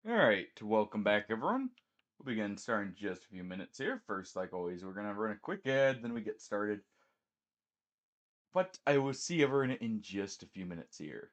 Alright, welcome back everyone. We'll begin starting in just a few minutes here. First, like always, we're gonna run a quick ad, then we get started. But I will see everyone in just a few minutes here.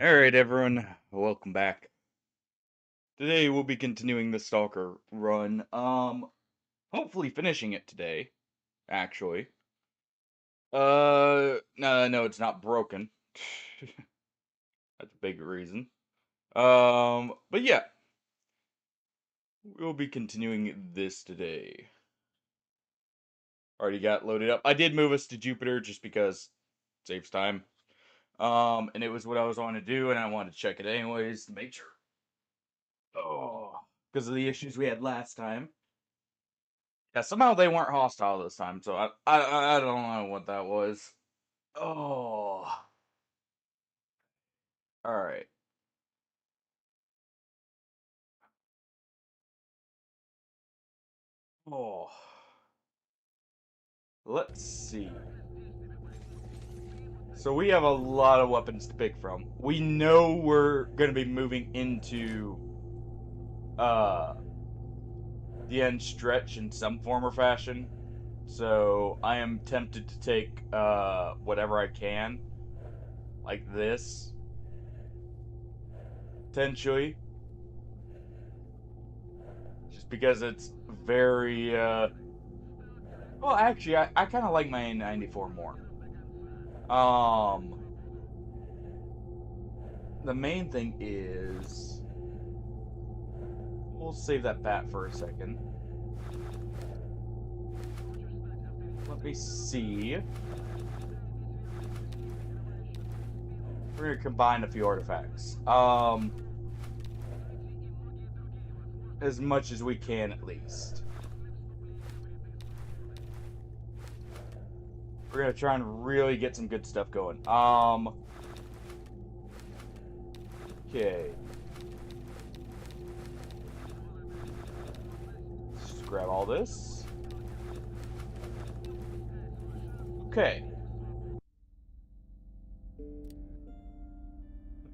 Alright everyone, welcome back. Today we'll be continuing the Stalker run. Hopefully finishing it today, actually. No, it's not broken. That's a big reason. But yeah, we'll be continuing this today. Already got loaded up. I did move us to Jupiter just because it saves time. And it was what I was wanting to do, and I wanted to check it anyways to make sure. Oh, because of the issues we had last time. Yeah, somehow they weren't hostile this time, so I don't know what that was. Oh, all right. Oh. Let's see. So we have a lot of weapons to pick from. We know we're going to be moving into uh, the end stretch in some form or fashion. So I am tempted to take whatever I can, like this, potentially, just because it's very well, actually, I kind of like my N94 more. The main thing is, we'll save that bat for a second. Let me see. We're gonna combine a few artifacts. As much as we can, at least. We're gonna try and really get some good stuff going. Okay. Let's just grab all this. Okay.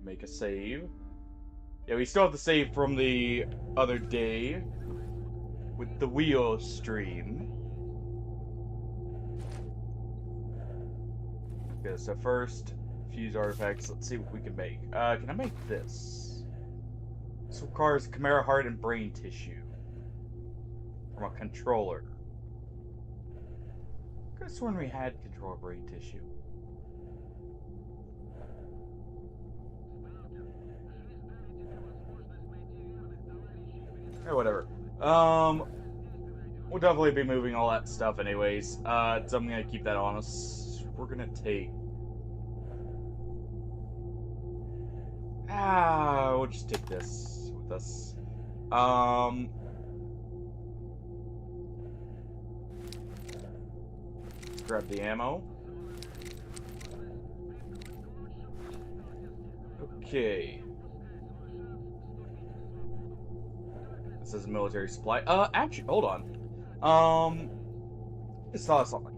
Make a save. Yeah, we still have to save from the other day with the wheel stream. Okay, so first, fuse artifacts. Let's see what we can make. Can I make this? This requires chimera heart and brain tissue from a controller. I could have sworn we had controller brain tissue. Or whatever. We'll definitely be moving all that stuff anyways. So I'm gonna keep that on us. We're gonna take... we'll just take this with us. Let's grab the ammo. Okay. This is military supply. Actually, hold on. I saw something.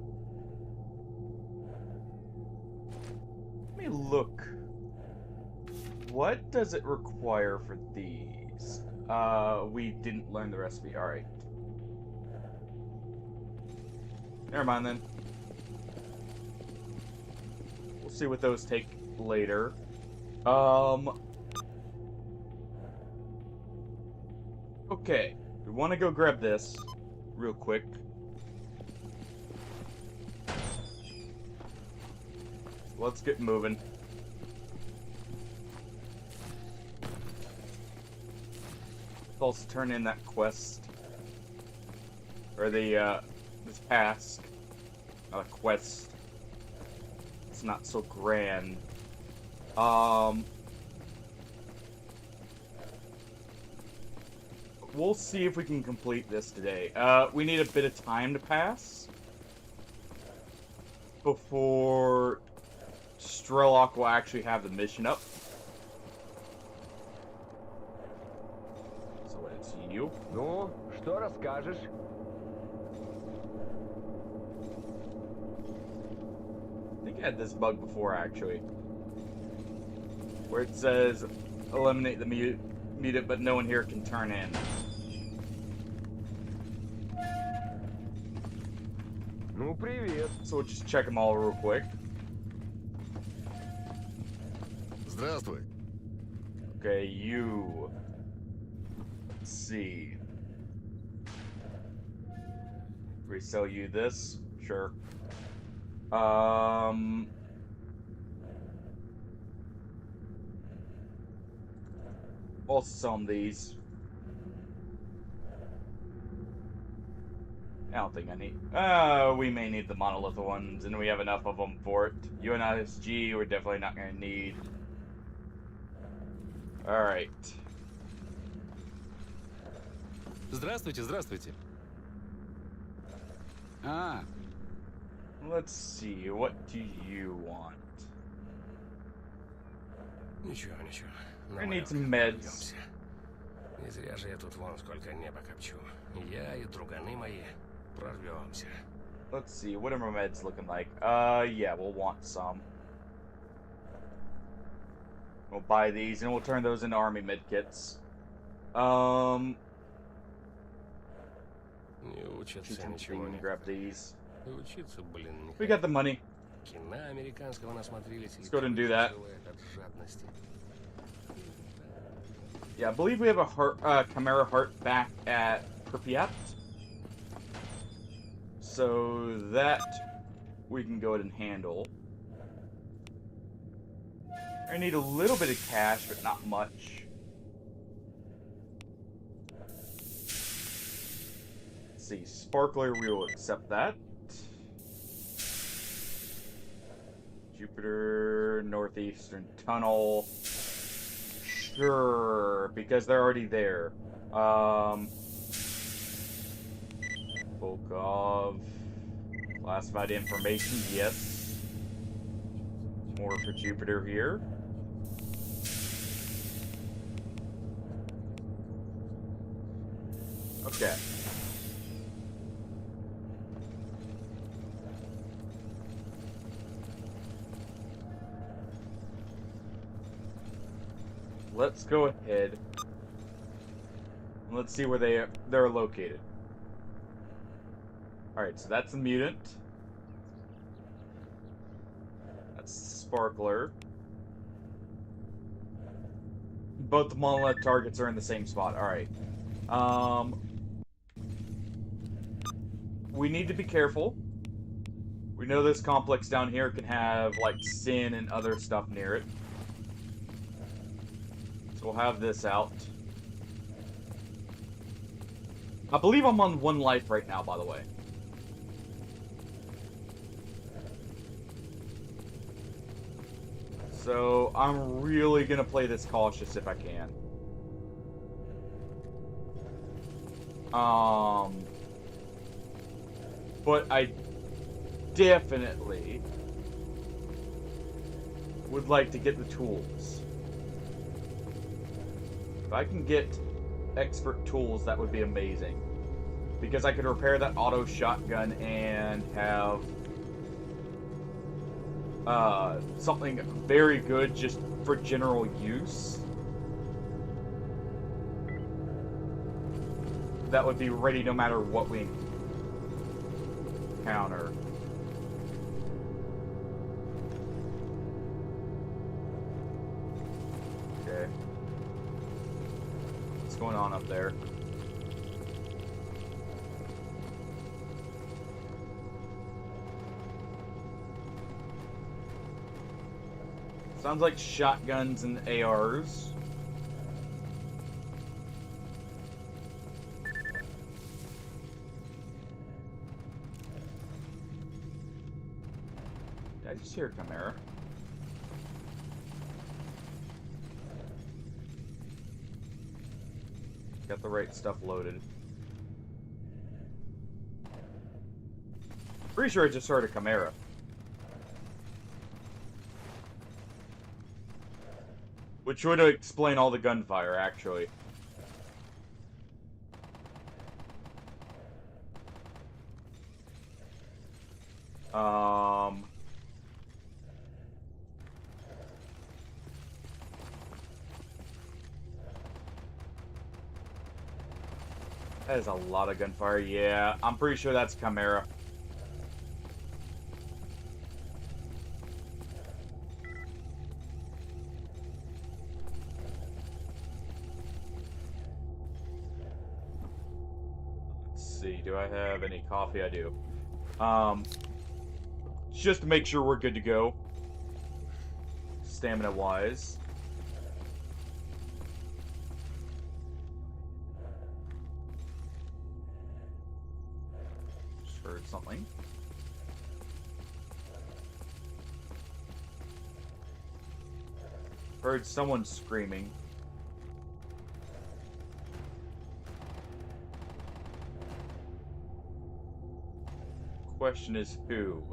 Let me look. What does it require for these? We didn't learn the recipe. Alright. Never mind then. We'll see what those take later. Okay. We want to go grab this real quick. Let's get moving. Let's also turn in that quest. Or the, this task. Not a quest. It's not so grand. We'll see if we can complete this today. We need a bit of time to pass before Strelok will actually have the mission up. So it's you. Ну, что расскажешь? I think I had this bug before, actually. Where it says, eliminate the mutant, but no one here can turn in. Ну, привет. So we'll just check them all real quick. Здравствуй. Okay, you. Let's see. Resell you this? Sure. Also sell them these. I don't think I need... we may need the Monolith ones, and we have enough of them for it. UNSG, we're definitely not going to need. Alright. Здравствуйте, здравствуйте. Let's see, what do you want? Ничего, ничего. I need some meds. Не зря же я тут вон сколько неба копчу. Я и друганы мои прорвемся. Let's see, what are my meds looking like? Yeah, we'll want some. We'll buy these, and we'll turn those into army med kits. Не учатся Tempting ничего to нет. grab these. И учиться, блин, не We got the money. Кино американского насмотрелись. Let's go ahead and do that. От жадности. Yeah, I believe we have a heart, Chimera heart back at Pripyat. So that we can go ahead and handle. I need a little bit of cash, but not much. Let's see, Sparkler, we will accept that. Jupiter, Northeastern Tunnel. Sure, because they're already there. Volkov. Classified information, yes. More for Jupiter here. Okay. Let's go ahead and let's see where they're located. Alright, so that's the mutant. That's Sparkler. Both the Monolith targets are in the same spot. Alright. We need to be careful. We know this complex down here can have, like, sin and other stuff near it. So we'll have this out. I believe I'm on 1 life right now, by the way. So I'm really gonna play this cautious if I can. But I definitely would like to get the tools. If I can get expert tools, that would be amazing. Because I could repair that auto shotgun and have something very good just for general use. That would be ready no matter what we encounter. Okay. What's going on up there? Sounds like shotguns and ARs. Did I just hear a Chimera? Got the right stuff loaded. Pretty sure I just heard a Chimera. Which would explain all the gunfire, actually. That is a lot of gunfire. Yeah, I'm pretty sure that's Chimera. See, do I have any coffee? I do. Just to make sure we're good to go. Stamina wise. Just heard something. Heard someone screaming. Question is who?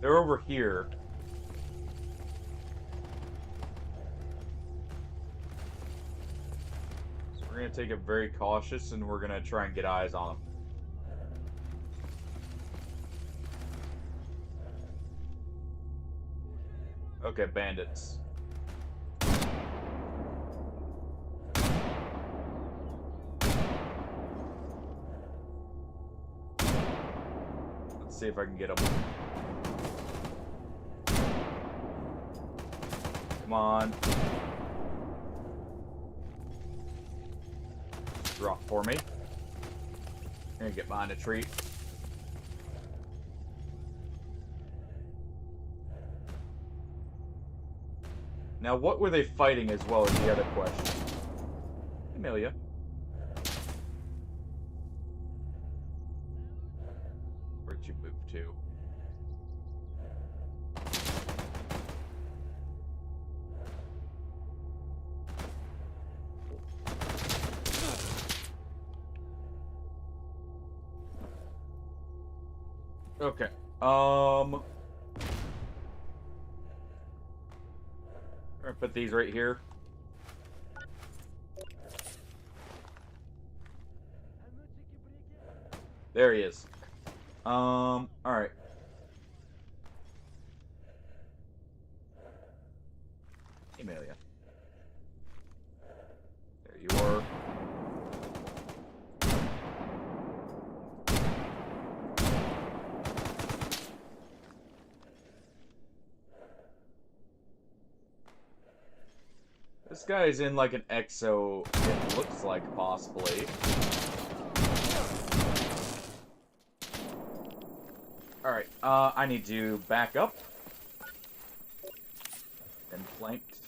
They're over here. We're gonna take it very cautious, and we're gonna try and get eyes on them. Okay, bandits. Let's see if I can get them. Come on. Drop for me. I'm gonna get behind a tree. Now, what were they fighting as well as the other question? Amelia. Where'd you move to? Okay. I'm gonna put these right here. There he is. Alright. Amelia. There you are. This guy is in like an exo, it looks like, possibly. Alright, I need to back up. And flanked.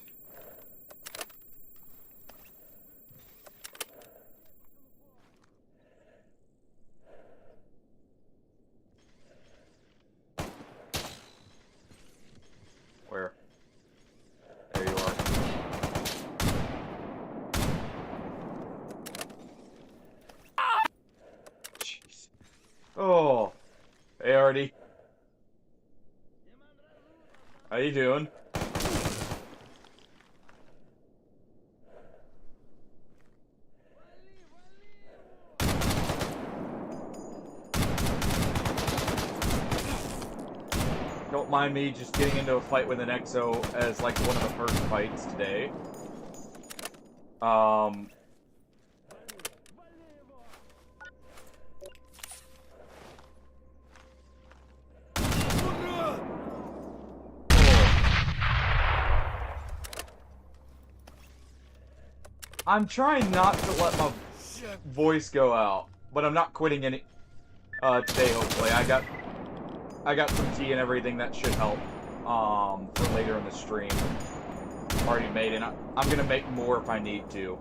Where? There you are. Jeez. Oh. Hey, Artie. How you doing? Don't mind me just getting into a fight with an exo as like one of the first fights today. I'm trying not to let my voice go out, but I'm not quitting any today. Hopefully, I got some tea and everything that should help for later in the stream. Already made it. I'm gonna make more if I need to.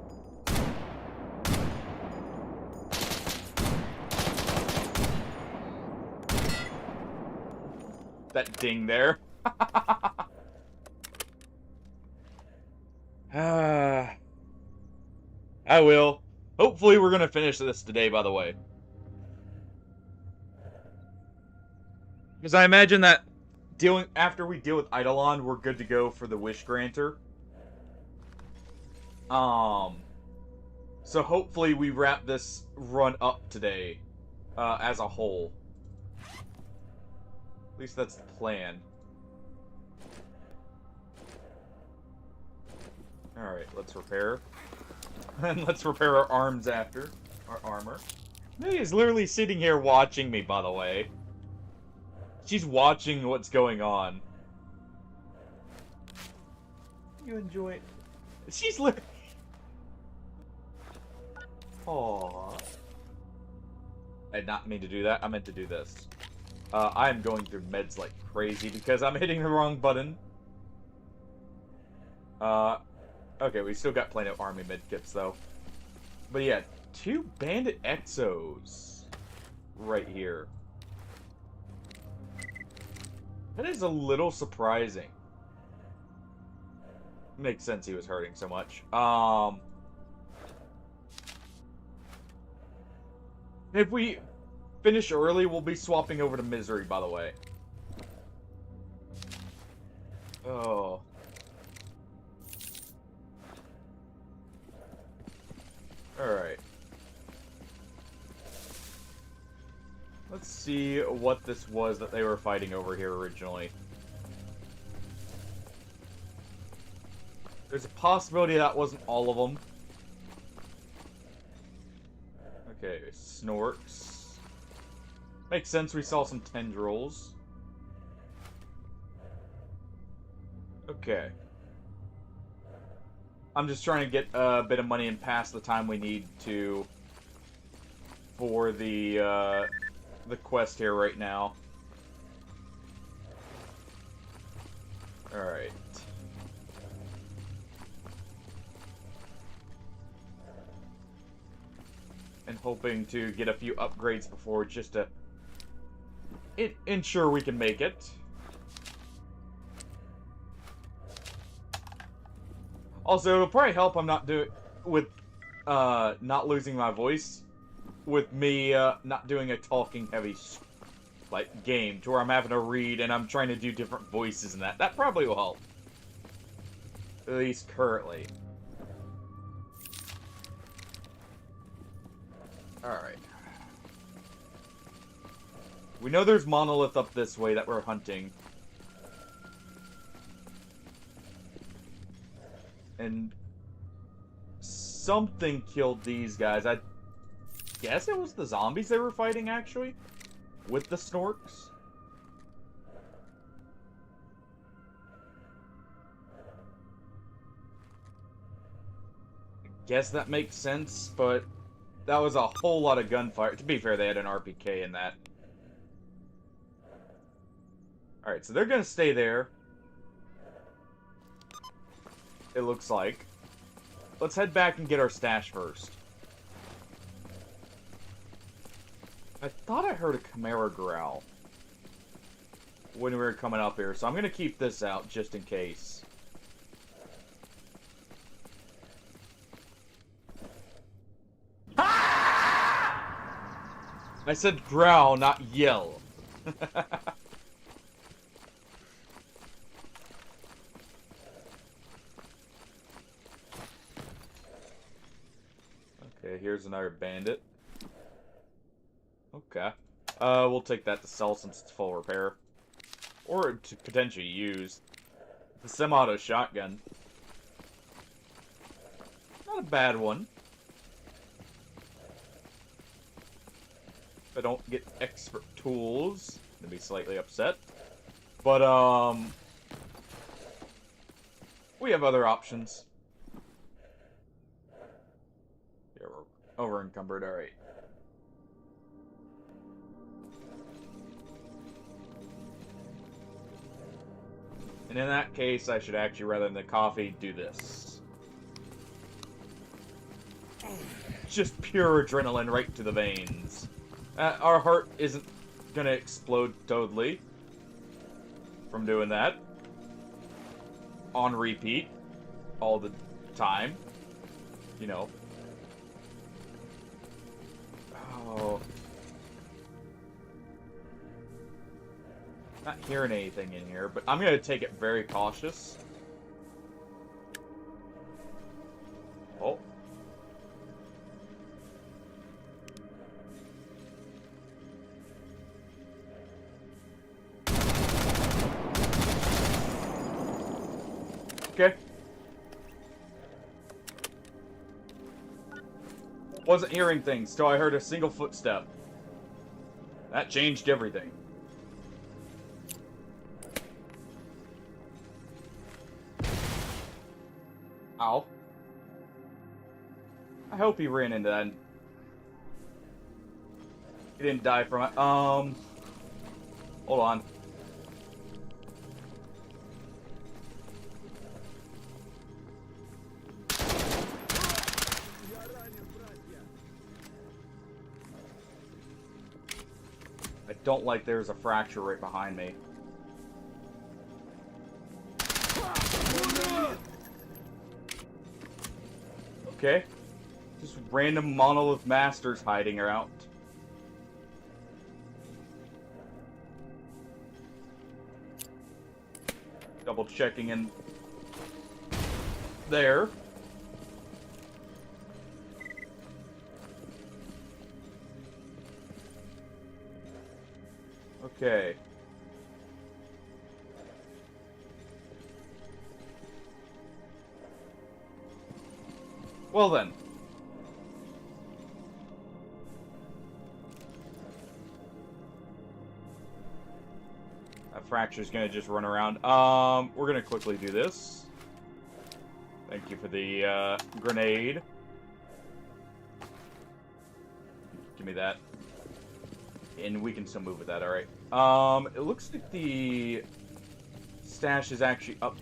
That ding there. I will. Hopefully we're gonna finish this today, by the way. Because I imagine that after we deal with Eidolon, we're good to go for the Wish Granter. So hopefully we wrap this run up today, as a whole. At least that's the plan. Alright, let's repair. And let's repair our arms after. Our armor. He is literally sitting here watching me, by the way. She's watching what's going on. You enjoy it. She's literally... Aww. I did not mean to do that. I meant to do this. I am going through meds like crazy because I'm hitting the wrong button. Okay, we still got plenty of army medkits though. But yeah, 2 bandit exos right here. That is a little surprising. Makes sense he was hurting so much. If we finish early, we'll be swapping over to Misery, by the way. Oh. Alright. Let's see what this was that they were fighting over here originally. There's a possibility that wasn't all of them. Okay, snorks. Makes sense, we saw some tendrils. Okay. I'm just trying to get a bit of money and pass the time we need to for the quest here right now. Alright. And hoping to get a few upgrades before just to ensure we can make it. Also, it'll probably help I'm not not losing my voice with me not doing a talking heavy like game to where I'm having to read and I'm trying to do different voices and that. That probably will help. At least currently. Alright. We know there's Monolith up this way that we're hunting. And something killed these guys. I guess it was the zombies they were fighting, actually. With the snorks. I guess that makes sense, but that was a whole lot of gunfire. To be fair, they had an RPK in that. Alright, so they're gonna stay there. It looks like. Let's head back and get our stash first. I thought I heard a Chimera growl when we were coming up here, so I'm gonna keep this out just in case. I said growl, not yell. Okay, here's another bandit. Okay. We'll take that to sell since it's full repair. Or to potentially use. The semi-auto shotgun. Not a bad one. If I don't get expert tools, I'm gonna be slightly upset. But, we have other options. Yeah, we're over encumbered, alright. And in that case, I should actually, rather than the coffee, do this. Just pure adrenaline right to the veins. Our heart isn't gonna explode totally from doing that. On repeat. All the time. You know. Oh. Not hearing anything in here, but I'm gonna take it very cautious. Oh. Okay. Wasn't hearing things till I heard a single footstep. That changed everything. Ow. I hope he ran into that. He didn't die from it. Hold on. I don't like there's a fracture right behind me. Okay. Just random Monolith Masters hiding around. Double checking in there. Okay. Well then. That fracture's gonna just run around. We're gonna quickly do this. Thank you for the grenade. Give me that. And we can still move with that, alright. It looks like the stash is actually up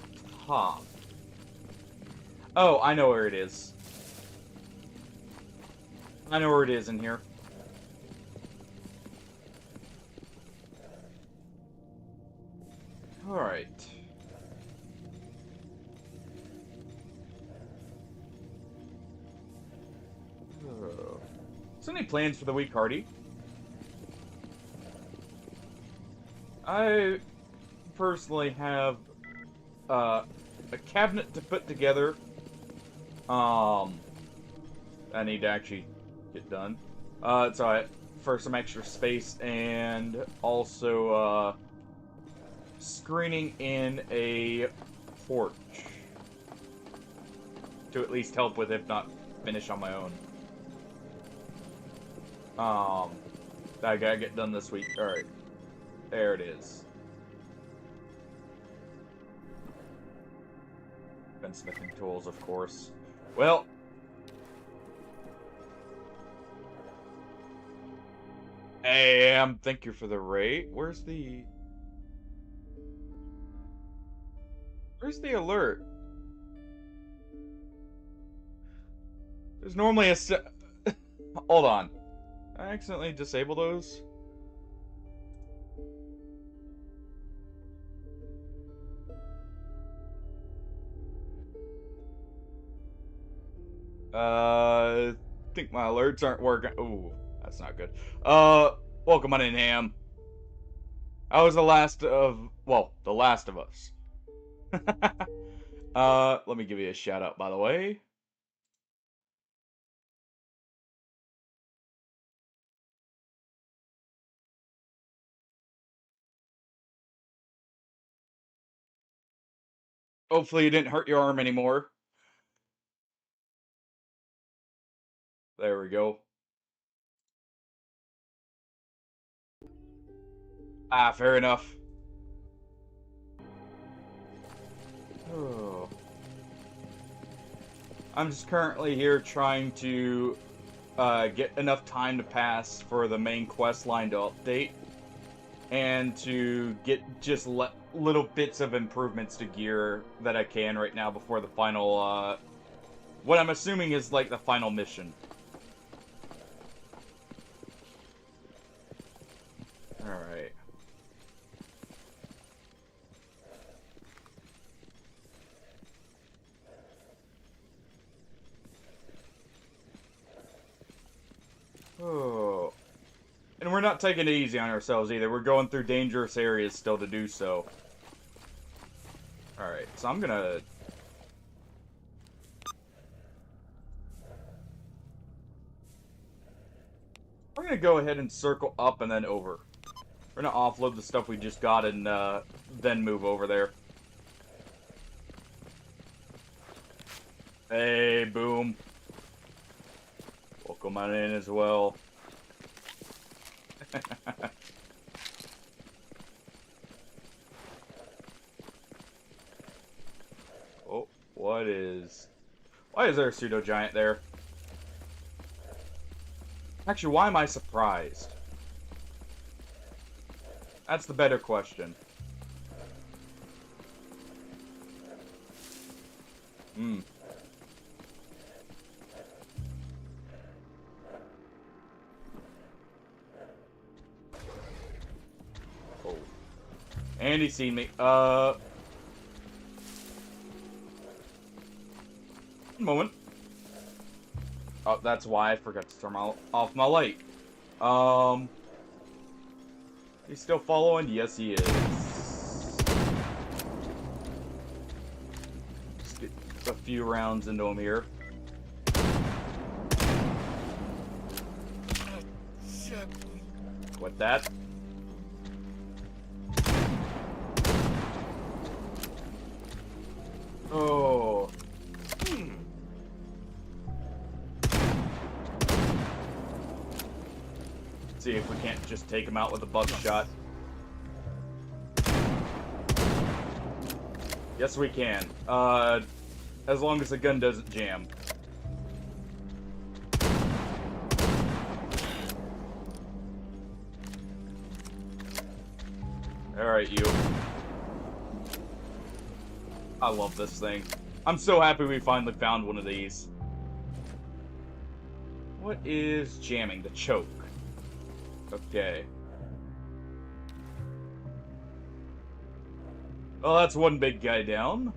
top. Oh, I know where it is. I know where it is in here. Alright. So any plans for the week, Hardy? I personally have a cabinet to put together. I need to actually get done. So for some extra space, and also screening in a porch to at least help with, if not finish on my own. I gotta get done this week. All right, there it is. Gunsmithing tools, of course. Well. Hey, thank you for the rate. Where's the alert? There's normally a Hold on. I accidentally disable those. I think my alerts aren't working. Ooh, that's not good. Welcome on in, Ham. I was the last of, well, the last of us. Let me give you a shout out, by the way. Hopefully you didn't hurt your arm anymore. There we go. Ah, fair enough. Oh. I'm just currently here trying to get enough time to pass for the main quest line to update, and to get just little bits of improvements to gear that I can right now before the final, what I'm assuming is like the final mission. Alright. Oh. And we're not taking it easy on ourselves either. We're going through dangerous areas still to do so. Alright, so I'm gonna... We're gonna go ahead and circle up and then over. We're gonna offload the stuff we just got and then move over there. Hey, boom. Welcome on in as well. Oh, what is... Why is there a pseudo giant there? Actually, why am I surprised? That's the better question. Oh. And he's seen me. One moment. Oh, that's why I forgot to turn off my light. He's still following? Yes, he is. Just get a few rounds into him here. What that? See if we can't just take him out with a buckshot. Yes, we can. As long as the gun doesn't jam. Alright, you. I love this thing. I'm so happy we finally found one of these. What is jamming? The choke. Okay. Well, that's one big guy down.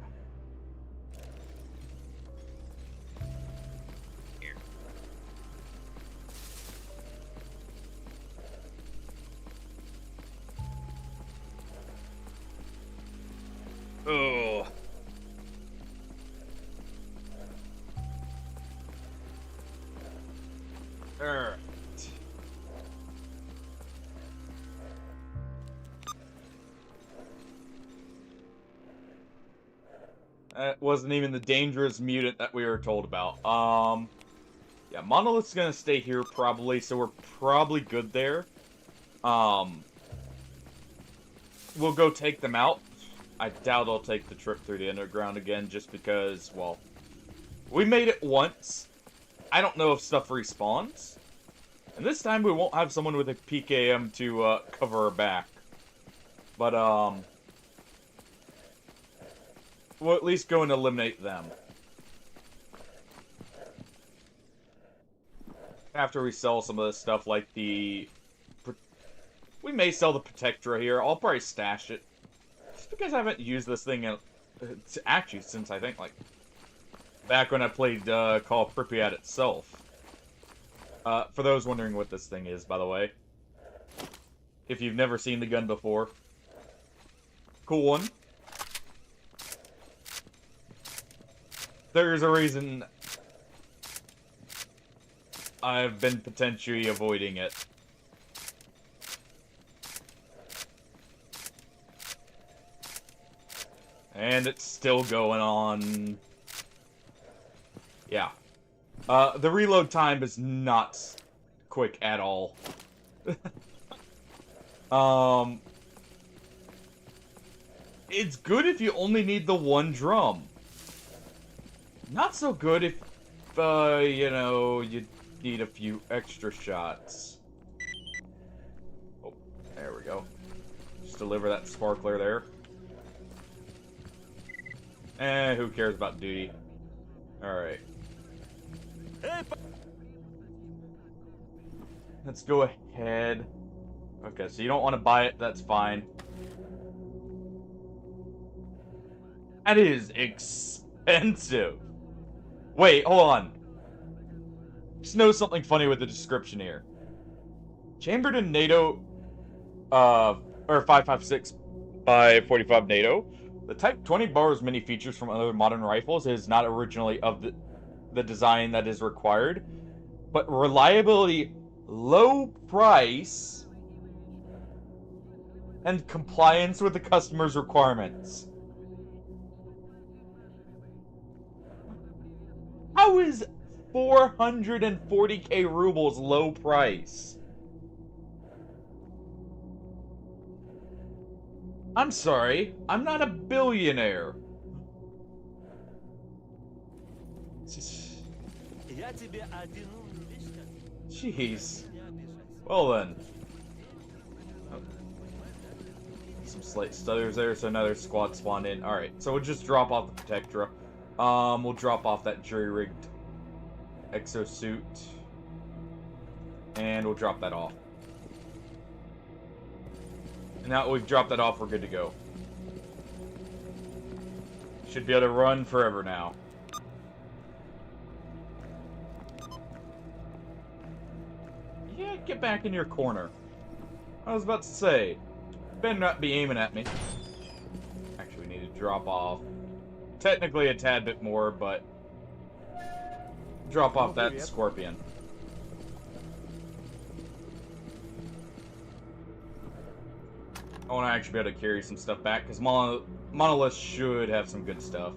Oh. Alright. That wasn't even the dangerous mutant that we were told about. Yeah, Monolith's gonna stay here probably, so we're probably good there. We'll go take them out. I doubt I'll take the trip through the underground again, just because, well, we made it once. I don't know if stuff respawns. And this time we won't have someone with a PKM to cover our back. But, we'll at least go and eliminate them. After we sell some of this stuff, like the... We may sell the Protectra here. I'll probably stash it. Just because I haven't used this thing in, actually since, I think, like, back when I played Call of Pripyat itself. For those wondering what this thing is, by the way. If you've never seen the gun before. Cool one. There's a reason I've been potentially avoiding it. And it's still going on. Yeah. The reload time is not quick at all. It's good if you only need the one drum. Not so good if, you know, you need a few extra shots. Oh, there we go. Just deliver that sparkler there. Eh, who cares about duty? Alright. Let's go ahead. Okay, so you don't want to buy it, that's fine. That is expensive. Wait, hold on. Just notice something funny with the description here. Chambered in NATO, or 5.56 by 45 NATO. The Type 20 borrows many features from other modern rifles. It is not originally of the design that is required, but reliability, low price, and compliance with the customer's requirements. How is 440k rubles low price? I'm sorry, I'm not a billionaire. Jeez. Well then. Oh. Some slight stutters there, so another squad spawned in. Alright, so we'll just drop off the Protectra. We'll drop off that jury-rigged exosuit. And we'll drop that off. And now that we've dropped that off, we're good to go. Should be able to run forever now. Yeah, get back in your corner. I was about to say, better not be aiming at me. Actually, we need to drop off. Technically a tad bit more, but drop off that Scorpion. I want to actually be able to carry some stuff back, because Monolith should have some good stuff.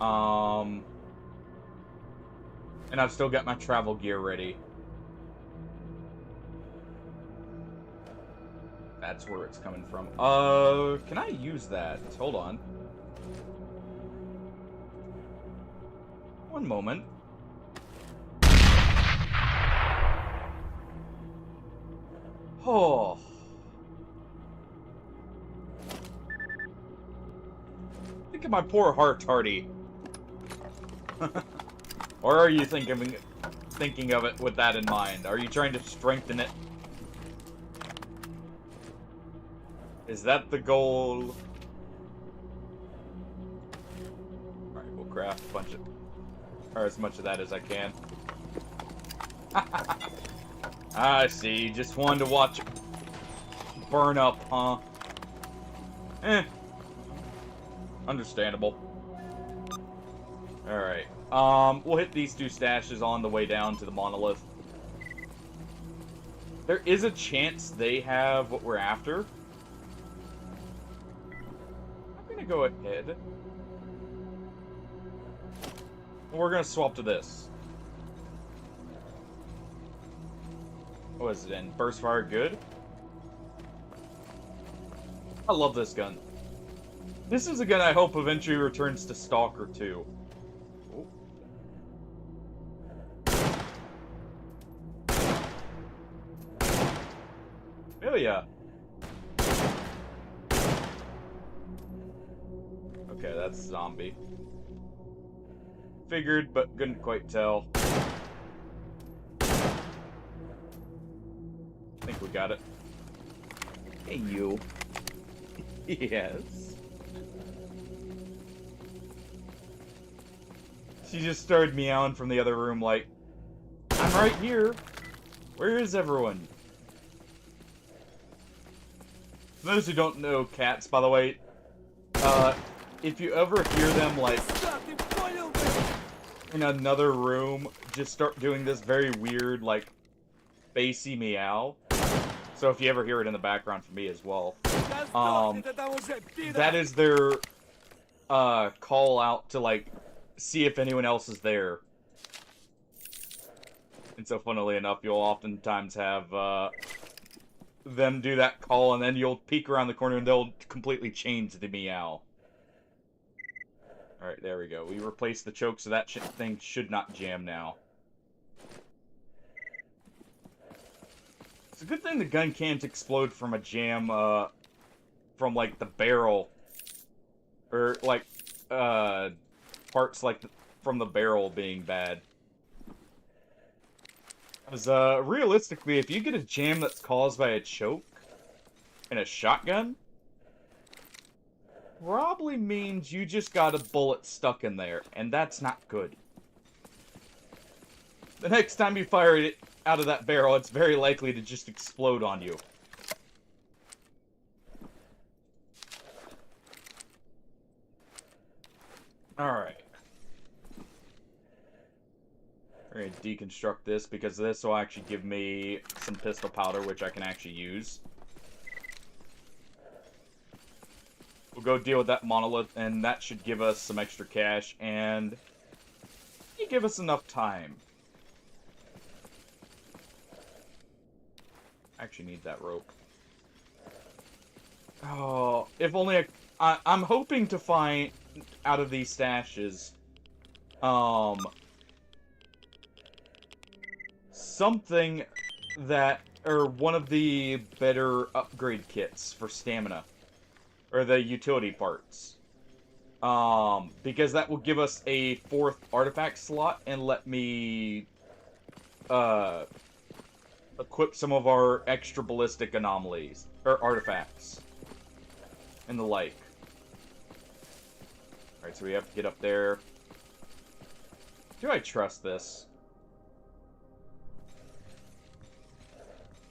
And I've still got my travel gear ready. That's where it's coming from. Can I use that? Hold on. One moment. Oh. Think of my poor heart, Hardy. Or are you thinking of it with that in mind? Are you trying to strengthen it? Is that the goal? Alright, we'll craft a bunch of... or as much of that as I can. I see. Just wanted to watch it burn up, huh? Eh. Understandable. Alright. We'll hit these two stashes on the way down to the Monolith. There is a chance they have what we're after. I'm gonna go ahead. We're gonna swap to this. What is it in? Burst fire good? I love this gun. This is a gun I hope eventually returns to Stalker 2. Oh. Oh yeah. Okay, that's a zombie. Figured, but couldn't quite tell. I think we got it. Hey, you. Yes. She just started meowing from the other room like, I'm right here. Where is everyone? For those who don't know cats, by the way, if you ever hear them, like, in another room, just start doing this very weird, like, bassy meow. So if you ever hear it in the background for me as well, that is their, call out to, like, see if anyone else is there. And so, funnily enough, you'll oftentimes have, them do that call, and then you'll peek around the corner and they'll completely change the meow. Alright, there we go. We replaced the choke, so that thing should not jam now. It's a good thing the gun can't explode from a jam, from, like, the barrel. Or, like, parts, like, from the barrel being bad. Because, realistically, if you get a jam that's caused by a choke in a shotgun, probably means you just got a bullet stuck in there, and that's not good. The next time you fire it out of that barrel, it's very likely to just explode on you. Alright. We're gonna deconstruct this, because this will actually give me some pistol powder, which I can actually use. We'll go deal with that Monolith, and that should give us some extra cash, and give us enough time. I actually need that rope. Oh, if only I'm hoping to find, out of these stashes, something that, or one of the better upgrade kits for stamina. Or the utility parts. Because that will give us a 4th artifact slot and let me equip some of our extra ballistic anomalies, or artifacts, and the like. Alright, so we have to get up there. Do I trust this?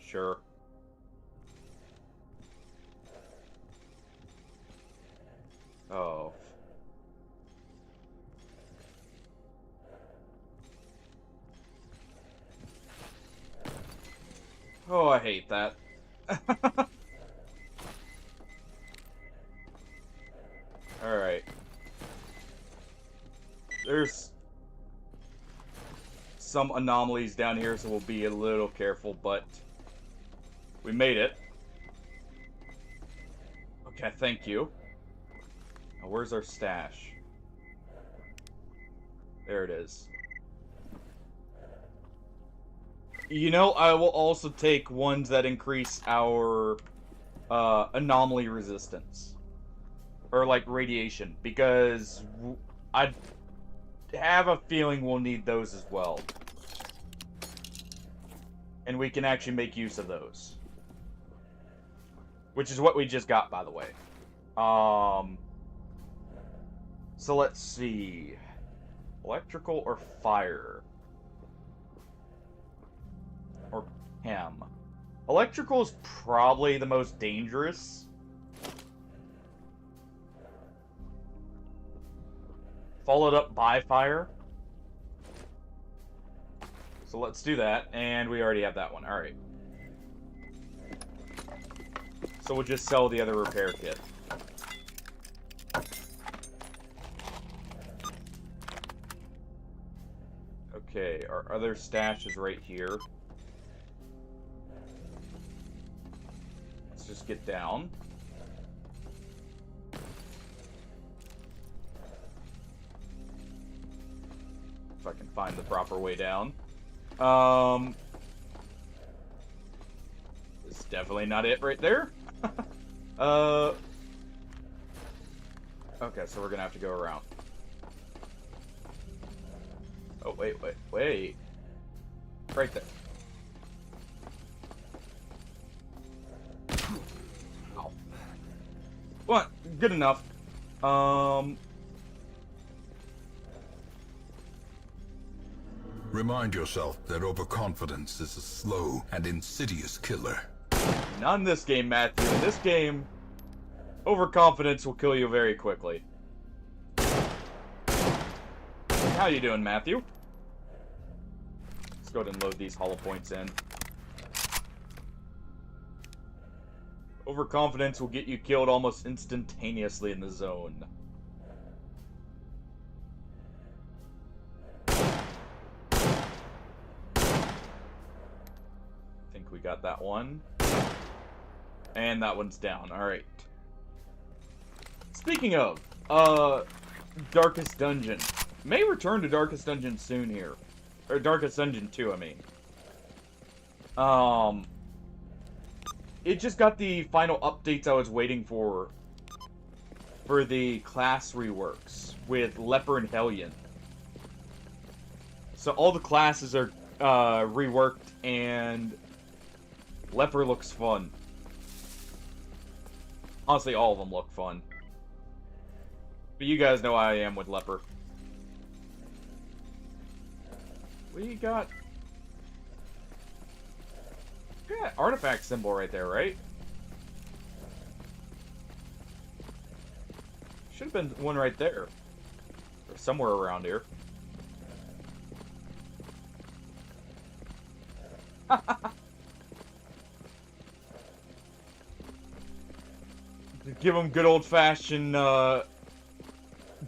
Sure. Oh. Oh, I hate that. Alright. There's some anomalies down here, so we'll be a little careful, but we made it. Okay, thank you. Now, where's our stash? There it is. You know, I will also take ones that increase our anomaly resistance. Or, like, radiation. Because I have a feeling we'll need those as well. And we can actually make use of those. Which is what we just got, by the way. So let's see. Electrical or fire? Or chem? Electrical is probably the most dangerous. Followed up by fire. So let's do that, and we already have that one. Alright. So we'll just sell the other repair kit. Okay, our other stash is right here. Let's just get down. If I can find the proper way down. It's definitely not it right there. Okay, so we're gonna have to go around. Oh, wait. Right there. Ow. What? Good enough. Remind yourself that overconfidence is a slow and insidious killer. Not in this game, Matthew. In this game, overconfidence will kill you very quickly. How you doing, Matthew? Let's go ahead and load these hollow points in. Overconfidence will get you killed almost instantaneously in the zone. We got that one. And that one's down. Alright. Speaking of, Darkest Dungeon. May return to Darkest Dungeon soon here. Or Darkest Dungeon 2, I mean. It just got the final updates I was waiting for the class reworks with Leper and Hellion. So all the classes are reworked, and Leper looks fun. Honestly, all of them look fun. But you guys know how I am with Leper. What do you got? Yeah, artifact symbol right there, right? Should have been one right there. Or somewhere around here. Give them good old-fashioned,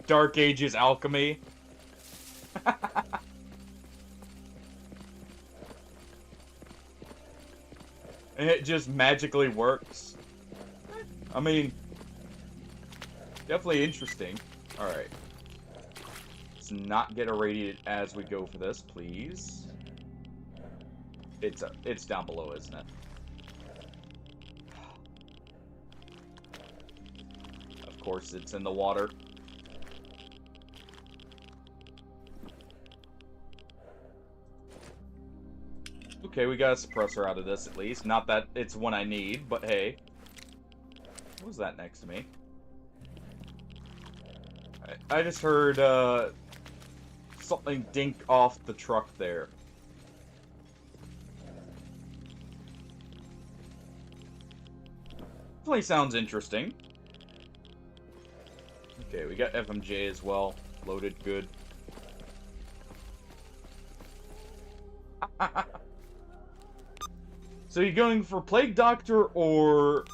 Dark Ages alchemy. And it just magically works. I mean, definitely interesting. Alright. Let's not get irradiated as we go for this, please. It's down below, isn't it? Of course, it's in the water. Okay, we got a suppressor out of this at least. Not that it's one I need, but hey. What was that next to me? I just heard something dink off the truck there. Definitely sounds interesting. Okay, we got FMJ as well. Loaded good. So you're going for Plague Doctor or...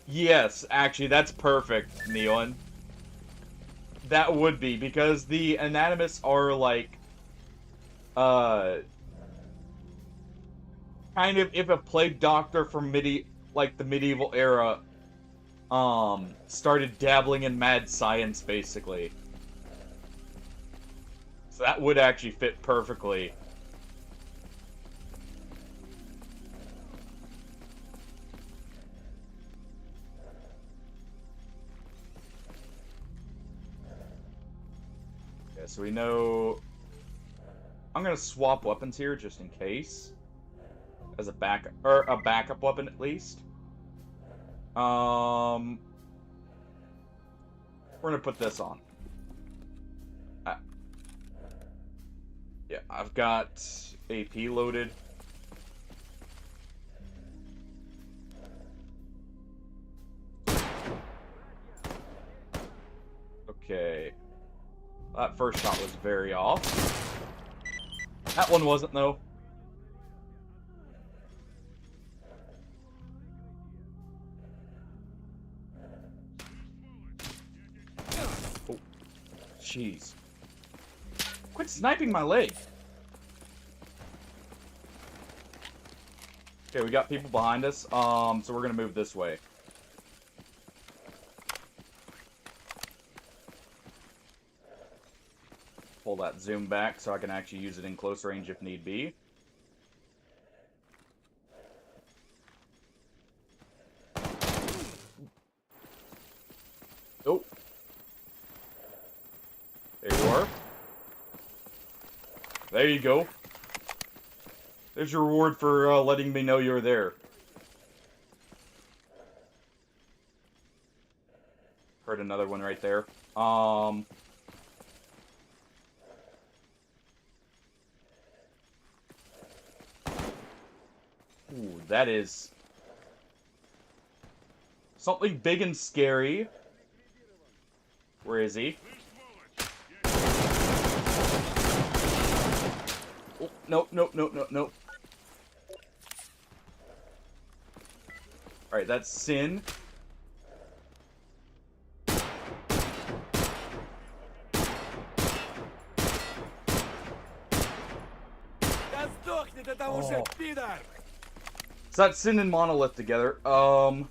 Yes, actually, that's perfect, Neon. That would be, because the Anonymous are like... kind of if a plague doctor from the medieval era started dabbling in mad science, basically. So that would actually fit perfectly. Yeah, so we know... I'm gonna swap weapons here just in case. As a backup, or a backup weapon at least. We're gonna put this on. Yeah, I've got AP loaded. Okay. That first shot was very off. That one wasn't, though. Oh. Jeez. Quit sniping my leg. Okay, we got people behind us. So we're gonna move this way. Pull that zoom back so I can actually use it in close range if need be. Oh. There you are. There you go. There's your reward for letting me know you're there. Heard another one right there. Ooh, that is something big and scary. Where is he? Oh, no, no, no, no, no. Alright, that's Sin. So that's Sin and Monolith together. Oh,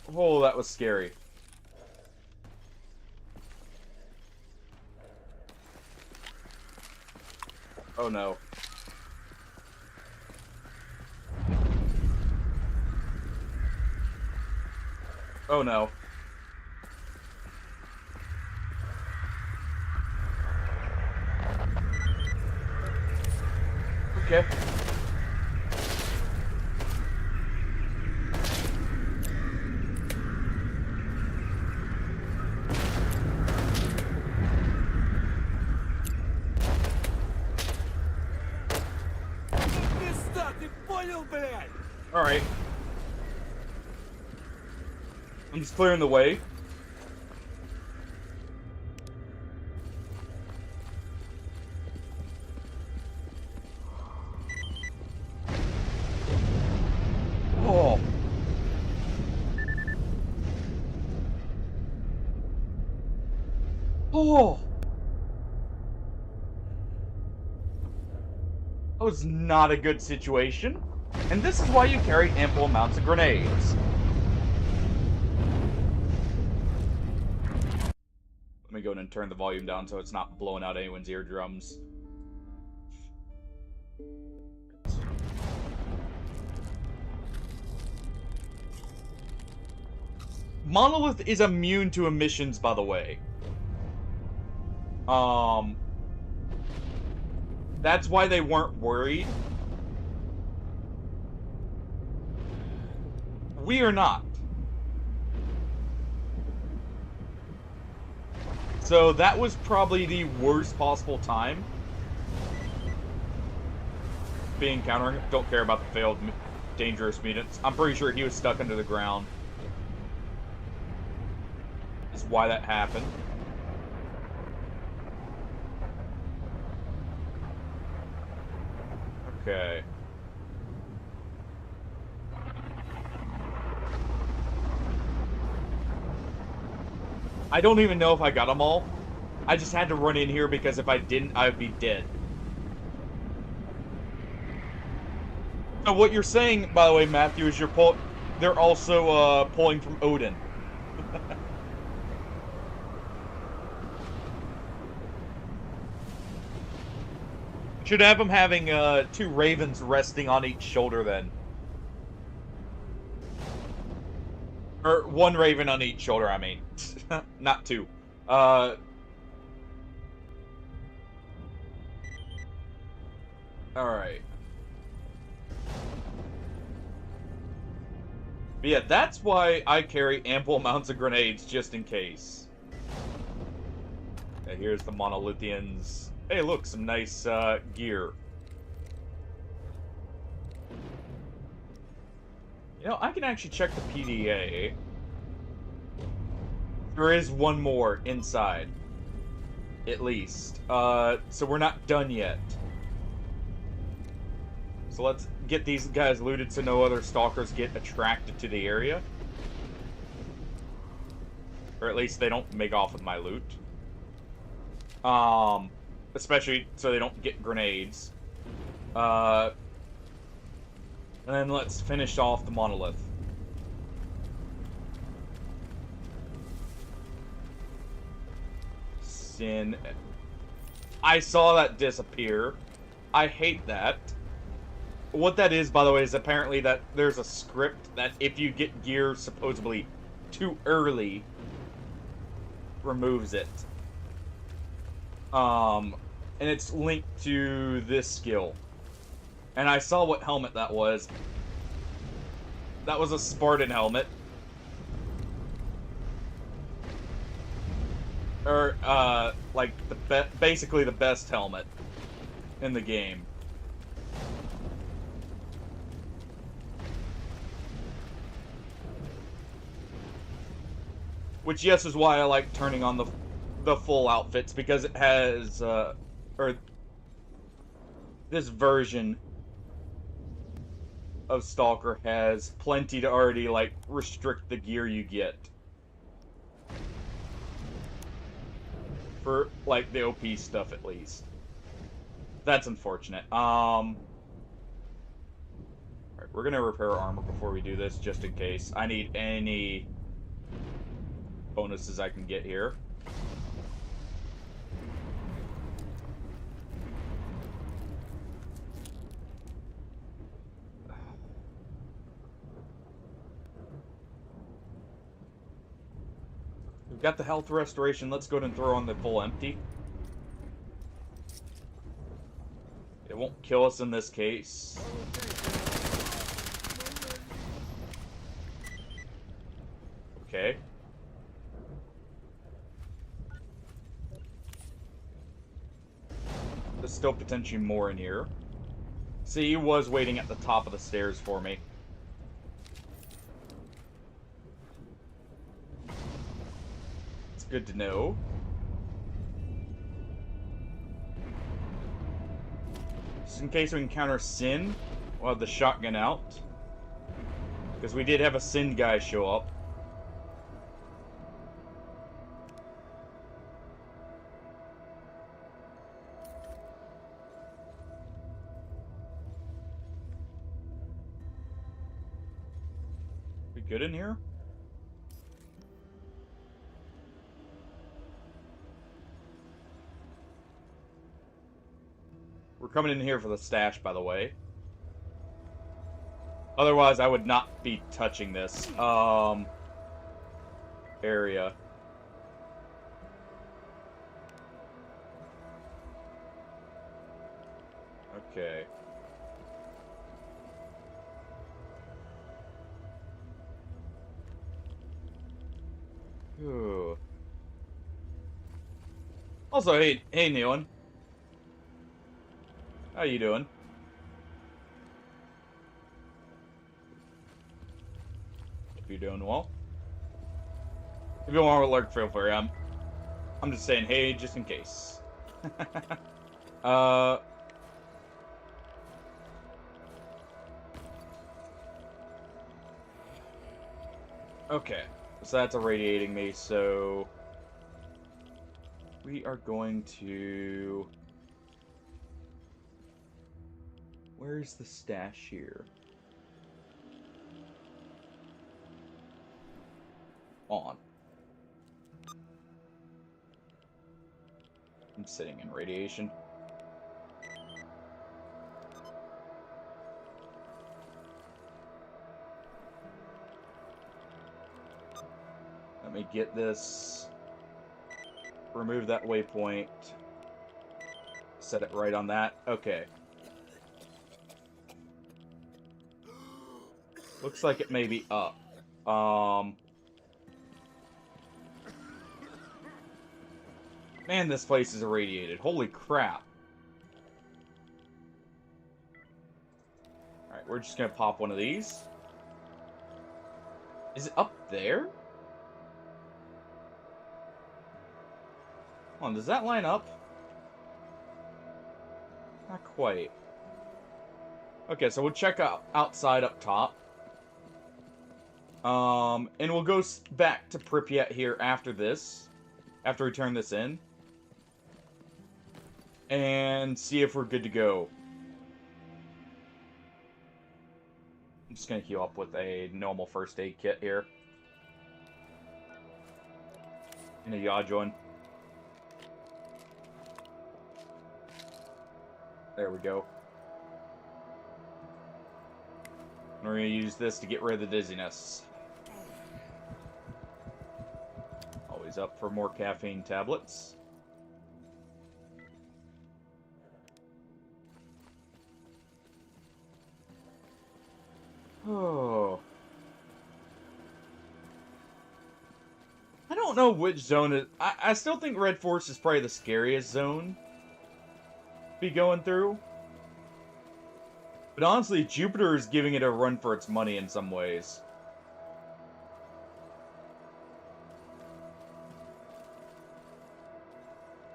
that was scary. Oh no. Oh no. Okay. Alright. I'm just clearing the way. Oh. Oh. That was not a good situation. And this is why you carry ample amounts of grenades. Let me go in and turn the volume down so it's not blowing out anyone's eardrums. Monolith is immune to emissions, by the way. That's why they weren't worried. We are not. So that was probably the worst possible time. Being countering. Don't care about the failed dangerous mutants. I'm pretty sure he was stuck under the ground. Is why that happened. Okay. I don't even know if I got them all. I just had to run in here because if I didn't, I would be dead. What you're saying, by the way, Matthew, is they're also pulling from Odin. Should have them having two ravens resting on each shoulder then. Or one raven on each shoulder, I mean. Not two. Alright. But yeah, that's why I carry ample amounts of grenades, just in case. Yeah, here's the Monolithians. Hey, look, some nice gear. You know, I can actually check the PDA. There is one more inside. At least. So we're not done yet. So let's get these guys looted so no other stalkers get attracted to the area. Or at least they don't make off with my loot. Especially so they don't get grenades. And then let's finish off the Monolith. Sin. I saw that disappear. I hate that. What that is, by the way, is apparently that there's a script that if you get gear supposedly too early, removes it. And it's linked to this skill. And I saw what helmet that was. That was a Spartan helmet. Or, like, basically the best helmet in the game. Which, yes, is why I like turning on the full outfits, because it has, or this version of Stalker has plenty to already, like, restrict the gear you get. For, like, the OP stuff, at least. That's unfortunate. Alright, we're gonna repair armor before we do this, just in case. I need any bonuses I can get here. We've got the health restoration. Let's go ahead and throw on the full empty. It won't kill us in this case. Okay. There's still potentially more in here. See, he was waiting at the top of the stairs for me. It's good to know. Just in case we encounter Sin, we'll have the shotgun out. Because we did have a Sin guy show up. We good in here? We're coming in here for the stash, by the way. Otherwise, I would not be touching this area. Okay. Ooh. Also, hey Neon. How you doing? Hope you're doing well. If you want to lurk, feel free. I'm just saying, hey, just in case. Okay. So that's irradiating me, so we are going to... Where's the stash here? On. I'm sitting in radiation. Let me get this. Remove that waypoint. Set it right on that. Okay. Looks like it may be up. Man, this place is irradiated. Holy crap. Alright, we're just gonna pop one of these. Is it up there? Hold on, does that line up? Not quite. Okay, so we'll check out outside up top. And we'll go back to Pripyat here after this. After we turn this in. And see if we're good to go. I'm just gonna heal up with a normal first aid kit here. And a yaw joint. There we go. And we're gonna use this to get rid of the dizziness. Always up for more caffeine tablets. Oh. I don't know which zone it... I still think Red Force is probably the scariest zone to be going through. But honestly, Jupiter is giving it a run for its money in some ways.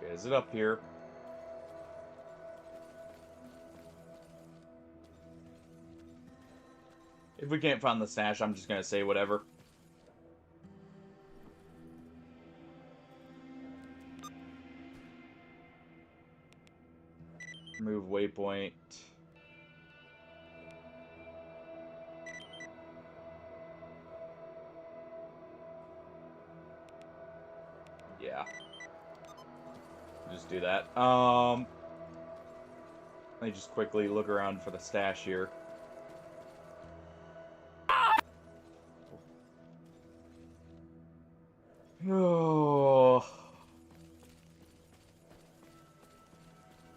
Okay, is it up here? If we can't find the stash, I'm just gonna say whatever. Remove waypoint. Yeah. Just do that. Let me just quickly look around for the stash here. Oh.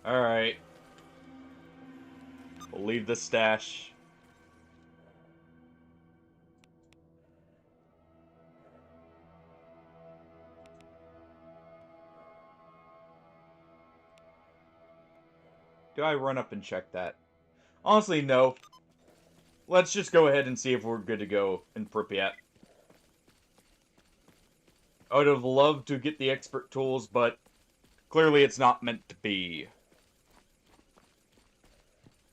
Alright. We'll leave the stash. Do I run up and check that? Honestly, no. Let's just go ahead and see if we're good to go in Pripyat. I would have loved to get the expert tools, but clearly it's not meant to be.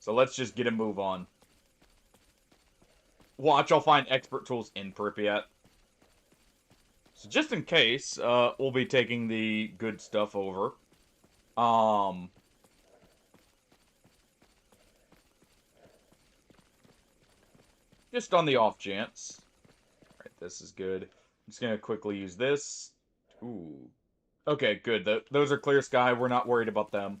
So let's just get a move on. Watch, I'll find expert tools in Pripyat. So just in case, we'll be taking the good stuff over. Just on the off chance. Alright, this is good. I'm just gonna quickly use this. Ooh. Okay, good. Those are clear sky. We're not worried about them.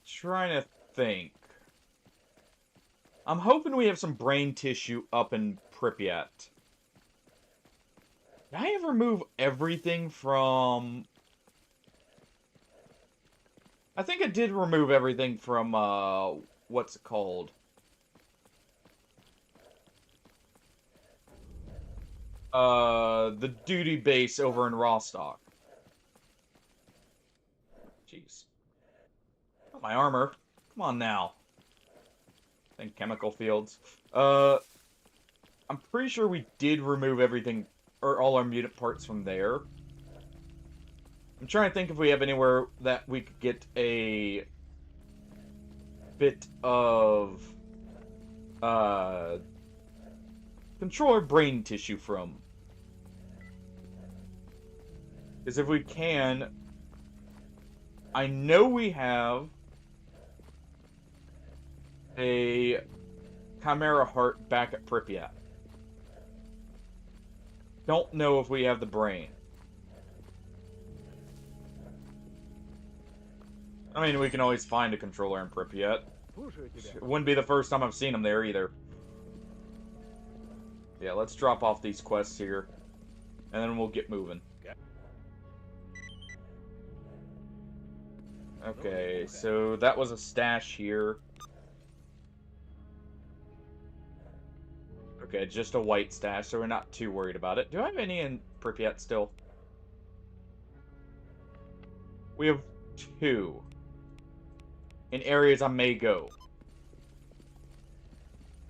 Trying to think. I'm hoping we have some brain tissue up in Pripyat. Did I ever move everything from... I think I did remove everything from, what's it called? The duty base over in Rostock. Jeez. Not my armor. Come on now. And chemical fields. I'm pretty sure we did remove everything, or all our mutant parts from there. I'm trying to think if we have anywhere that we could get a bit of controller brain tissue from? Because if we can, I know we have a Chimera Heart back at Pripyat. Don't know if we have the brain. I mean, we can always find a controller in Pripyat. It wouldn't be the first time I've seen them there either. Yeah, let's drop off these quests here, and then we'll get moving. Okay, so that was a stash here. Okay, just a white stash, so we're not too worried about it. Do I have any in Pripyat still? We have 2. In areas I may go.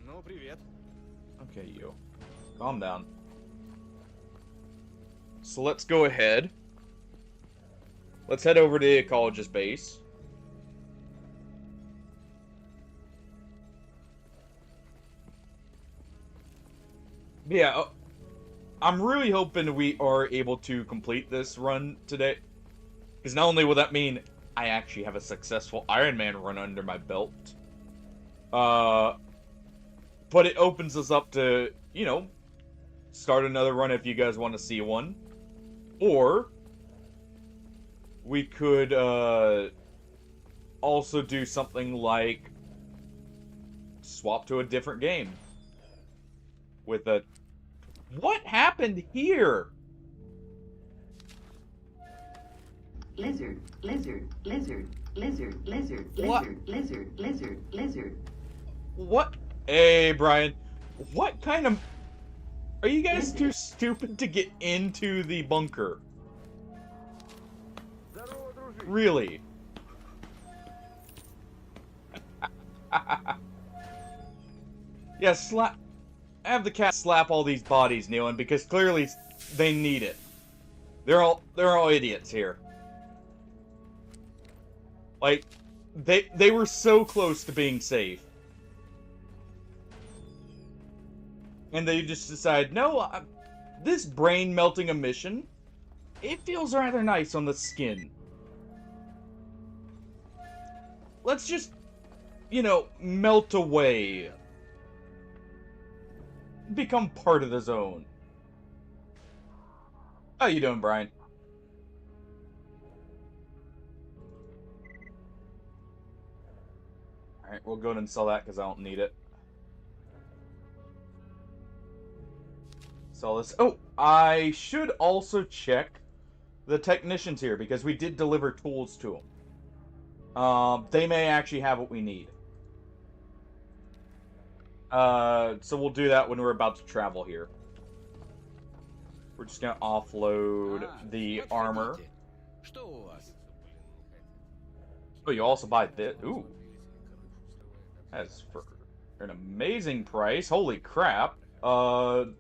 Ну, привет. Okay, you. Calm down. So let's go ahead. Let's head over to the ecologist base. Yeah, I'm really hoping we are able to complete this run today. Because not only will that mean I actually have a successful Ironman run under my belt, but it opens us up to, you know, start another run if you guys want to see one. Or we could also do something like swap to a different game. With a... What happened here? Lizard, lizard, lizard, lizard, lizard, What? lizard, lizard, lizard, lizard. What? Hey, Brian. What kind of... Are you guys too stupid to get into the bunker? Really? Yeah, have the cat slap all these bodies, Nealon, because clearly they need it. They're all idiots here. Like, they were so close to being safe. And they just decide, no, this brain-melting emission, it feels rather nice on the skin. Let's just, you know, melt away. Become part of the zone. How you doing, Brian? Alright, we'll go ahead and sell that because I don't need it. Sell this. Oh, I should also check the technicians here because we did deliver tools to them. They may actually have what we need. So we'll do that when we're about to travel here. We're just gonna offload the armor. Что у вас? Oh, you also buy this. Ooh. That's for an amazing price. Holy crap. Well,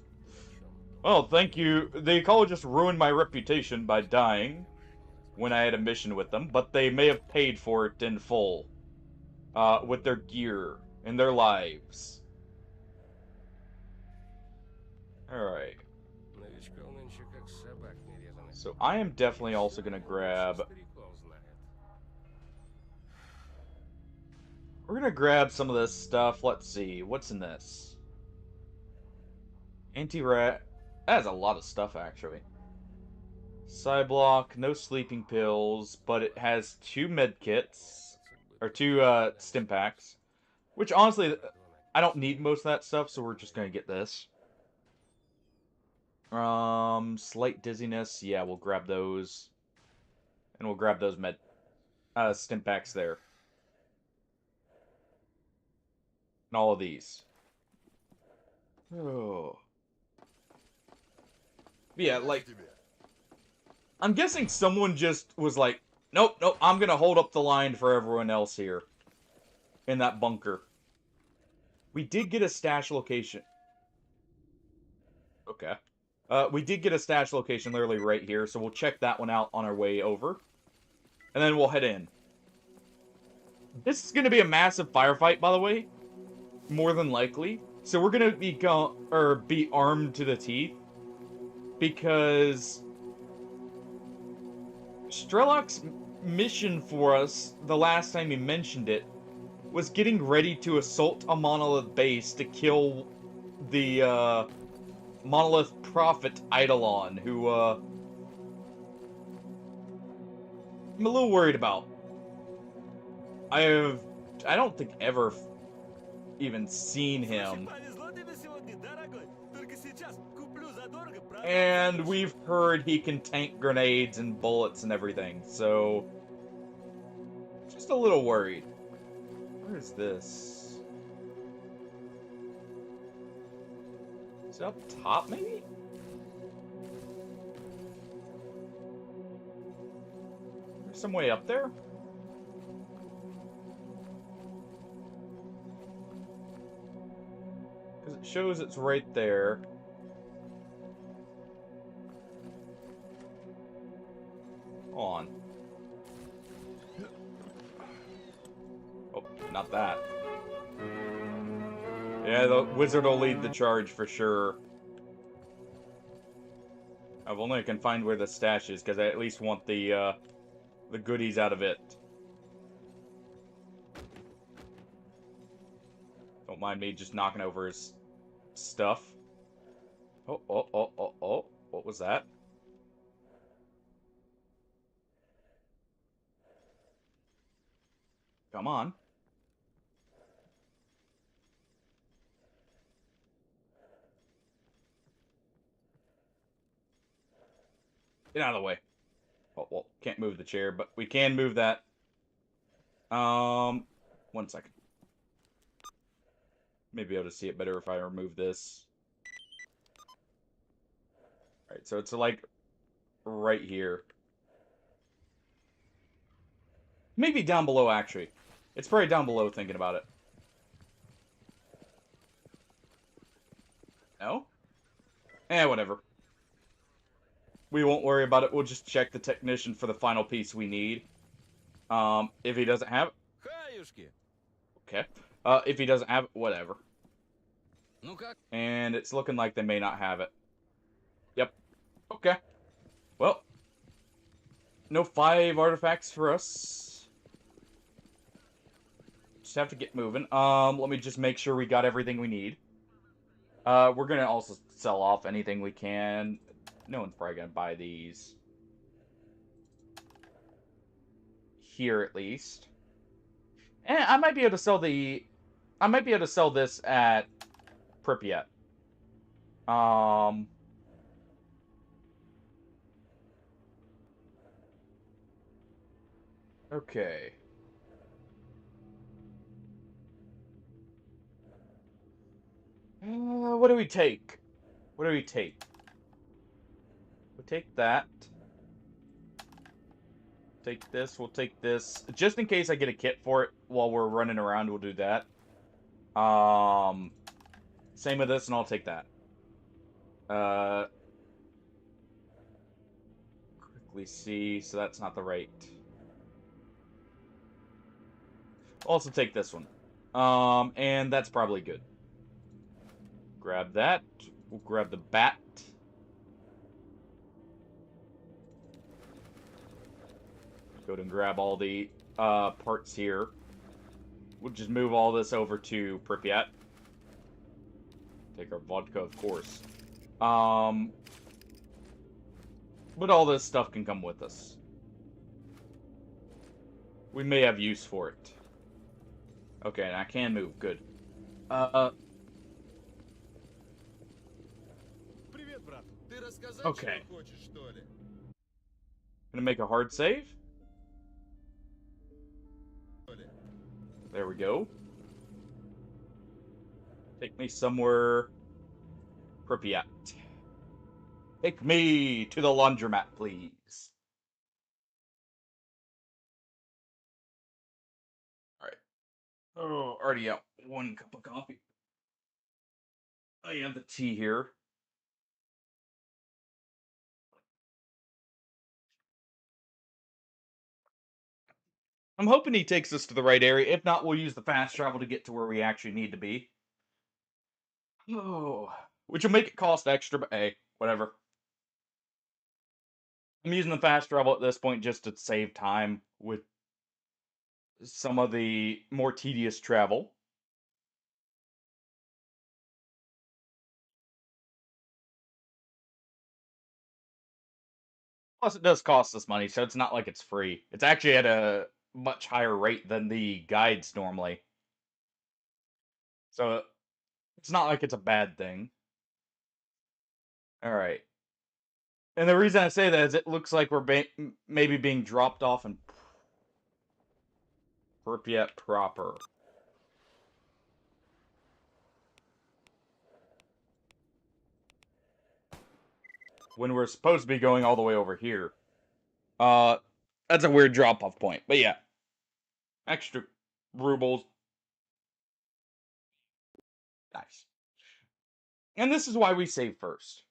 thank you. The ecologist ruined my reputation by dying when I had a mission with them, but they may have paid for it in full. With their gear and their lives. Alright. Новичков нынче как собак нерезанных. So I am definitely also gonna grab... Стариков знает. We're gonna grab some of this stuff. Let's see. What's in this? Anti-rat. That has a lot of stuff, actually. Cyblock. No sleeping pills. But it has 2 med kits. Or 2 stim packs. Which, honestly, I don't need most of that stuff, so we're just gonna get this. Slight dizziness. Yeah, we'll grab those. And we'll grab those stim packs there. And all of these. Oh. Yeah, like... I'm guessing someone just was like, nope, I'm gonna hold up the line for everyone else here. In that bunker. We did get a stash location. Okay. We did get a stash location literally right here, so we'll check that one out on our way over. And then we'll head in. This is going to be a massive firefight, by the way. More than likely. So we're gonna be armed to the teeth because Strelok's mission for us the last time he mentioned it was getting ready to assault a Monolith base to kill the Monolith prophet Eidolon, who I'm a little worried about. I don't think ever even seen him. And we've heard he can tank grenades and bullets and everything, so just a little worried. Where is this? Is it up top, maybe? There's some way up there? Because it shows it's right there. Hold on. Oh, not that. Yeah, the wizard will lead the charge for sure. If only I can find where the stash is, because I at least want the goodies out of it. Don't mind me just knocking over his stuff. Oh, oh, oh, oh, oh. What was that? Come on. Get out of the way. Oh, well, can't move the chair, but we can move that. 1 second. Maybe able to see it better if I remove this. Alright, so it's like right here. Maybe down below, actually. It's probably down below thinking about it. No? Eh, whatever. We won't worry about it. We'll just check the technician for the final piece we need. If he doesn't have it, okay. If he doesn't have it, whatever. And it's looking like they may not have it. Yep. Okay. Well, no 5 artifacts for us. Just have to get moving. Let me just make sure we got everything we need. We're gonna also sell off anything we can. No one's probably gonna buy these. Here, at least. And I might be able to sell I might be able to sell this at Pripyat. Okay. What do we take? What do we take? We'll take that. Take this. We'll take this. Just in case I get a kit for it while we're running around, we'll do that. Same with this, and I'll take that. Quickly see. So that's not the right. Also take this one. And that's probably good. Grab that. We'll grab the bat. Go ahead and grab all the parts here. We'll just move all this over to Pripyat. Take our vodka, of course. But all this stuff can come with us. We may have use for it. Okay, and I can move. Good. Okay. Gonna make a hard save. There we go. Take me somewhere. Pripyat. Take me to the laundromat, please. Alright. Oh, already out 1 cup of coffee. I have the tea here. I'm hoping he takes us to the right area. If not, we'll use the fast travel to get to where we actually need to be. Oh, which will make it cost extra, but hey, whatever. I'm using the fast travel at this point just to save time with some of the more tedious travel. Plus, it does cost us money, so it's not like it's free. It's actually at a much higher rate than the guides normally. So it's not like it's a bad thing. All right. And the reason I say that is it looks like we're maybe being dropped off in Pripyat proper. When we're supposed to be going all the way over here. Uh, that's a weird drop-off point. But yeah. Extra rubles. Nice. And this is why we save first.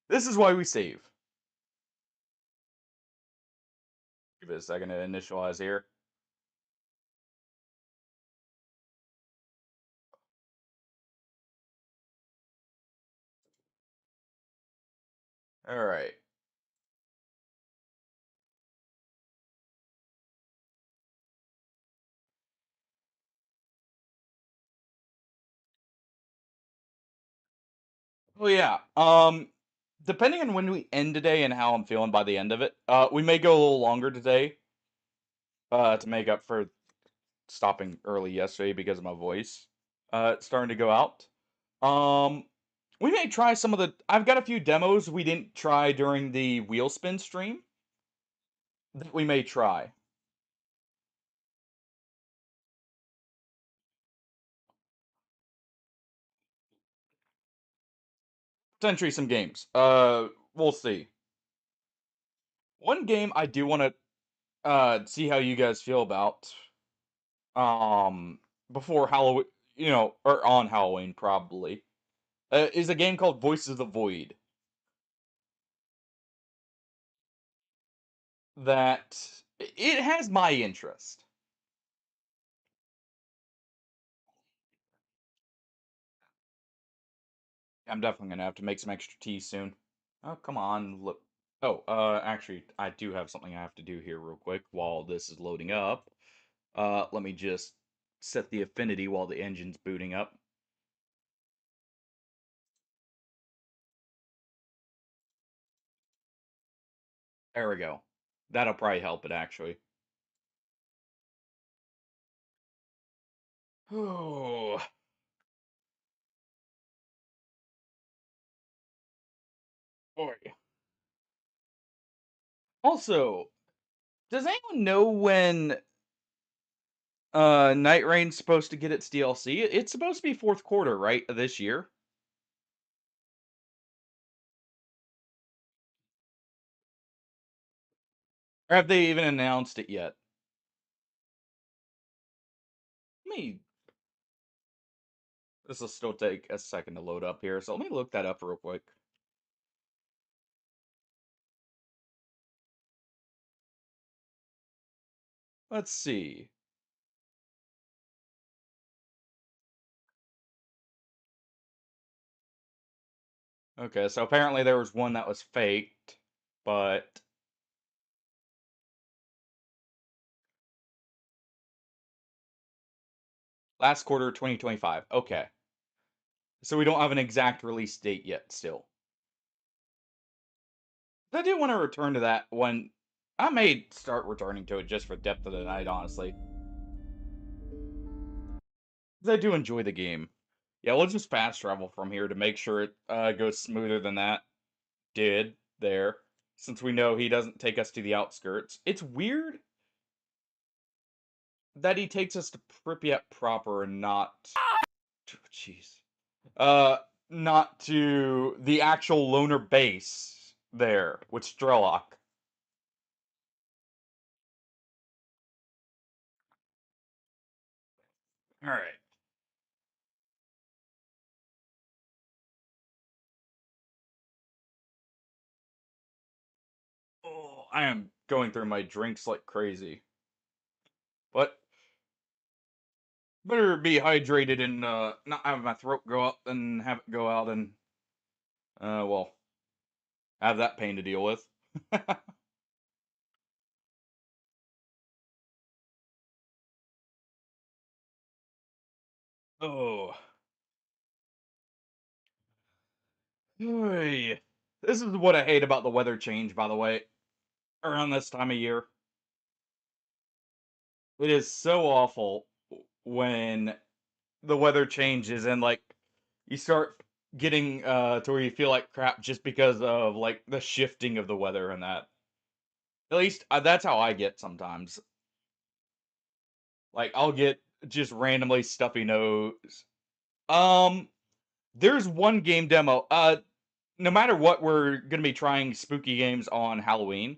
This is why we save. Give it a second to initialize here. All right. Oh yeah. Depending on when we end today and how I'm feeling by the end of it, we may go a little longer today. To make up for stopping early yesterday because of my voice. Starting to go out. Um, we may try some of the. I've got a few demos we didn't try during the wheel spin stream that we may try. Potentially some games. We'll see. One game I do want to see how you guys feel about. Um, before Halloween, or on Halloween probably, is a game called Voices of the Void. That it has my interest. I'm definitely gonna have to make some extra tea soon. Oh, come on, look. Oh, actually, I do have something I have to do here real quick while this is loading up. Let me just set the affinity while the engine's booting up. There we go. That'll probably help it, actually. Oh, boy. Also, does anyone know when Night Rain's supposed to get its DLC? It's supposed to be fourth quarter, right, of this year? Or have they even announced it yet? Let me. This will still take a second to load up here, so let me look that up real quick. Let's see. Okay, so apparently there was one that was faked, but last quarter 2025. Okay. So we don't have an exact release date yet still. I do want to return to that one. I may start returning to it just for depth of the night, honestly. 'Cause I do enjoy the game. Yeah, we'll just fast travel from here to make sure it goes smoother than that did there. Since we know he doesn't take us to the outskirts. It's weird that he takes us to Pripyat proper and not. Jeez. Uh, not to the actual loner base there with Strelok. All right. Oh, I am going through my drinks like crazy. But better be hydrated and not have my throat go up and have it go out and well, have that pain to deal with. Oh. Oy. This is what I hate about the weather change, by the way, around this time of year. It is so awful when the weather changes and like you start getting to where you feel like crap just because of like the shifting of the weather and that. At least that's how I get sometimes. Like I'll get just randomly stuffy nose. Um, there's one game demo. No matter what, we're gonna be trying spooky games on Halloween.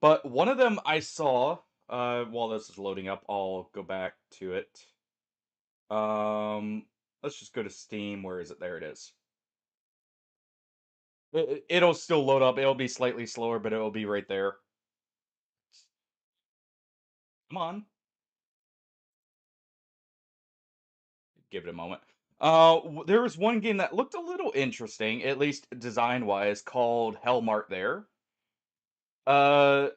But one of them I saw. While this is loading up, I'll go back to it. Let's just go to Steam. Where is it? There it is. It'll still load up. It'll be slightly slower, but it'll be right there. Come on. Give it a moment. There was one game that looked a little interesting, at least design wise, called Hellmart there. By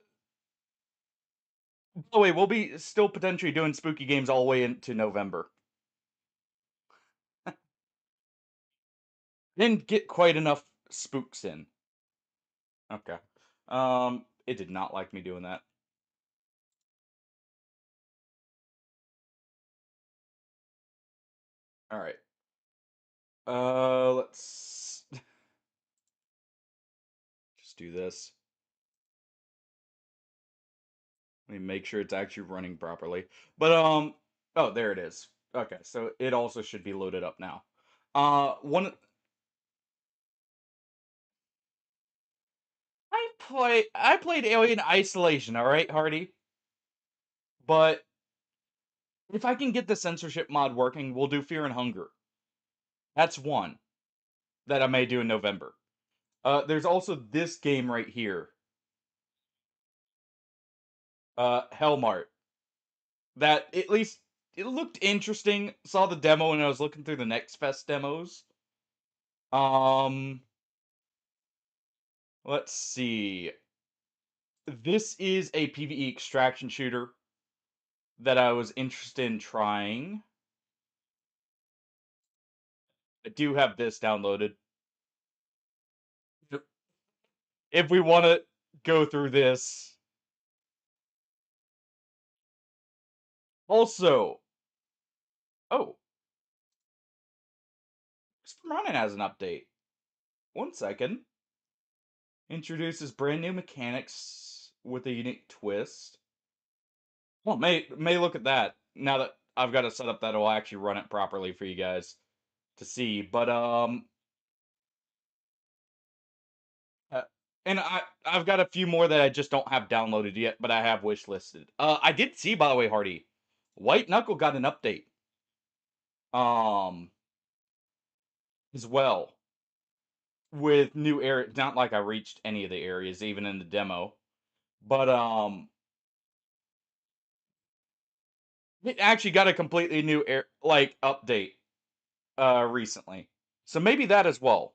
the way, we'll be still potentially doing spooky games all the way into November. Didn't get quite enough spooks in. Okay. It did not like me doing that. All right. Let's just do this. Let me make sure it's actually running properly. But oh, there it is. Okay, so it also should be loaded up now. One I played Alien Isolation, all right, Hardy. But if I can get the censorship mod working, we'll do Fear and Hunger. That's one that I may do in November. There's also this game right here. Hellmart. That at least it looked interesting. Saw the demo when I was looking through the Next Fest demos. Um, let's see. This is a PvE extraction shooter that I was interested in trying. I do have this downloaded. If we want to go through this. Also, oh, Running has an update. One second. Introduces brand new mechanics with a unique twist. Well, may look at that now that I've got a setup that'll actually run it properly for you guys to see. But uh, and I've got a few more that I just don't have downloaded yet, but I have wish listed. I did see, by the way, Hardy, White Knuckle got an update. Um, as well with new areas. Not like I reached any of the areas, even in the demo, but it actually got a completely new like update recently. So maybe that as well.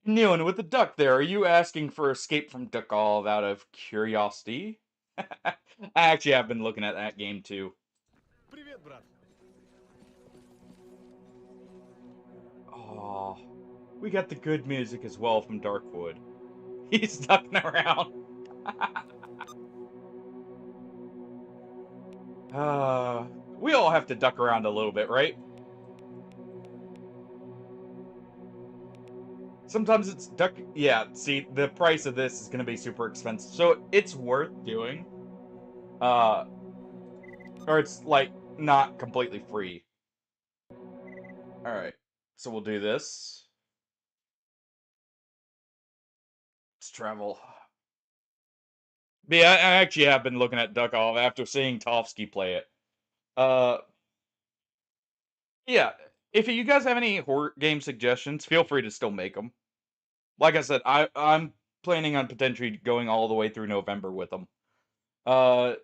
Neon with the duck there, are you asking for Escape from Duckov out of curiosity? I actually have been looking at that game too. Привет, брат. Oh, we got the good music as well from Darkwood. He's ducking around. We all have to duck around a little bit, right? Sometimes it's duck. Yeah, see, the price of this is going to be super expensive, so it's worth doing. Uh, or it's like not completely free. All right, so we'll do this. Let's travel. But yeah, I actually have been looking at Duck Off after seeing Tofsky play it. Uh, yeah. If you guys have any horror game suggestions, feel free to still make them. Like I said, I'm planning on potentially going all the way through November with them. Uh,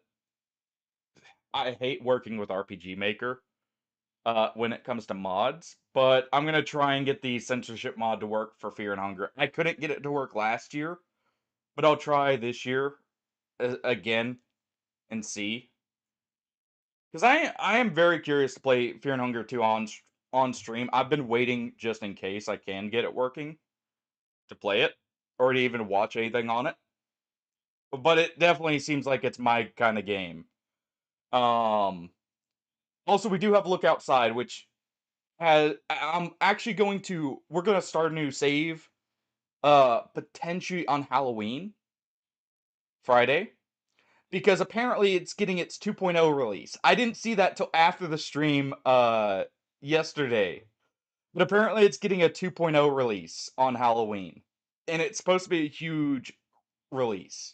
I hate working with RPG Maker when it comes to mods, but I'm gonna try and get the censorship mod to work for Fear and Hunger. I couldn't get it to work last year, but I'll try this year again and see. Because I am very curious to play Fear and Hunger 2 on stream. I've been waiting just in case I can get it working to play it or to even watch anything on it. But it definitely seems like it's my kind of game. Um, Also, we do have Look Outside, which I'm actually we're gonna start a new save potentially on Halloween Friday, because apparently it's getting its 2.0 release. I didn't see that till after the stream yesterday, but apparently it's getting a 2.0 release on Halloween, and it's supposed to be a huge release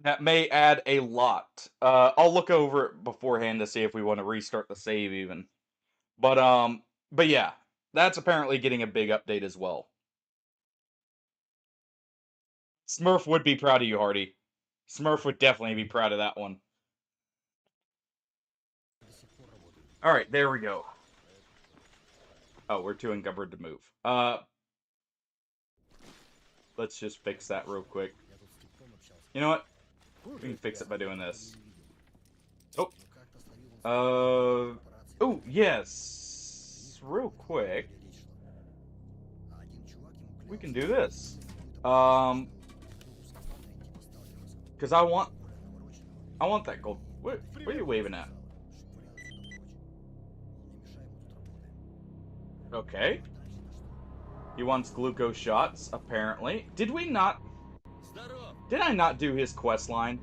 that may add a lot. I'll look over it beforehand to see if we want to restart the save even. But yeah, that's apparently getting a big update as well. Smurf would be proud of you, Hardy. Smurf would definitely be proud of that one. Alright, there we go. Oh, we're too encumbered to move. Let's just fix that real quick. You know what? We can fix it by doing this. Oh. Oh, yes. Real quick. We can do this. Because I want that gold. What are you waving at? Okay. He wants glucose shots, apparently. Did I not do his quest line?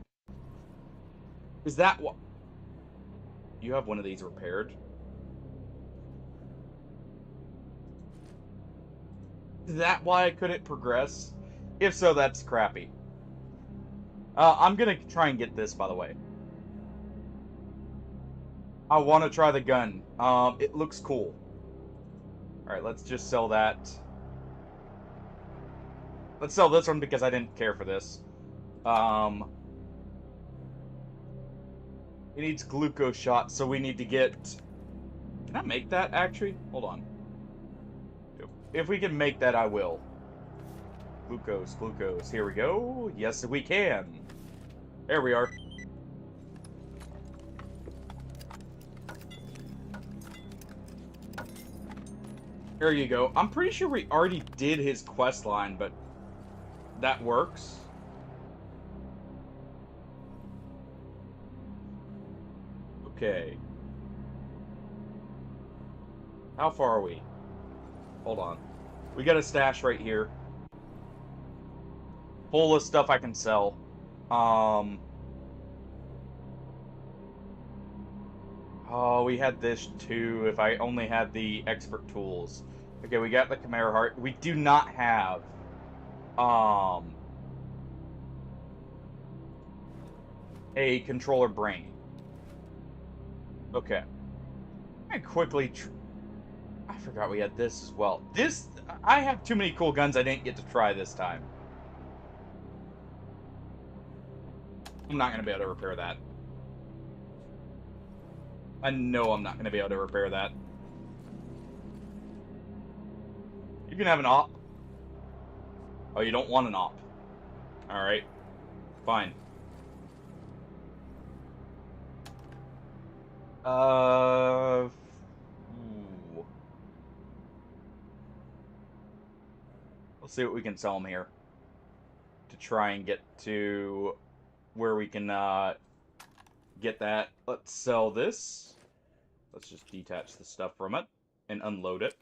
Is that what? You have one of these repaired? Is that why I couldn't progress? If so, that's crappy. I'm gonna try and get this, by the way. I want to try the gun. It looks cool. Alright, let's just sell that. Let's sell this one because I didn't care for this. It needs glucose shots, so we need to get... Can I make that, actually? Hold on. If we can make that, I will. Glucose. Here we go. Yes, we can. There we are. There you go. I'm pretty sure we already did his quest line, but that works. Okay. How far are we? Hold on. We got a stash right here. Full of stuff I can sell. Oh, we had this too, if I only had the expert tools. Okay, we got the Chimera Heart. We do not have, a controller brain. Okay. I quickly... I forgot we had this as well. I have too many cool guns I didn't get to try this time. I'm not going to be able to repair that. I know I'm not going to be able to repair that. You can have an op. Oh, you don't want an op. Alright. Fine. Ooh. Let's see what we can sell them here. To try and get to where we can get that. Let's sell this. Let's just detach the stuff from it and unload it.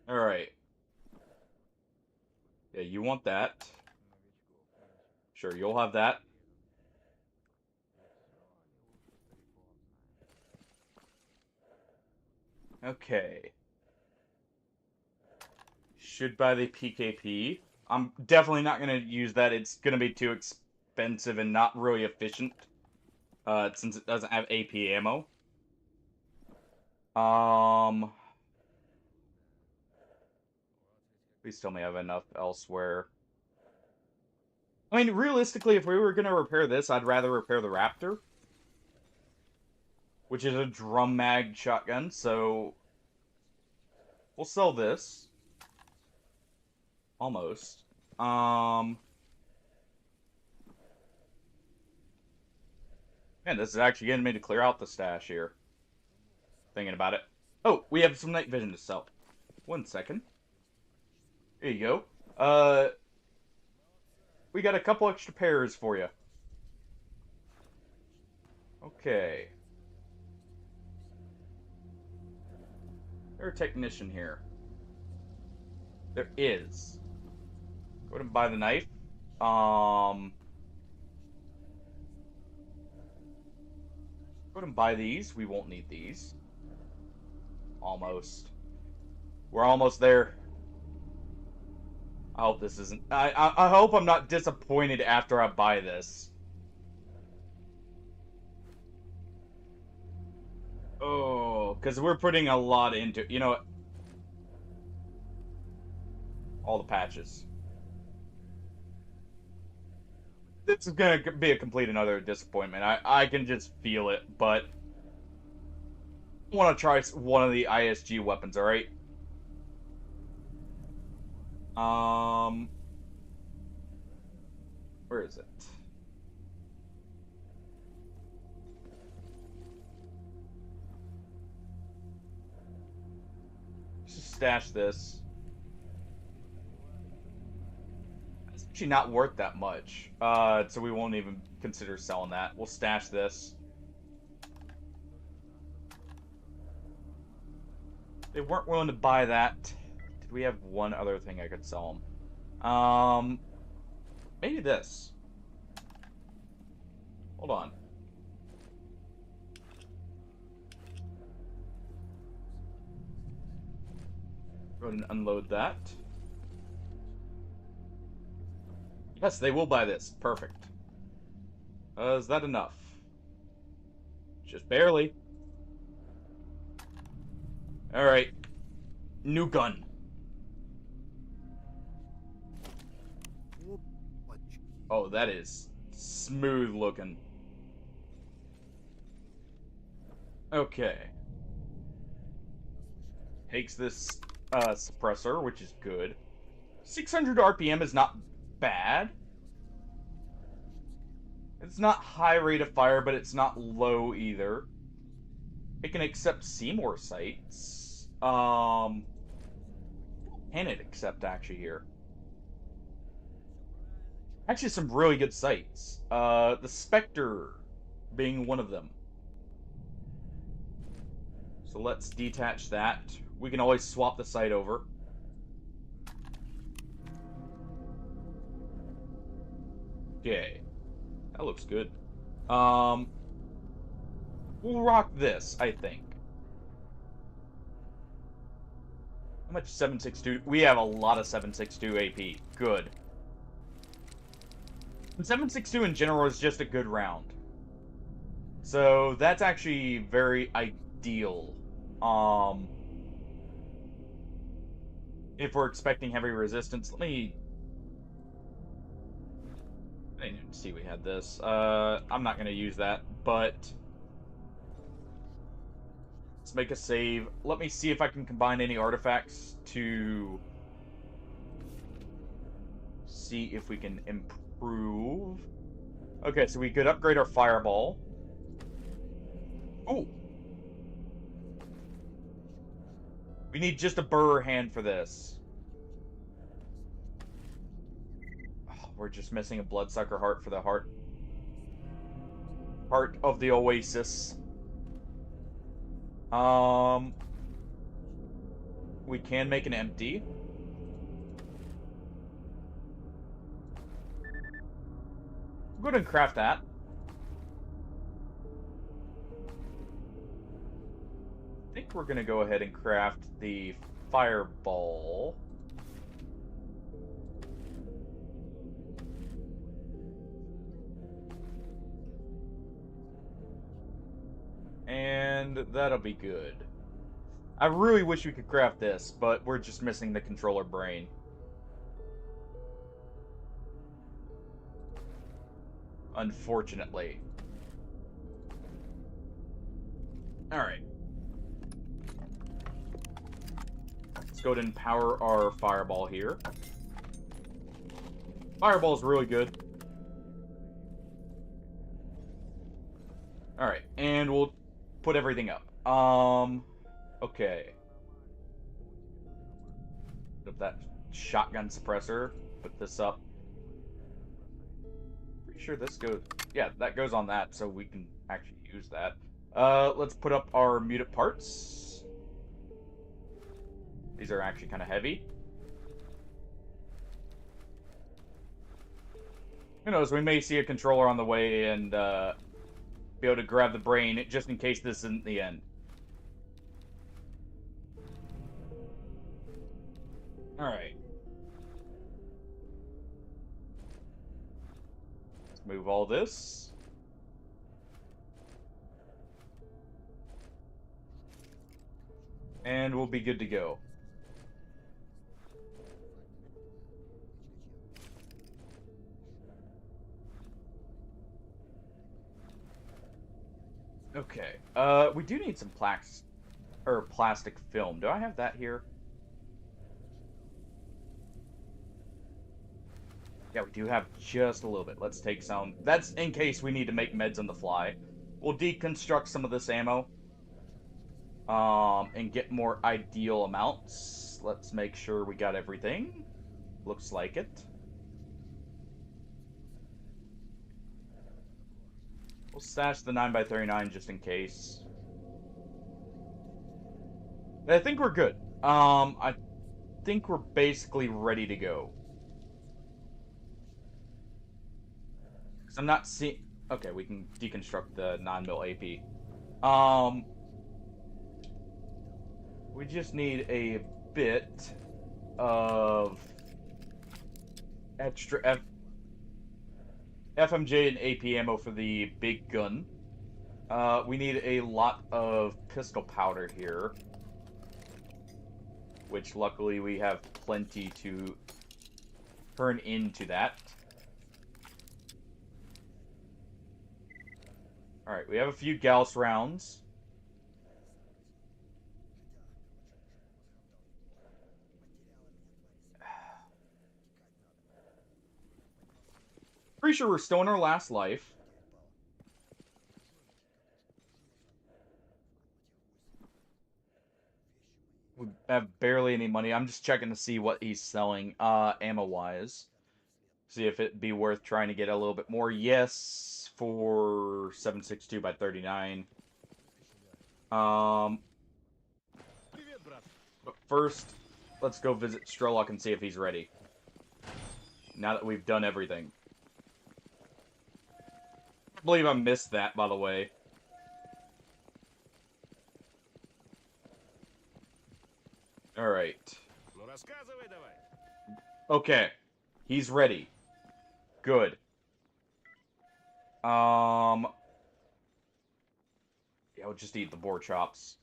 Alright. Yeah, you want that. Sure, you'll have that. Okay. Should buy the PKP. I'm definitely not going to use that. It's going to be too expensive and not really efficient. Since it doesn't have AP ammo. We still may have enough elsewhere. I mean, realistically, if we were going to repair this, I'd rather repair the Raptor, which is a drum mag shotgun, so we'll sell this. Almost. Man, this is actually getting me to clear out the stash here. Thinking about it. Oh, we have some night vision to sell. 1 second. Here you go. We got a couple extra pairs for you. Okay. There's a technician here. There is. Go ahead and buy the knife. Go ahead and buy these. We won't need these. Almost. We're almost there. I hope this isn't... I hope I'm not disappointed after I buy this. Oh, because we're putting a lot into... You know what? All the patches. This is going to be a complete another disappointment. I can just feel it, but... I want to try one of the ISG weapons, alright? Where is it? Let's just stash this. It's actually not worth that much. So we won't even consider selling that. We'll stash this. They weren't willing to buy that. Did we have one other thing I could sell them? Maybe this. Hold on. Go ahead and unload that. Yes, they will buy this. Perfect. Is that enough? Just barely. Alright. New gun. Oh, that is smooth looking. Okay. Takes this suppressor, which is good. 600 RPM is not bad. It's not high rate of fire, but it's not low either. It can accept Seymour sights. Can it accept actually here? Actually, some really good sights. The Spectre being one of them. So let's detach that. We can always swap the sight over. Okay. That looks good. We'll rock this, I think. How much 7.62? We have a lot of 7.62 AP. Good. 7.62 in general is just a good round. So that's actually very ideal. If we're expecting heavy resistance, I didn't see we had this. I'm not gonna use that, but let's make a save. Let me see if I can combine any artifacts to see if we can improve. Okay, so we could upgrade our fireball. Oh! We need just a burr hand for this. Oh, we're just missing a bloodsucker heart for the heart of the Oasis. We can make an empty. Go ahead and craft that. I think we're gonna go ahead and craft the fireball. And that'll be good. I really wish we could craft this, but we're just missing the controller brain. Unfortunately. Alright. Let's go ahead and power our fireball here. Fireball's really good. Alright, and we'll put everything up. Okay. Put up that shotgun suppressor. Put this up. Pretty sure this goes... Yeah, that goes on that, so we can actually use that. Let's put up our mutant parts. These are actually kind of heavy. Who knows, we may see a controller on the way and, be able to grab the brain, just in case this isn't the end. Alright. Let's move all this. And we'll be good to go. Okay. We do need some plastic film. Do I have that here? Yeah, we do have just a little bit. Let's take some. That's in case we need to make meds on the fly. We'll deconstruct some of this ammo. And get more ideal amounts. Let's make sure we got everything. Looks like it. We'll stash the 9x39 just in case. I think we're good. I think we're basically ready to go. Because I'm not seeing... Okay, we can deconstruct the 9mm AP. We just need a bit of extra FMJ and AP ammo for the big gun. We need a lot of pistol powder here, which luckily we have plenty to turn into that. Alright, we have a few Gauss rounds. Pretty sure we're still in our last life. We have barely any money. I'm just checking to see what he's selling, ammo-wise. See if it'd be worth trying to get a little bit more. Yes, for 7.62x39. But first, let's go visit Strelok and see if he's ready. Now that we've done everything. I believe I missed that, by the way. Alright. Okay. He's ready. Good. Yeah, we'll just eat the boar chops.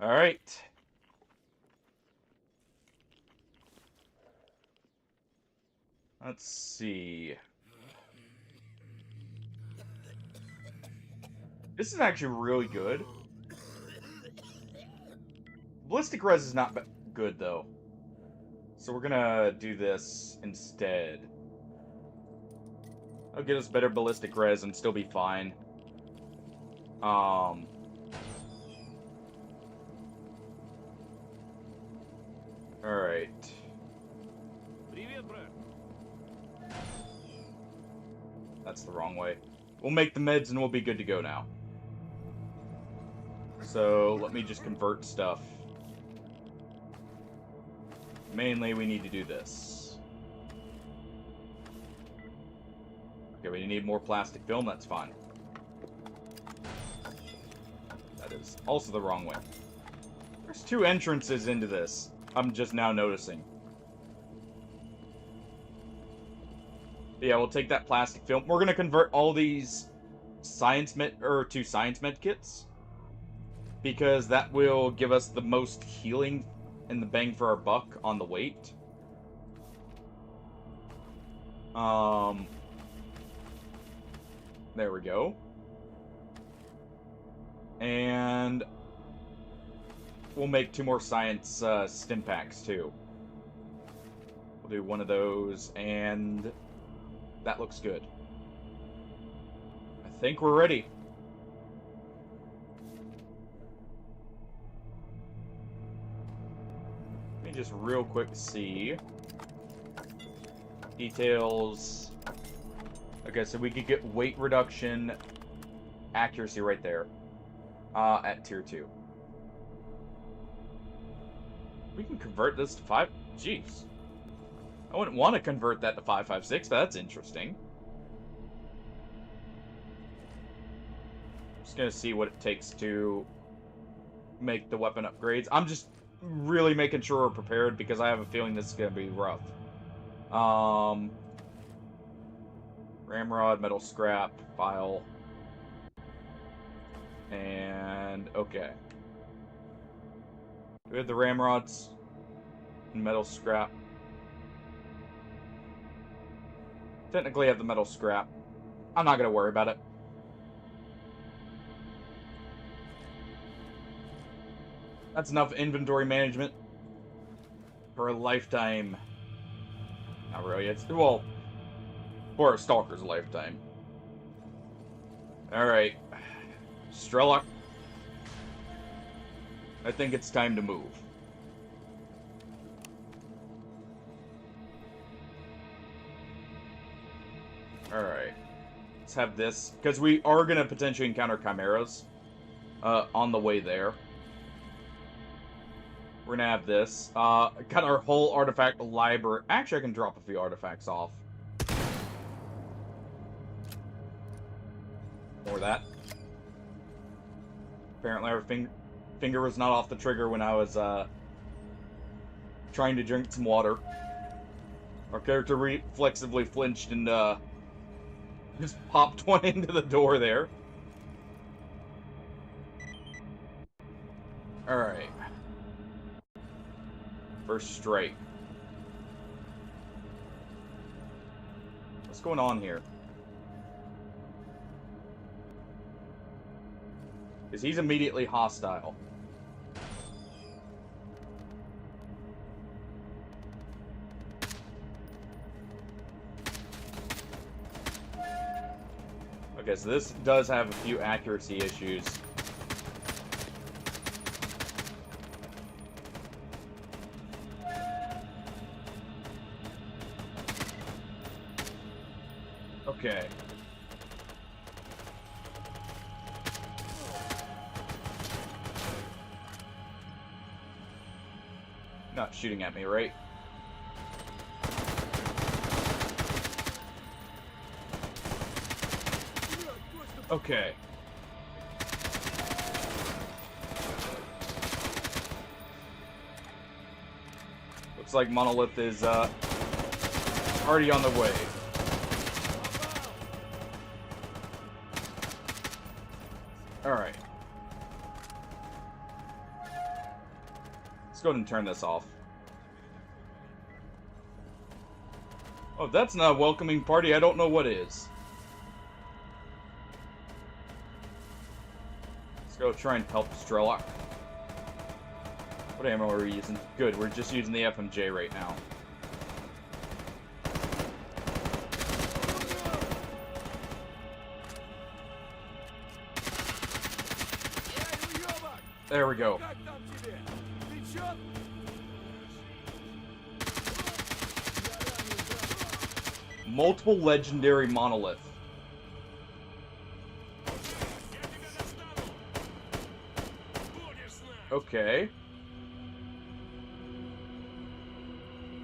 Alright. Let's see. This is actually really good. Ballistic res is not good, though. So we're gonna do this instead. I'll get us better ballistic res and still be fine. Alright. That's the wrong way. We'll make the meds and we'll be good to go now. So, let me just convert stuff. Mainly, we need to do this. Okay, we need more plastic film, that's fine. That is also the wrong way. There's two entrances into this. I'm just now noticing. Yeah, we'll take that plastic film. We're gonna convert all these to science med kits. Because that will give us the most healing and the bang for our buck on the weight. There we go. And we'll make 2 more science stim packs too. We'll do one of those, and that looks good. I think we're ready. Let me just real quick see. Details. Okay, so we could get weight reduction, accuracy right there. At tier 2. We can convert this to 5. Jeez. I wouldn't want to convert that to 556, but that's interesting. Just gonna see what it takes to make the weapon upgrades. I'm just really making sure we're prepared because I have a feeling this is gonna be rough. Ramrod, metal scrap, file. And okay. We have the ramrods and metal scrap. Technically I have the metal scrap. I'm not gonna worry about it. That's enough inventory management for a lifetime. Not really. It's, well, for a Stalker's lifetime. Alright. Strelok. I think it's time to move. Alright. Let's have this. Because we are going to potentially encounter chimeras on the way there. We're going to have this. Got our whole artifact library. Actually, I can drop a few artifacts off. More of that. Apparently our finger was not off the trigger when I was trying to drink some water. Our character reflexively flinched and just popped one into the door there. Alright. First strike. What's going on here? Because he's immediately hostile. Okay, so this does have a few accuracy issues. Okay. Not shooting at me, right? Okay. Looks like Monolith is already on the way. Alright. Let's go ahead and turn this off. Oh, if that's not a welcoming party, I don't know what is. Let's go try and help Strelok. What ammo are we using? Good, we're just using the FMJ right now. There we go. Multiple legendary Monolith. Okay.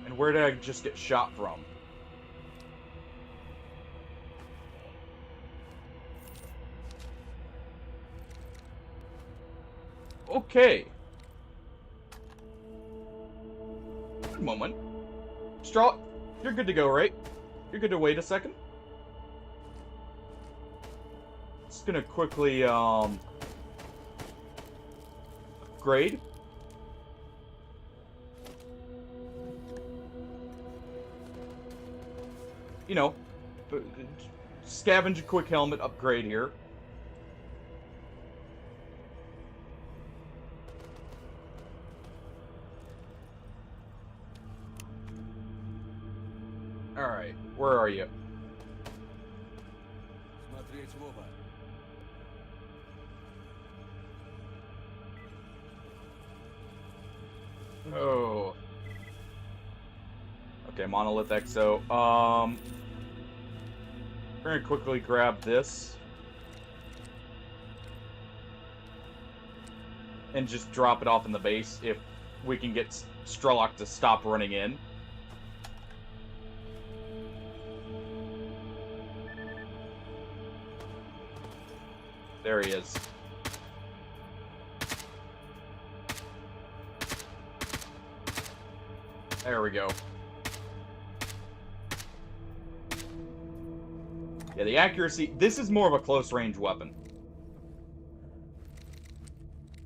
And where did I just get shot from? Okay. One moment. Straw, you're good to go, right? You're good to wait a second. Just gonna quickly, upgrade. You know, scavenge a quick helmet upgrade here. Alright, where are you? Смотреть в оба. Oh. Okay, Monolith Exo. We're gonna quickly grab this. And just drop it off in the base if we can get Strelok to stop running in. There he is. There we go. Yeah, the accuracy... This is more of a close-range weapon.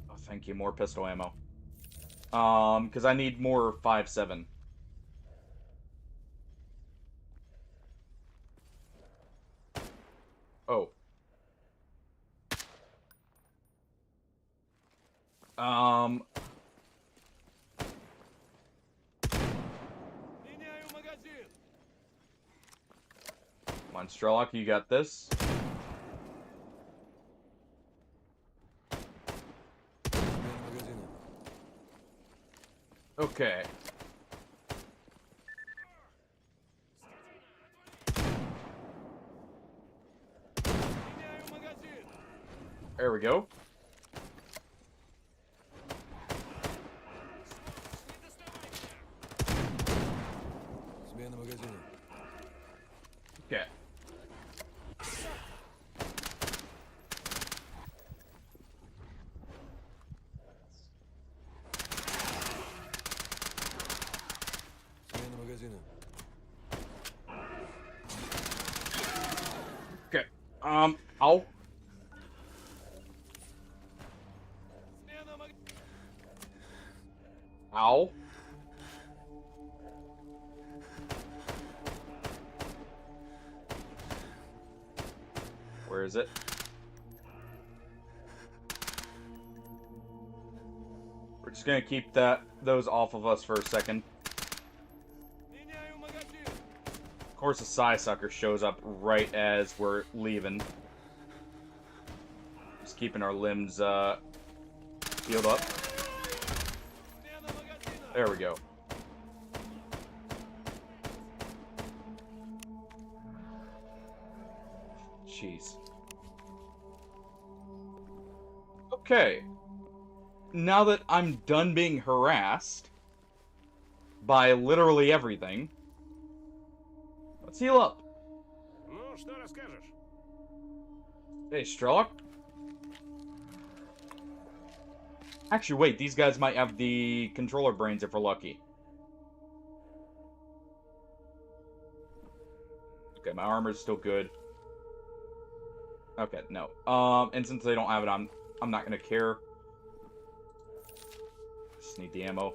Oh, thank you. More pistol ammo. Because I need more 5.7. Oh. Меняю магазин. Come on, Strelok, you got this. Смена магазина. Okay. Меняю магазин. There we go. Смена магазина. Okay. Смена магазина. Okay. Ow. Смена магазина. Ow. Where is it? We're just gonna keep those off of us for a second. Меняю магазин. Of course, the Psy Sucker shows up right as we're leaving. Just keeping our limbs healed up. Смена магазина. There we go. Jeez. Okay. Now that I'm done being harassed by literally everything, let's heal up. Ну, что расскажешь? Hey, Strelok. Actually, wait, these guys might have the controller brains if we're lucky. Okay, my armor's still good. Okay, no. And since they don't have it, I'm not gonna care. Just need the ammo.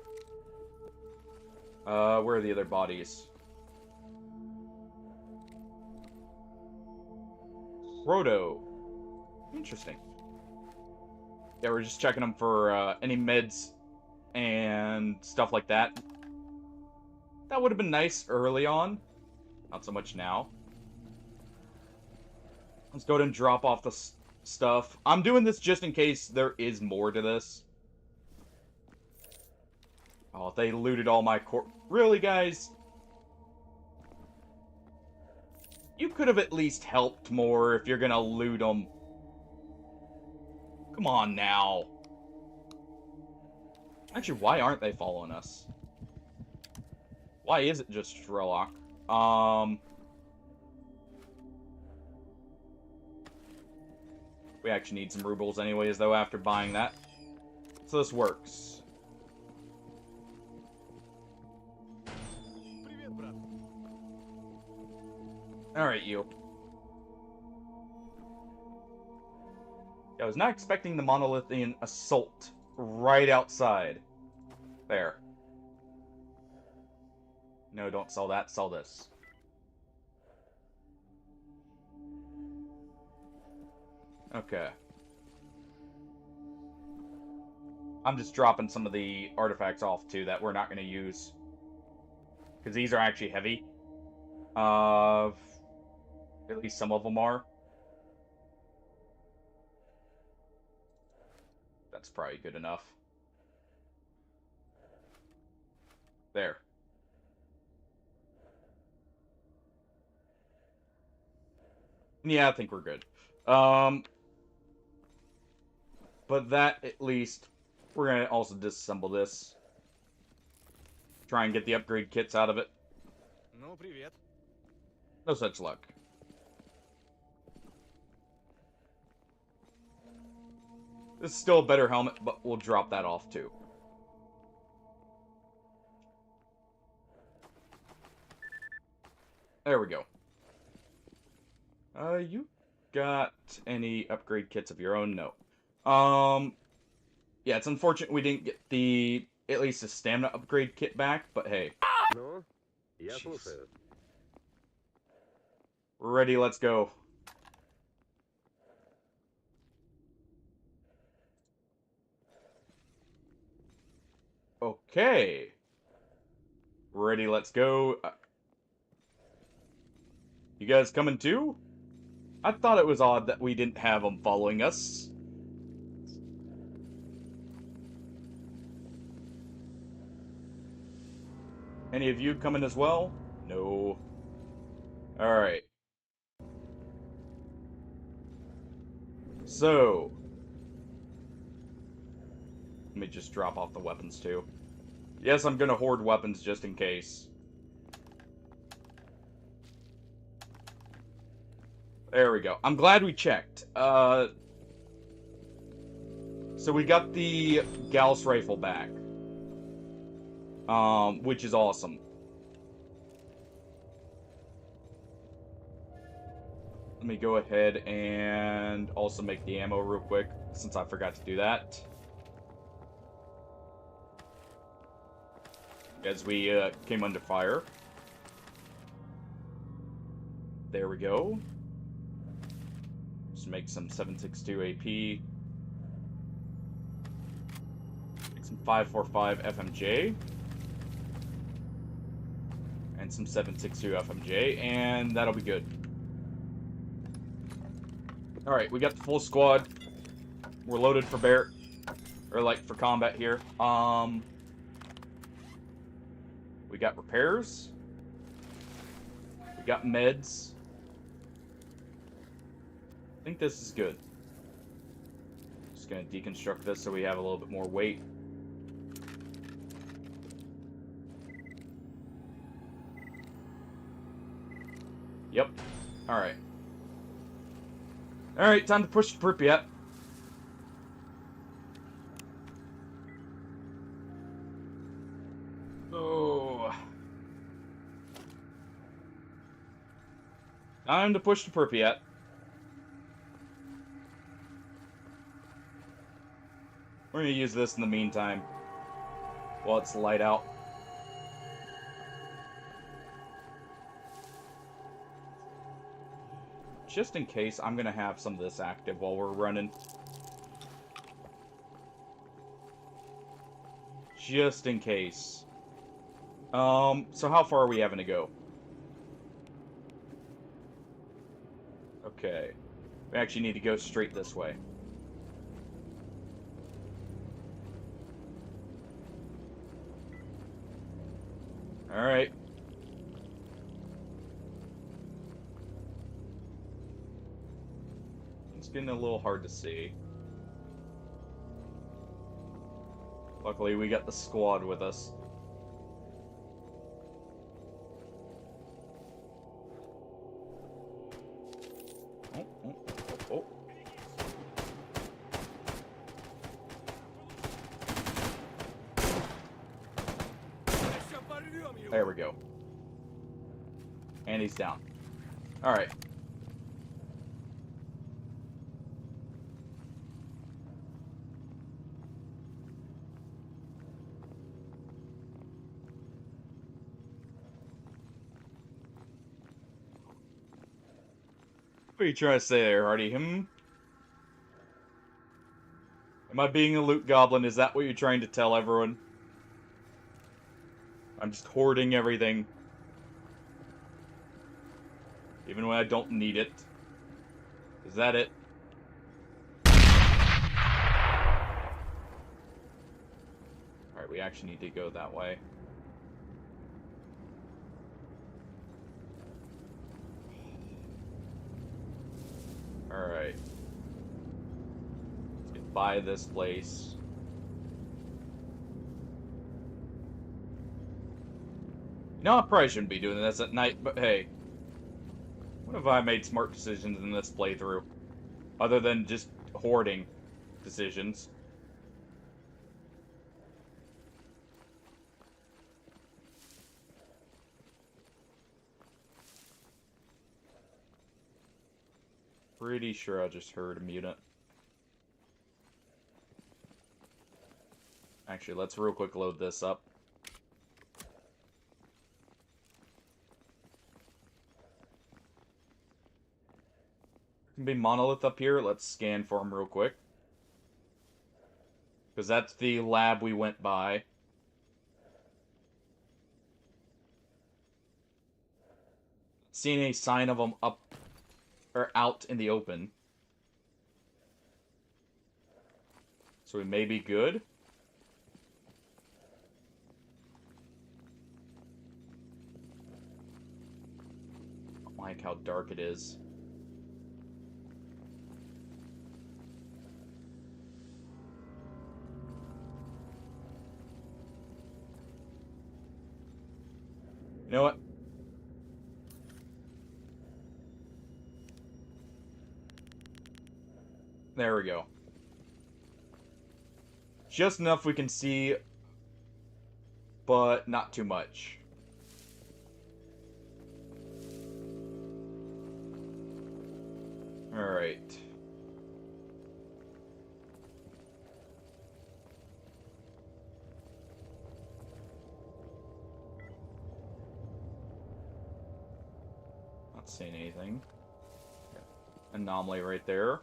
Where are the other bodies? Proto. Interesting. Yeah, we're just checking them for any meds and stuff like that. That would have been nice early on. Not so much now. Let's go ahead and drop off the stuff. I'm doing this just in case there is more to this. Oh, they looted all my Really, guys? You could have at least helped more if you're gonna loot them. Come on now. Actually, why aren't they following us? Why is it just Strelok? We actually need some rubles anyways, though, after buying that. So this works. Привет, брат. Alright, you. I was not expecting the Monolithian assault right outside. There. No, don't sell that. Sell this. Okay. I'm just dropping some of the artifacts off, too, that we're not going to use. Because these are actually heavy. At least some of them are. That's probably good enough. There. Yeah, I think we're good. But that, at least, we're going to also disassemble this. Try and get the upgrade kits out of it. Ну, привет. No such luck. This is still a better helmet, but we'll drop that off too. There we go. You got any upgrade kits of your own? No. Yeah, it's unfortunate we didn't get at least the stamina upgrade kit back, but hey. Ну, я Jeez. слушаю. We're ready, let's go. Okay. Ready, let's go. You guys coming too? I thought it was odd that we didn't have them following us. Any of you coming as well? No. Alright. So. Let me just drop off the weapons too. Yes, I'm gonna hoard weapons just in case. There we go. I'm glad we checked. So we got the Gauss rifle back. Which is awesome. Let me go ahead and also make the ammo real quick, since I forgot to do that. As we came under fire. There we go. Just make some 7.62 AP. Make some 5.45 FMJ. And some 7.62 FMJ, and that'll be good. Alright, we got the full squad. We're loaded for for combat here. We got repairs. We got meds. I think this is good. Just gonna deconstruct this so we have a little bit more weight. Yep. Alright. Alright, time to push to Pripyat. Oh. Time to push to Pripyat. We're gonna use this in the meantime. While it's light out. Just in case, I'm gonna have some of this active while we're running. Just in case. So how far are we having to go? Okay. We actually need to go straight this way. Alright. It's getting a little hard to see. Luckily, we got the squad with us. Oh, oh, oh, oh. Еще порвем его! There we go. And he's down. Alright. What are you trying to say there, Hardy? Am I being a loot goblin? Is that what you're trying to tell everyone? I'm just hoarding everything. Even when I don't need it. Is that it? Alright, we actually need to go that way. Alright. Let's get by this place. No, I probably shouldn't be doing this at night, but hey. What have I made smart decisions in this playthrough? Other than just hoarding decisions. Pretty sure I just heard a mutant. Actually, let's real quick load this up. Can be Monolith up here. Let's scan for him real quick. Because that's the lab we went by. Seen any sign of him up or out in the open. So we may be good. I don't like how dark it is. You know what? There we go. Just enough we can see, but not too much. Alright. Not seeing anything. Anomaly right there.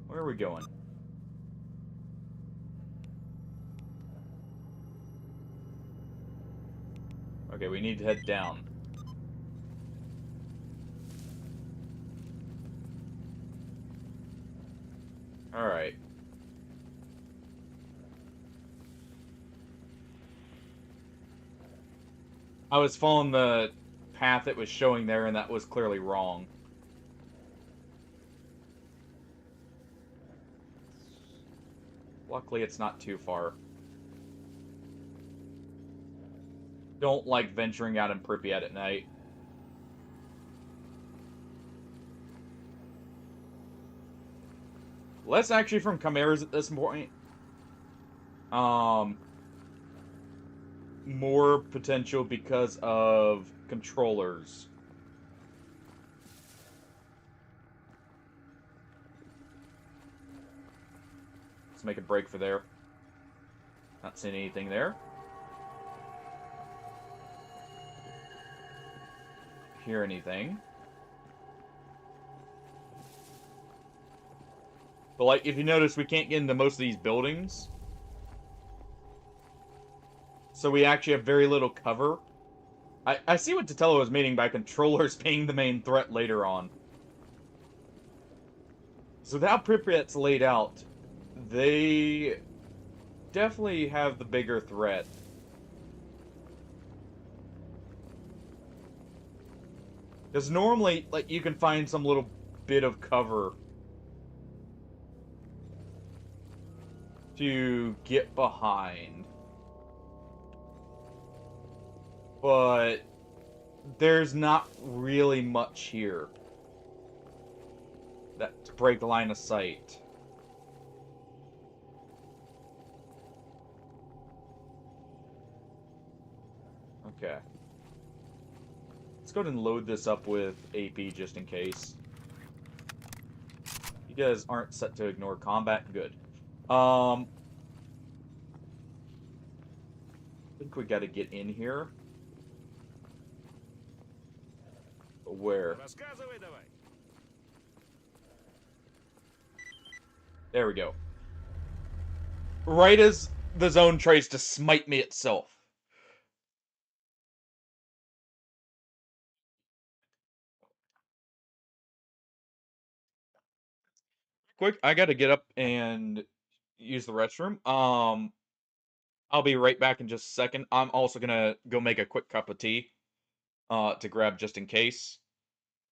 Where are we going? Okay, we need to head down. Alright. I was following the path it was showing there, and that was clearly wrong. Luckily, it's not too far. Don't like venturing out in Pripyat at night. Less actually from chimeras at this point. More potential because of controllers. Let's make a break for there. Not seeing anything there. Hear anything. But like, if you notice, we can't get into most of these buildings. So we actually have very little cover. I see what Totelo was meaning by controllers being the main threat later on. So how Pripyat's laid out, they definitely have the bigger threat. Because normally, like, you can find some little bit of cover to get behind. But there's not really much here that to break the line of sight. Okay. Let's go ahead and load this up with AP just in case. You guys aren't set to ignore combat. Good. I think we got to get in here. Where? Рассказывай давай. There we go. Right as the zone tries to smite me itself. Quick, I gotta get up and use the restroom. I'll be right back in just a second. I'm also gonna go make a quick cup of tea, to grab just in case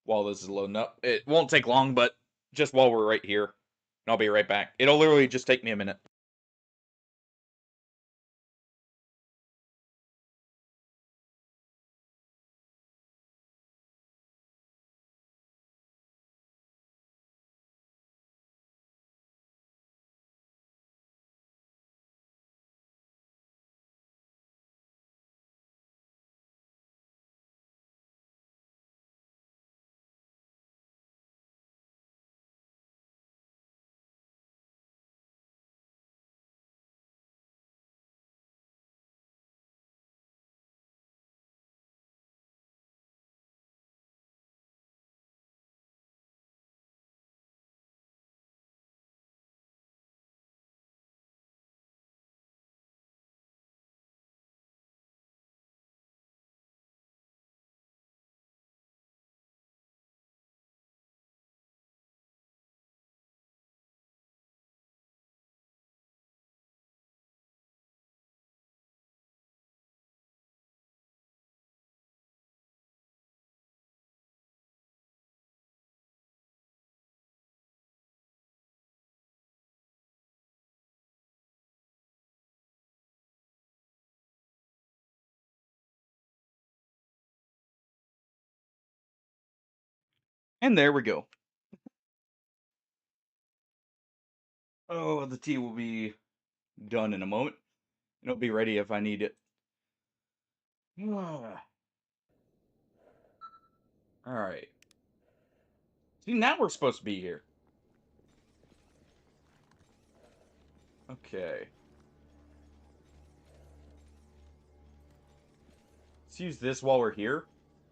while this is loading up. It won't take long, but just while we're right here, and I'll be right back. It'll literally just take me a minute. And there we go. Oh, the tea will be done in a moment. It'll be ready if I need it. Alright. See, now we're supposed to be here. Okay. Let's use this while we're here.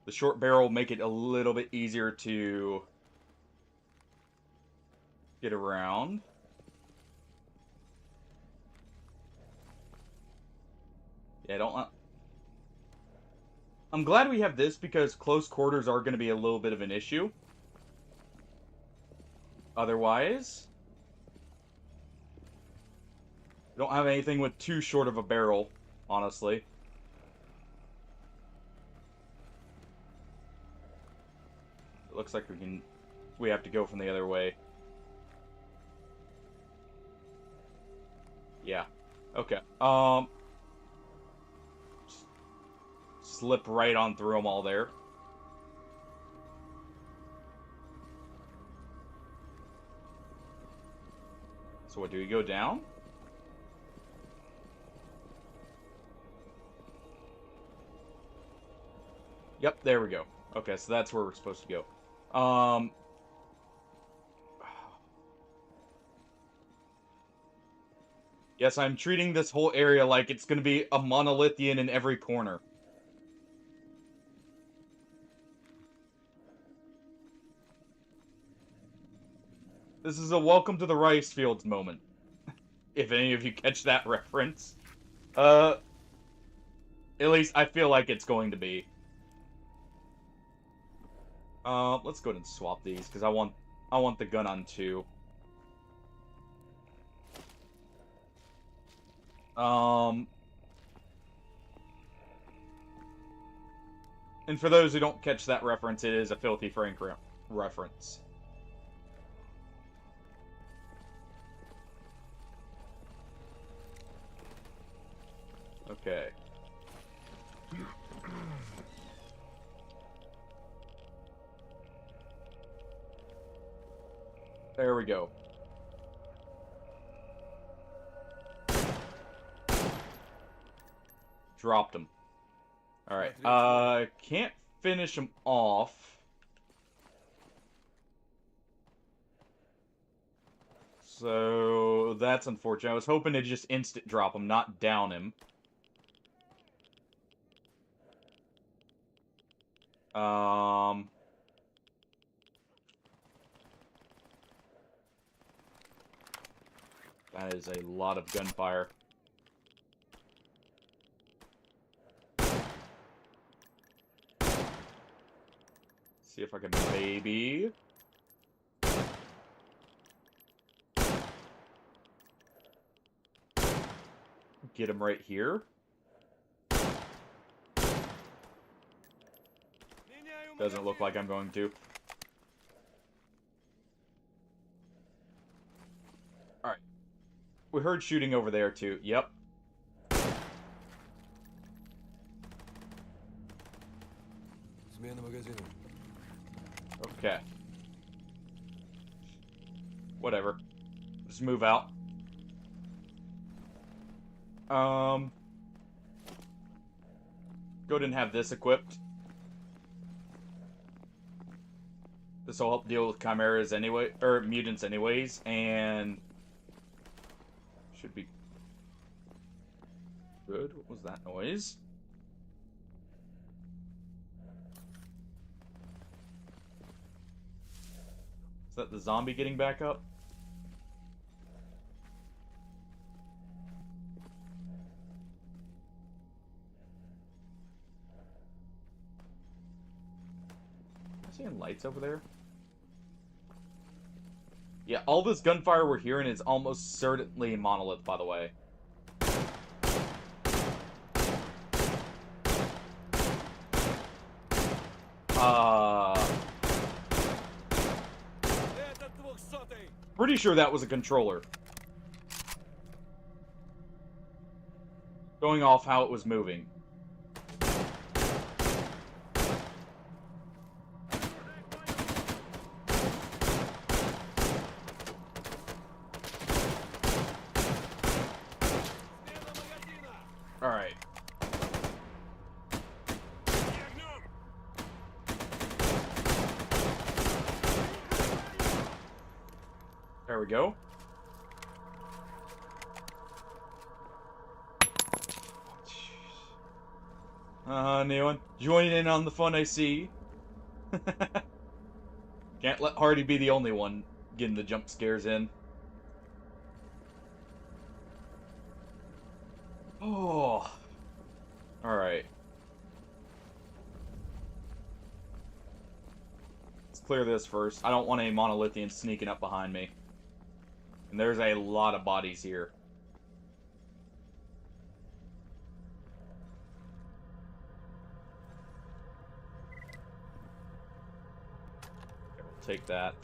The short barrel will make it a little bit easier to get around. Yeah, don't... I'm glad we have this because close quarters are going to be a little bit of an issue. Otherwise, don't have anything with too short of a barrel, honestly. It looks like we have to go from the other way. Yeah. Okay. Slip right on through them all there. So what, do we go down? Yep, there we go. Okay, so that's where we're supposed to go. Yes, I'm treating this whole area like it's going to be a monolithian in every corner. This is a welcome to the rice fields moment. If any of you catch that reference. At least I feel like it's going to be. Let's go ahead and swap these, because I want the gun on 2. And for those who don't catch that reference, it is a Filthy Frank reference. Okay. There we go. Dropped him. Alright, can't finish him off. So, that's unfortunate. I was hoping to just instant drop him, not down him. That is a lot of gunfire. See if I can maybe... get him right here. Doesn't look like I'm going to. Alright. We heard shooting over there, too. Yep. Смена магазина. Okay. Whatever. Just move out. Go ahead and have this equipped. This will help deal with chimeras anyway, or mutants anyways, and should be good. What was that noise? Is that the zombie getting back up? Seeing lights over there? Yeah, all this gunfire we're hearing is almost certainly Monolith, by the way. Pretty sure that was a controller. Going off how it was moving. Alright. There we go. Anyone? Join in on the fun, I see. Can't let Hardy be the only one getting the jump scares in. Oh. Alright. Let's clear this first. I don't want a Monolithian sneaking up behind me. And there's a lot of bodies here. Okay, we'll take that.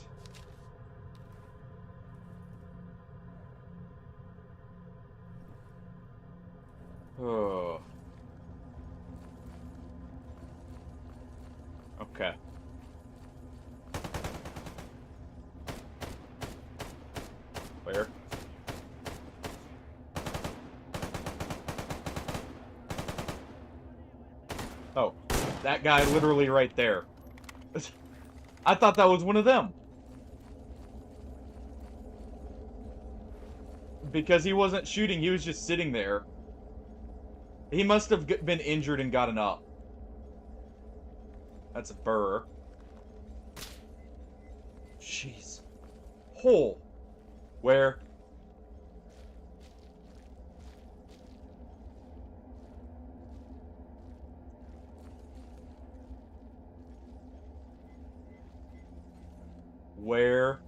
Oh. Okay. Where? Oh, that guy literally right there. I thought that was one of them. Because he wasn't shooting, he was just sitting there. He must have been injured and gotten up. That's a burr. Jeez. Hole. Where? Where?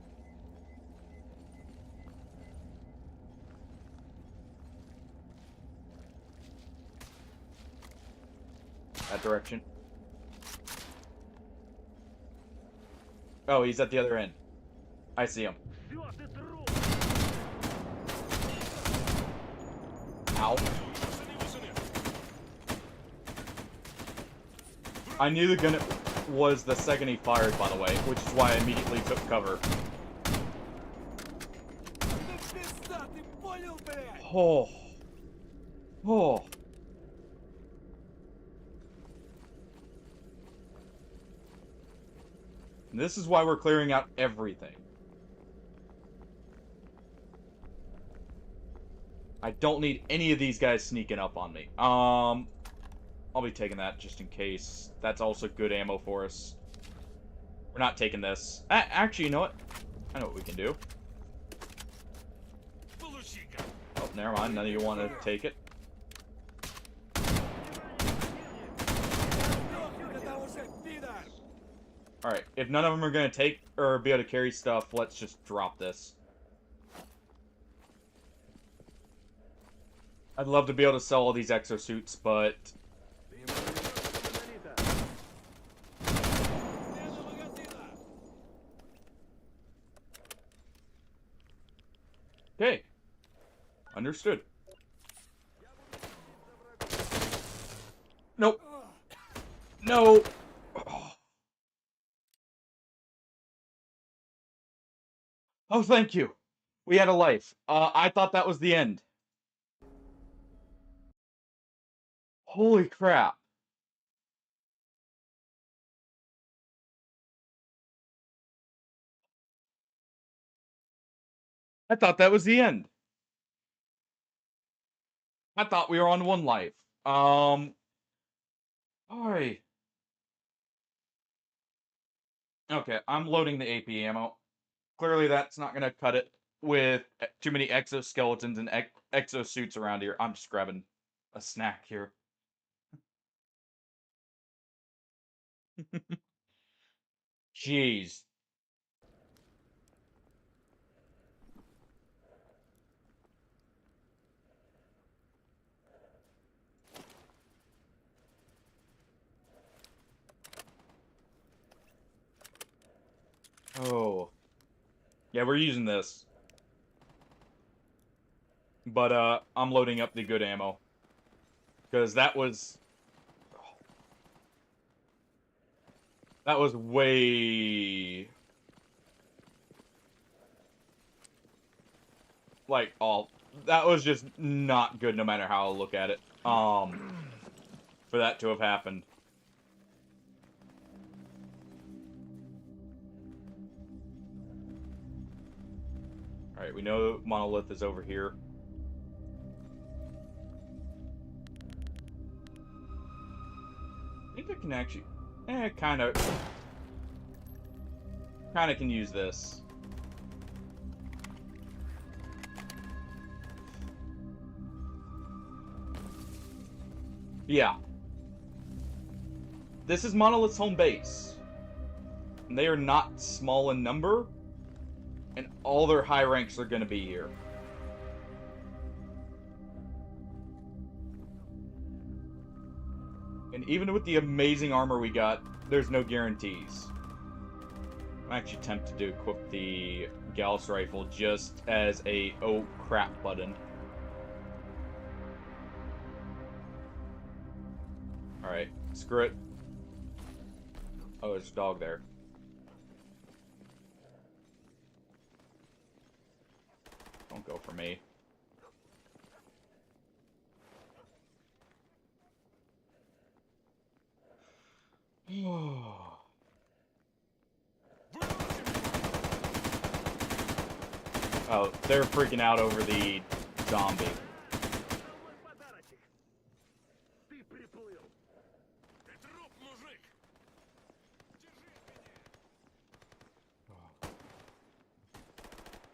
That direction. Oh, he's at the other end. I see him. Ow. I knew the gun was the second he fired, by the way, which is why I immediately took cover. Oh. Oh. This is why we're clearing out everything. I don't need any of these guys sneaking up on me. I'll be taking that just in case. That's also good ammo for us. We're not taking this. Actually, you know what? I know what we can do. Oh, never mind. None of you want to take it. Alright, if none of them are going to take or be able to carry stuff, let's just drop this. I'd love to be able to sell all these exosuits, but... Okay. Understood. Nope. No. Oh, thank you. We had a life. I thought that was the end. Holy crap. I thought that was the end. I thought we were on one life. Alright. Okay, I'm loading the AP ammo. Clearly that's not going to cut it with too many exoskeletons and exosuits around here. I'm just grabbing a snack here. Jeez. Oh. Yeah, we're using this. But, I'm loading up the good ammo. Because that was... That was way... Like, that was just not good no matter how I look at it. For that to have happened. Alright, we know Monolith is over here. I think I can actually... kind of can use this. Yeah. This is Monolith's home base. And they are not small in number. And all their high ranks are going to be here. And even with the amazing armor we got, there's no guarantees. I'm actually tempted to equip the Gauss rifle just as a oh crap button. Alright, screw it. Oh, there's a dog there. Don't go for me. Oh, they're freaking out over the zombie.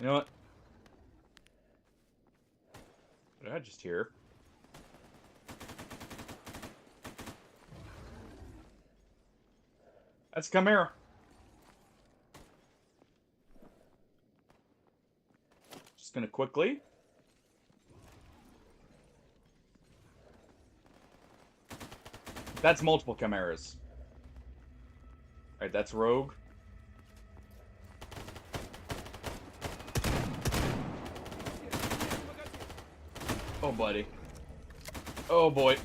You know what? What did I just hear? That's Chimera. Just gonna quickly. That's multiple Chimeras. Alright, that's Rogue. Oh, buddy. Oh, boy.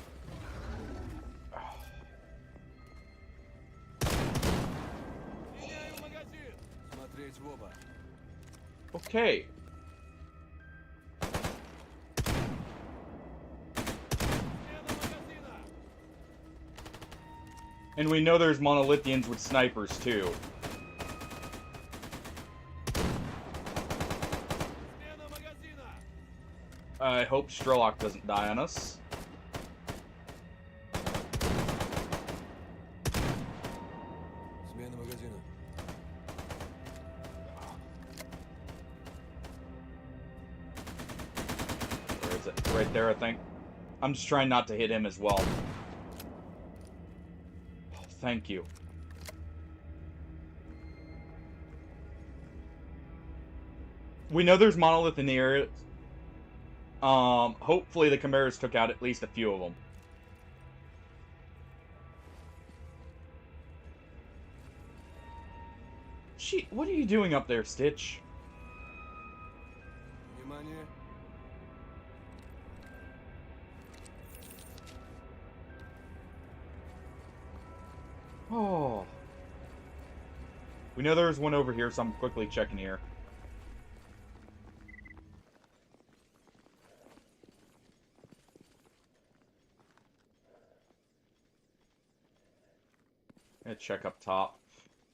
Okay. And we know there's Monolithians with snipers, too. I hope Strelok doesn't die on us. Смена магазина. right there, I think. I'm just trying not to hit him as well. Oh, thank you. We know there's Monolith in the area. Hopefully the Chimeras took out at least a few of them. What are you doing up there, Stitch? Внимание. Oh. We know there's one over here, so I'm quickly checking here. Gonna check up top.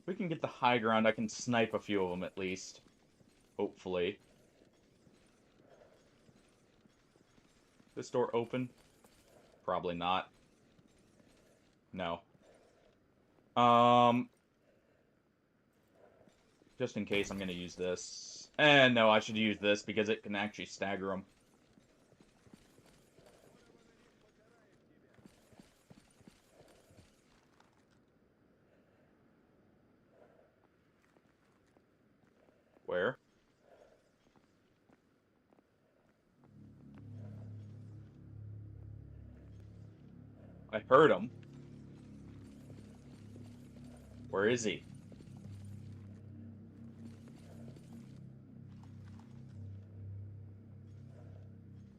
If we can get the high ground, I can snipe a few of them at least. Hopefully. This door open? Probably not. No. Just in case, I'm gonna use this. And no, I should use this because it can actually stagger them. Where? I heard him. Where is he?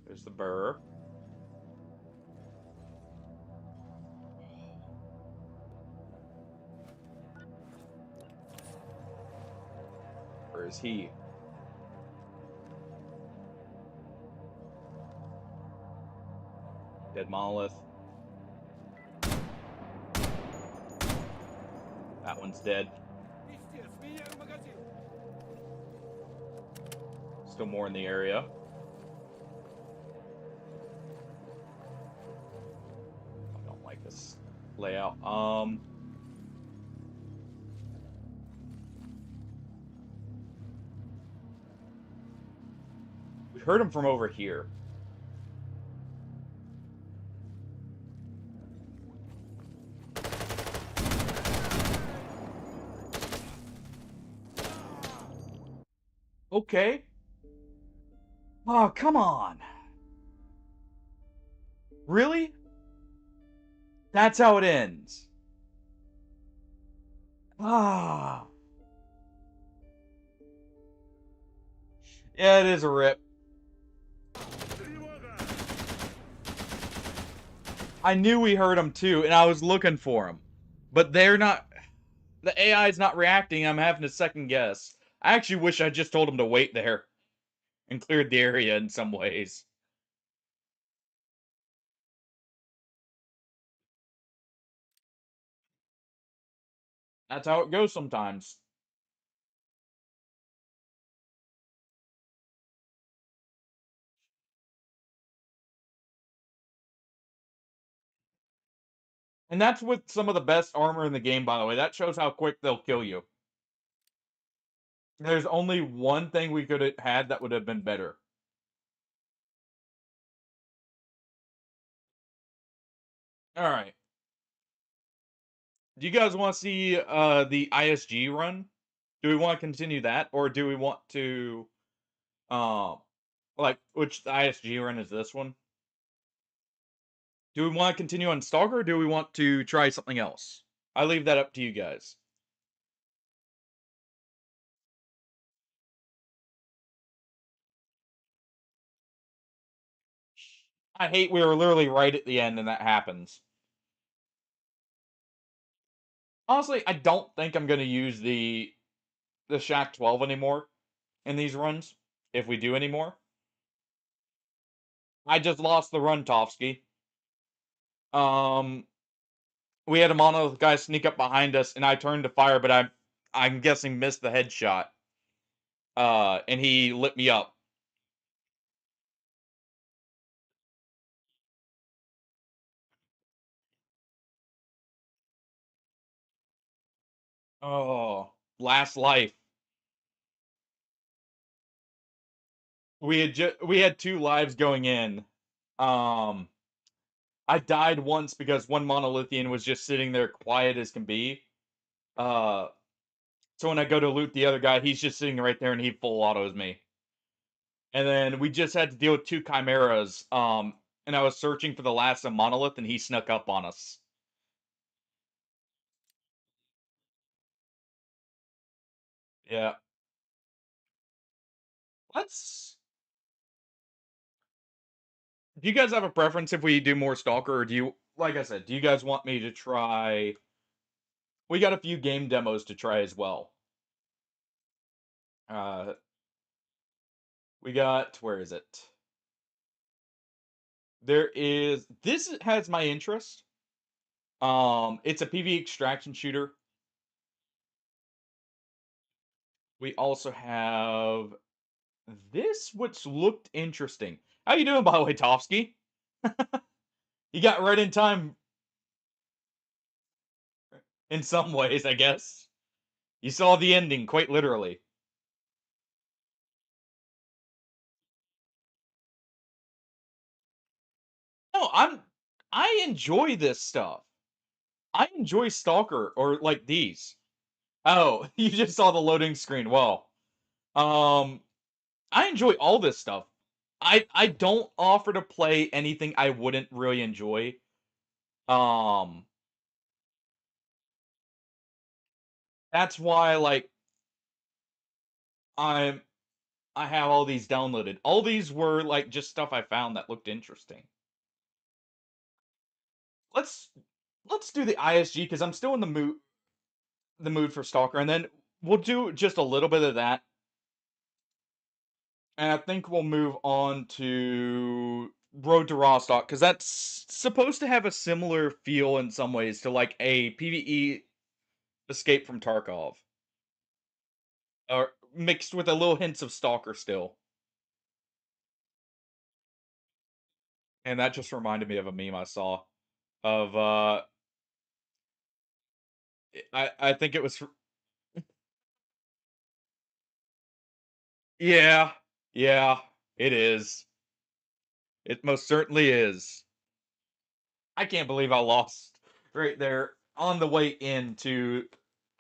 There's the burr. Where is he? Dead Monolith. That one's dead. Пиздец, меняю магазин. Still more in the area. I don't like this layout. We heard him from over here. Okay. Oh, come on. Really? That's how it ends. Ah. Yeah, it is a rip. I knew we heard him too, and I was looking for him. But they're not... The AI is not reacting. I'm having to second guess. I actually wish I just told him to wait there. And cleared the area in some ways. That's how it goes sometimes. And that's with some of the best armor in the game, by the way. That shows how quick they'll kill you. There's only one thing we could have had that would have been better. Alright. Do you guys want to see the ISG run? Do we want to continue that? Or do we want to... like, which ISG run is this one? Do we want to continue on Stalker, or do we want to try something else? I leave that up to you guys. I hate we were literally right at the end and that happens. Honestly, I don't think I'm going to use the Shack 12 anymore in these runs, if we do anymore. I just lost the run, Tovsky. We had a Monolith guy sneak up behind us, and I turned to fire, but I'm guessing missed the headshot. And he lit me up. Oh, last life. We had 2 lives going in. Um, I died once because one Monolithian was just sitting there quiet as can be. Uh, so when I go to loot the other guy, he's just sitting right there and he full autos me. And then we just had to deal with two chimeras. And I was searching for the last of Monolith, and he snuck up on us. Yeah. Let's. Do you guys have a preference if we do more Stalker, or do you, like I said, do you guys want me to try? We got a few game demos to try as well. Uh, we got, where is it? There is, this has my interest. It's a PvE extraction shooter. We also have this, which looked interesting. How you doing, by the way, Tofsky? You got right in time in some ways, I guess. You saw the ending, quite literally. No, I enjoy this stuff. I enjoy Stalker, or like these. Oh, you just saw the loading screen. Well, um, I enjoy all this stuff. I don't offer to play anything I wouldn't really enjoy. Um, that's why like I'm I have all these downloaded. All these were like just stuff I found that looked interesting. Let's let's do the ISG because I'm still in the mood for Stalker, and then we'll do just a little bit of that, and I think we'll move on to Road to Rostock because that's supposed to have a similar feel in some ways to like a PvE Escape from Tarkov, or mixed with a little hints of Stalker still. And that just reminded me of a meme I saw of I think it was yeah, yeah, it is. It most certainly is. I can't believe I lost right there on the way into.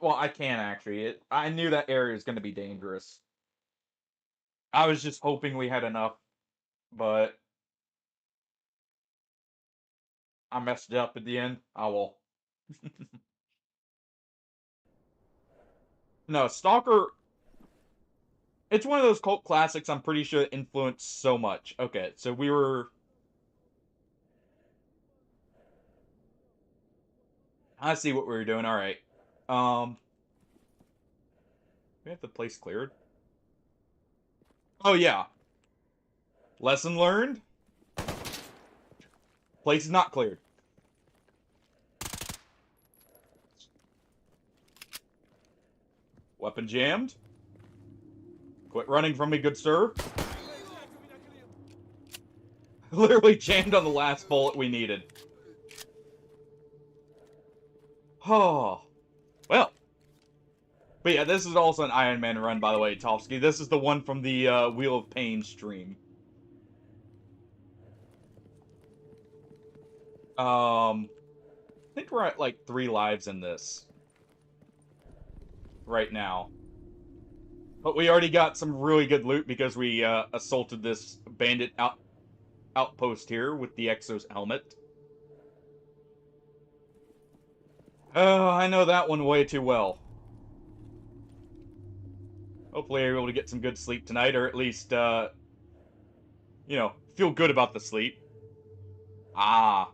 Well, I can actually. I knew that area was going to be dangerous. I was just hoping we had enough, but I messed it up at the end. Oh well. No, Stalker. It's one of those cult classics. I'm pretty sure influenced so much. Okay, so we were. I see what we were doing. All right. Um, we have the place cleared. Oh yeah. Lesson learned. Place is not cleared. Weapon jammed. Quit running from me, good sir. Literally jammed on the last bullet we needed. Oh. Well. But yeah, this is also an Ironman run, by the way, Tofsky. This is the one from the Wheel of Pain stream. I think we're at like 3 lives in this. Right now. But we already got some really good loot because we assaulted this bandit outpost here with the Exos helmet. Oh, I know that one way too well. Hopefully I'm able to get some good sleep tonight, or at least, feel good about the sleep. Ah.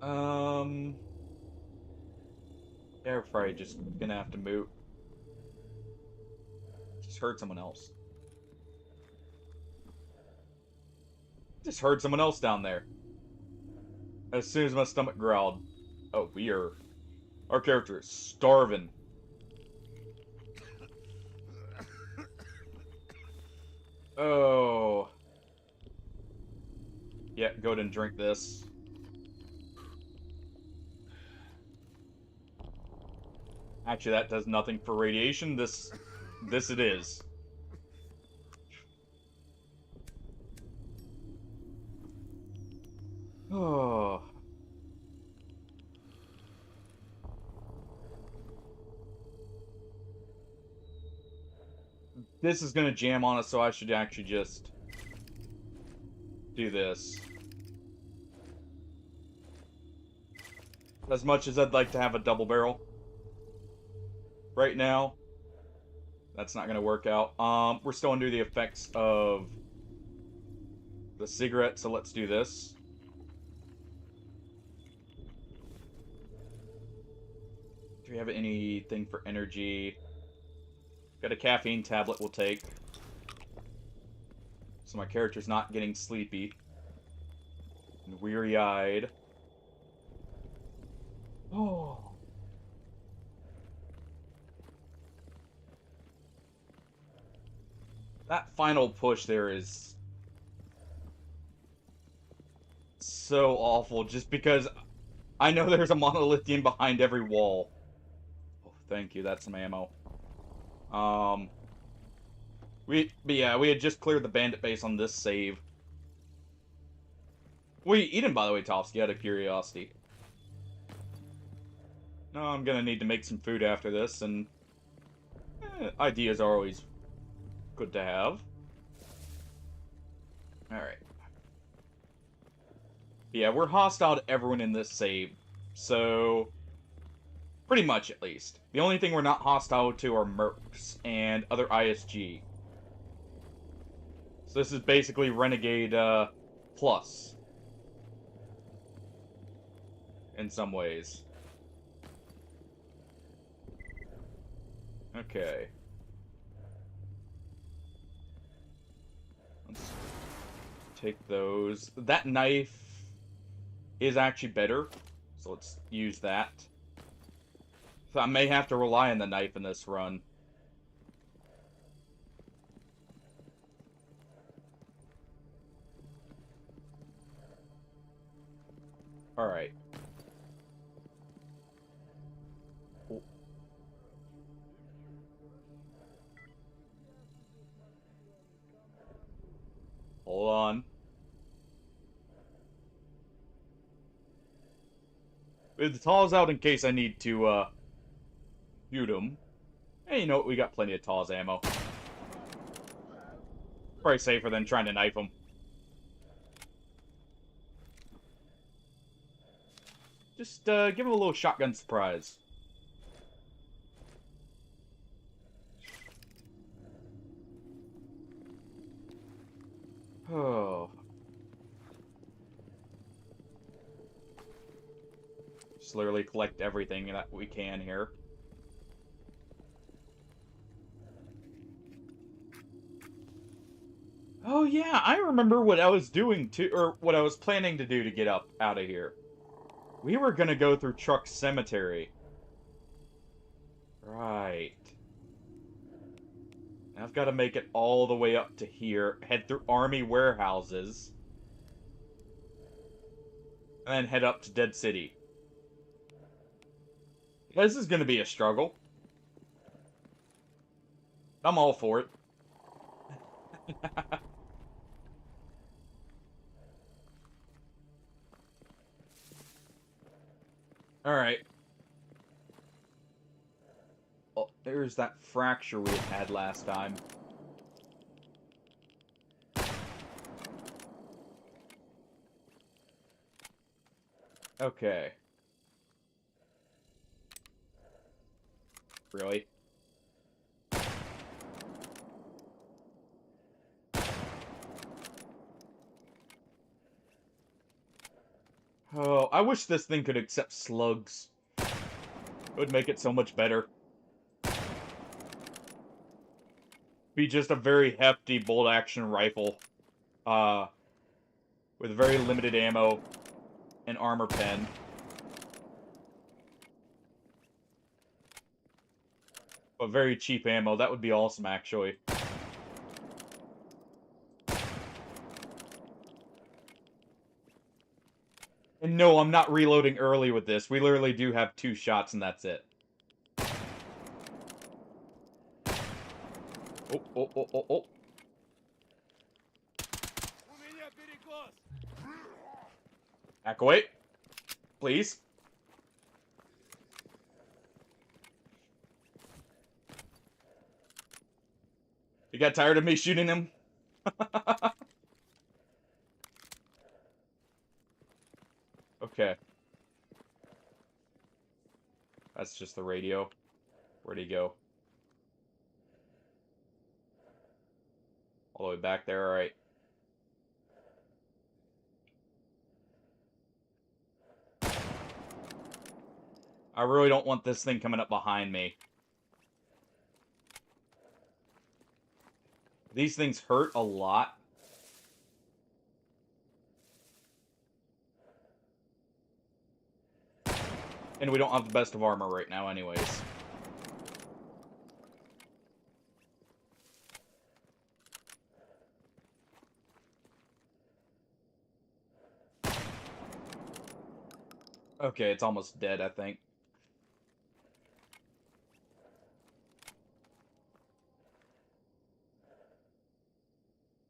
Um... They're probably just gonna have to move. Just heard someone else. Just heard someone else down there. As soon as my stomach growled. Oh, our character is starving. Oh. Yeah, go ahead and drink this. Actually, that does nothing for radiation. This This it is. Oh. This is gonna jam on us, so I should actually just do this. As much as I'd like to have a double barrel right now, that's not gonna work out. We're still under the effects of the cigarette, so let's do this. Do we have anything for energy? Got a caffeine tablet we'll take. So my character's not getting sleepy and weary-eyed. Oh. That final push there is so awful, just because I know there's a monolithian behind every wall. Oh, thank you, that's some ammo. But yeah, we had just cleared the bandit base on this save. What are you eating, by the way, Topsky, out of curiosity? No, I'm gonna need to make some food after this, and ideas are always good to have. Alright. Yeah, we're hostile to everyone in this save, so pretty much, at least. The only thing we're not hostile to are mercs and other ISG. So this is basically Renegade, plus. In some ways. Okay. Let's take those. That knife is actually better, so let's use that. So I may have to rely on the knife in this run. Alright. Hold on. With the TAWs out in case I need to, shoot him. Hey, you know what? We got plenty of TAWs ammo. Probably safer than trying to knife him. Just, give him a little shotgun surprise. Oh. Just literally collect everything that we can here. Oh yeah, I remember what I was doing to, or what I was planning to do to get up out of here. We were gonna go through Truck Cemetery. Right. Now I've got to make it all the way up to here, head through army warehouses, and then head up to Dead City. This is gonna be a struggle. I'm all for it. Alright. Oh, there's that fracture we had last time. Okay. Really? Oh, I wish this thing could accept slugs. It would make it so much better. Be just a very hefty bolt-action rifle. With very limited ammo and armor pen. But very cheap ammo. That would be awesome, actually. And no, I'm not reloading early with this. We literally do have 2 shots and that's it. Oh, oh, oh, oh, oh. У меня перекос! Back away. Please. You got tired of me shooting him? Okay. That's just the radio. Where'd he go? All the way back there, alright. I really don't want this thing coming up behind me. These things hurt a lot. And we don't have the best of armor right now anyways. Okay, it's almost dead, I think.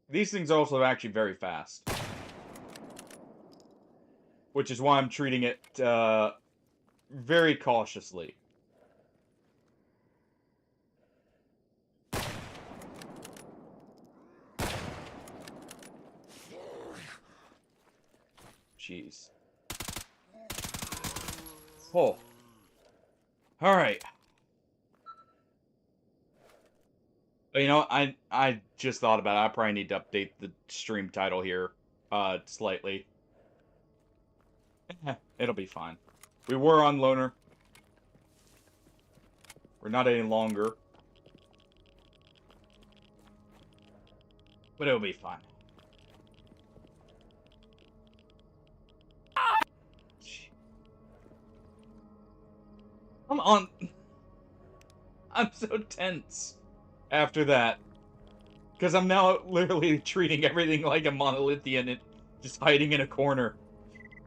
These things are also actually very fast. Which is why I'm treating it, very cautiously. Jeez. Oh. Alright. You know, I just thought about it. I probably need to update the stream title here, slightly. It'll be fine. We were on Loner. We're not any longer. But it'll be fine. Come on. I'm so tense after that. Because I'm now literally treating everything like a monolithian and just hiding in a corner.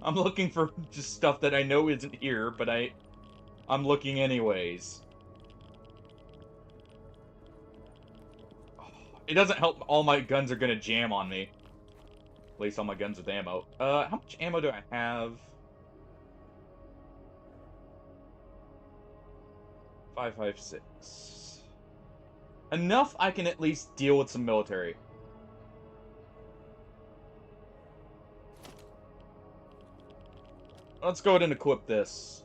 I'm looking for just stuff that I know isn't here, but I'm looking anyways. It doesn't help all my guns are gonna jam on me. At least all my guns with ammo. How much ammo do I have? 556. Enough I can at least deal with some military. Let's go ahead and equip this.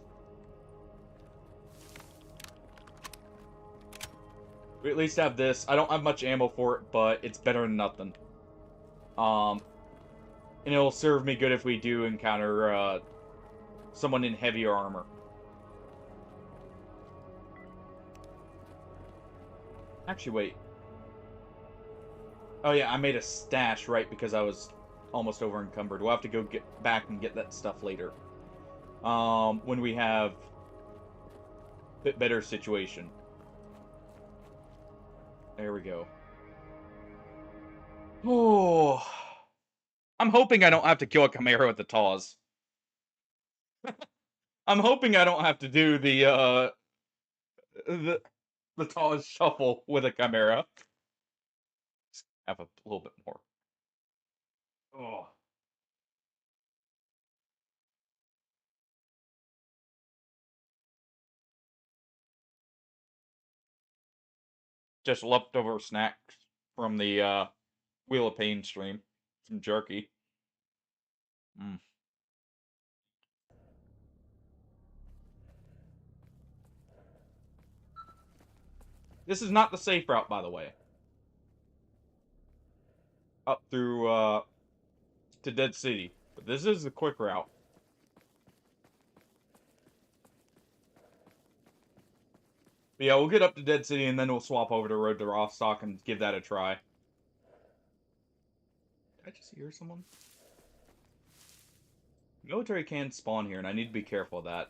We at least have this. I don't have much ammo for it, but it's better than nothing. And it'll serve me good if we do encounter, someone in heavier armor. Actually, wait. Oh yeah, I made a stash, right, because I was almost over encumbered. We'll have to go get back and get that stuff later. When we have a bit better situation. There we go. Oh, I'm hoping I don't have to kill a Chimera with the Tawz. I'm hoping I don't have to do the Tawz shuffle with a Chimera. Just have a little bit more. Oh. Just leftover snacks from the Wheel of Pain stream. Some jerky. Mm. This is not the safe route, by the way. Up through, to Dead City. But this is the quick route. But yeah, we'll get up to Dead City and then we'll swap over to Road to Rostock and give that a try. Did I just hear someone? Military can spawn here, and I need to be careful of that.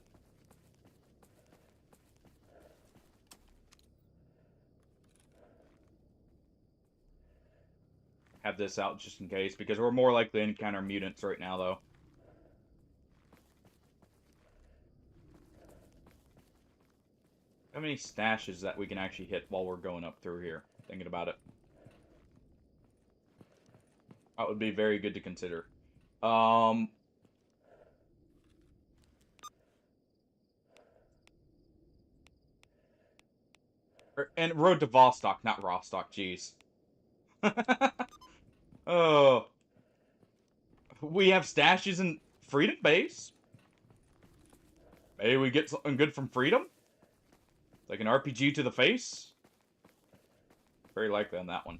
Have this out just in case, because we're more likely to encounter mutants right now, though. How many stashes that we can actually hit while we're going up through here? thinking about it. That would be very good to consider. Um, and Road to Vostok, not Rostock, jeez. Oh, we have stashes in Freedom Base. Maybe we get something good from Freedom? Like an RPG to the face? Very likely on that one.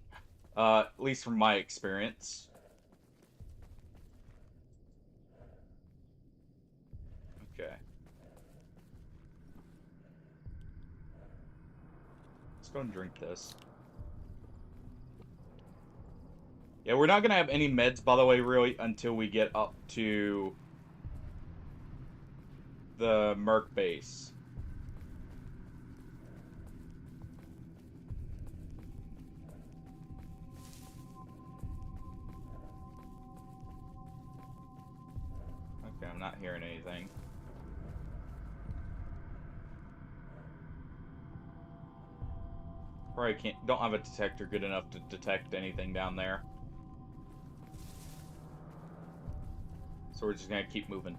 At least from my experience. Okay. Let's go and drink this. Yeah, we're not gonna have any meds, by the way, really, until we get up to the Merc base. Okay, I'm not hearing anything. Probably don't have a detector good enough to detect anything down there. So we're just gonna keep moving.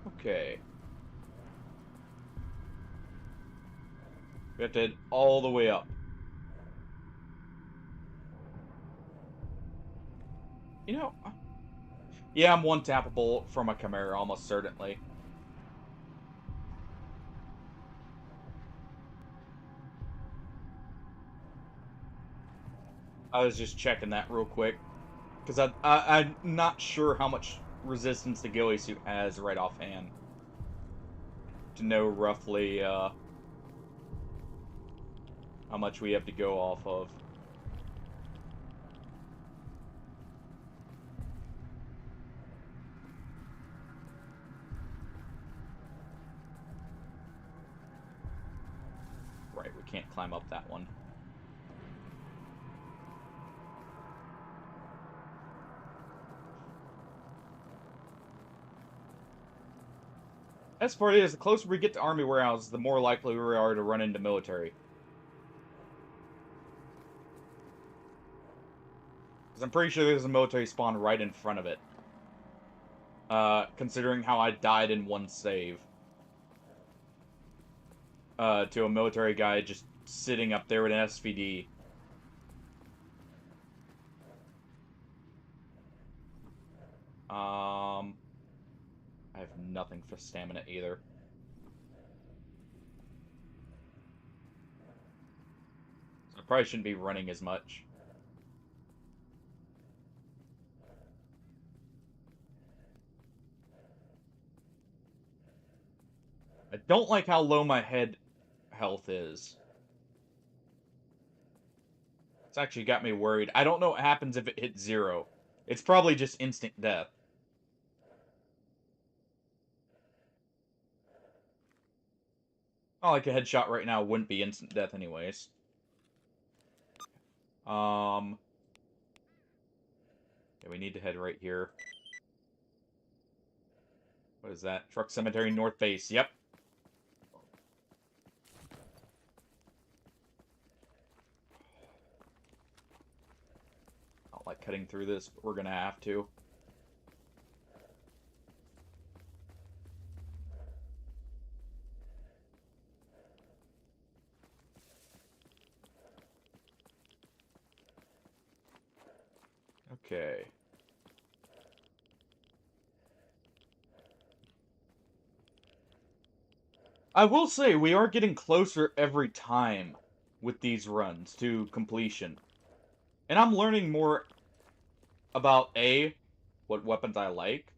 Okay. We have to head all the way up. You know, yeah, I'm one tappable from a Chimera, almost certainly. I was just checking that real quick. Because I'm not sure how much resistance the ghillie suit has right offhand. To know roughly, how much we have to go off of. Right, we can't climb up that one. As part is, the closer we get to army warehouses, the more likely we are to run into military. Because I'm pretty sure there's a military spawn right in front of it. Considering how I died in one save. To a military guy just sitting up there with an SVD. I have nothing for stamina either. So I probably shouldn't be running as much. I don't like how low my head health is. It's actually got me worried. I don't know what happens if it hits 0. It's probably just instant death. Not like a headshot right now wouldn't be instant death anyways. Yeah, we need to head right here. What is that? Truck Cemetery North Base. Yep. I don't like cutting through this, but we're gonna have to. Okay. I will say, we are getting closer every time with these runs to completion. And I'm learning more about, A, what weapons I like,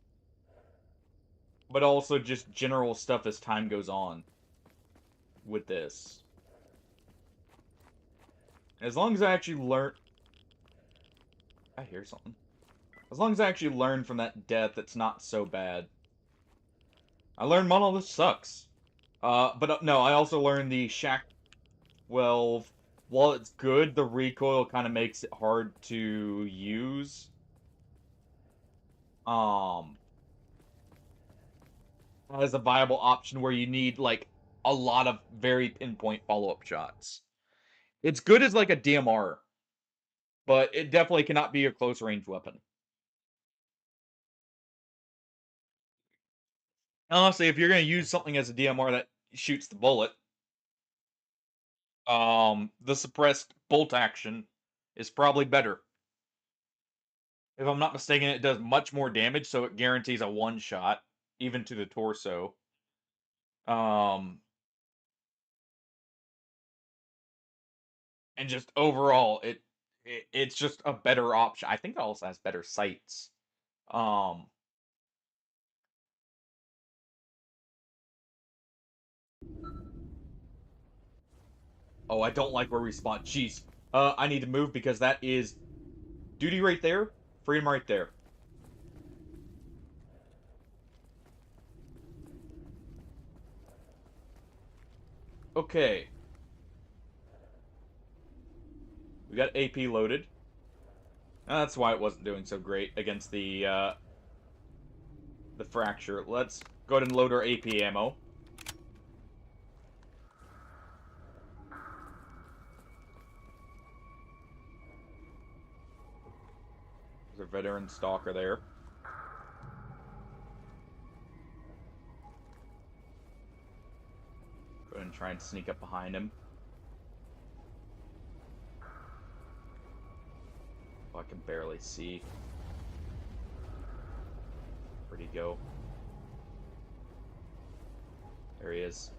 but also just general stuff as time goes on with this. As long as I actually learn... I hear something. As long as I actually learn from that death, it's not so bad. I learned Monolith sucks. But no, I also learned the Shack... Well, while it's good, the recoil kind of makes it hard to use. as a viable option where you need like a lot of very pinpoint follow-up shots. It's good as like a DMR, but it definitely cannot be a close range weapon. Honestly, if you're going to use something as a DMR that shoots the bullet, the suppressed bolt action is probably better. If I'm not mistaken, it does much more damage, so it guarantees a one shot, even to the torso. Um, and just overall, it's just a better option. I think it also has better sights. Um, oh, I don't like where we spawn. Jeez. I need to move because that is duty right there, freedom right there. Okay. We got AP loaded. That's why it wasn't doing so great against the fracture. Let's go ahead and load our AP ammo. There's a veteran stalker there. Go ahead and try and sneak up behind him. Oh, I can barely see. Where'd he go? There he is.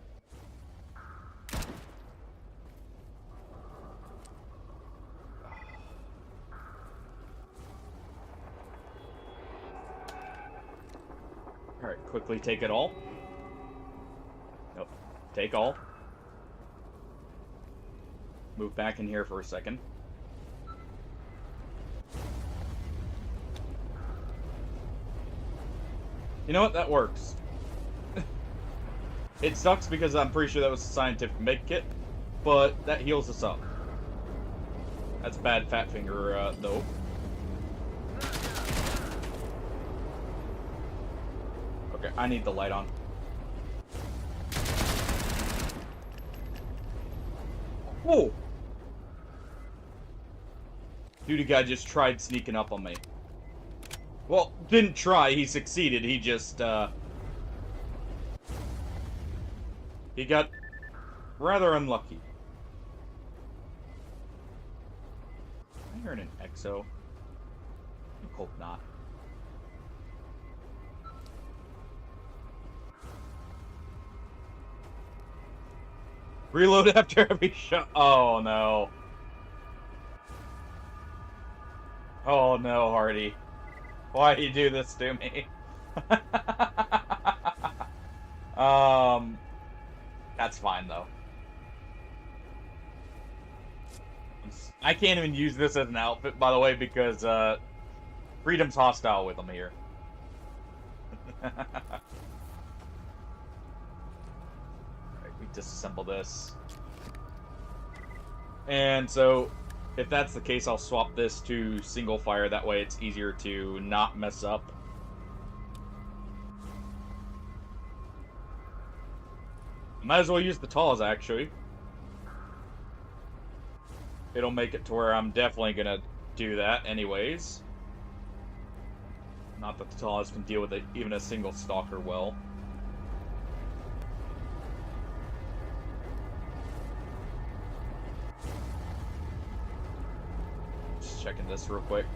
Alright, quickly take it all. Nope. Take all. Move back in here for a second. You know what? That works. It sucks because I'm pretty sure that was a scientific med kit, but that heals us up. That's bad fat finger, though. Okay, I need the light on. Whoa! Duty guy just tried sneaking up on me. Well, didn't try, he succeeded, he just, he got rather unlucky. Am I hearing an exo? I hope not. Reload after every shot. Oh no. Oh no, Hardy. Why do you do this to me? That's fine though. I can't even use this as an outfit, by the way, because Freedom's hostile with him here. Alright, we disassemble this. And so, if that's the case, I'll swap this to single fire. That way it's easier to not mess up. Might as well use the Taw's, actually. It'll make it to where I'm definitely gonna do that anyways. Not that the Taw's can deal with it, even a single Stalker well. Just checking this real quick.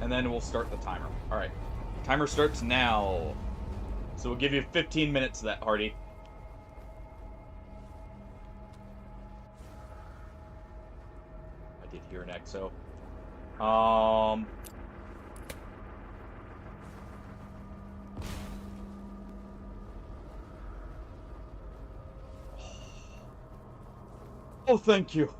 And then we'll start the timer. Alright. Timer starts now. So we'll give you 15 minutes of that, Hardy. I did hear an exo. Oh, thank you.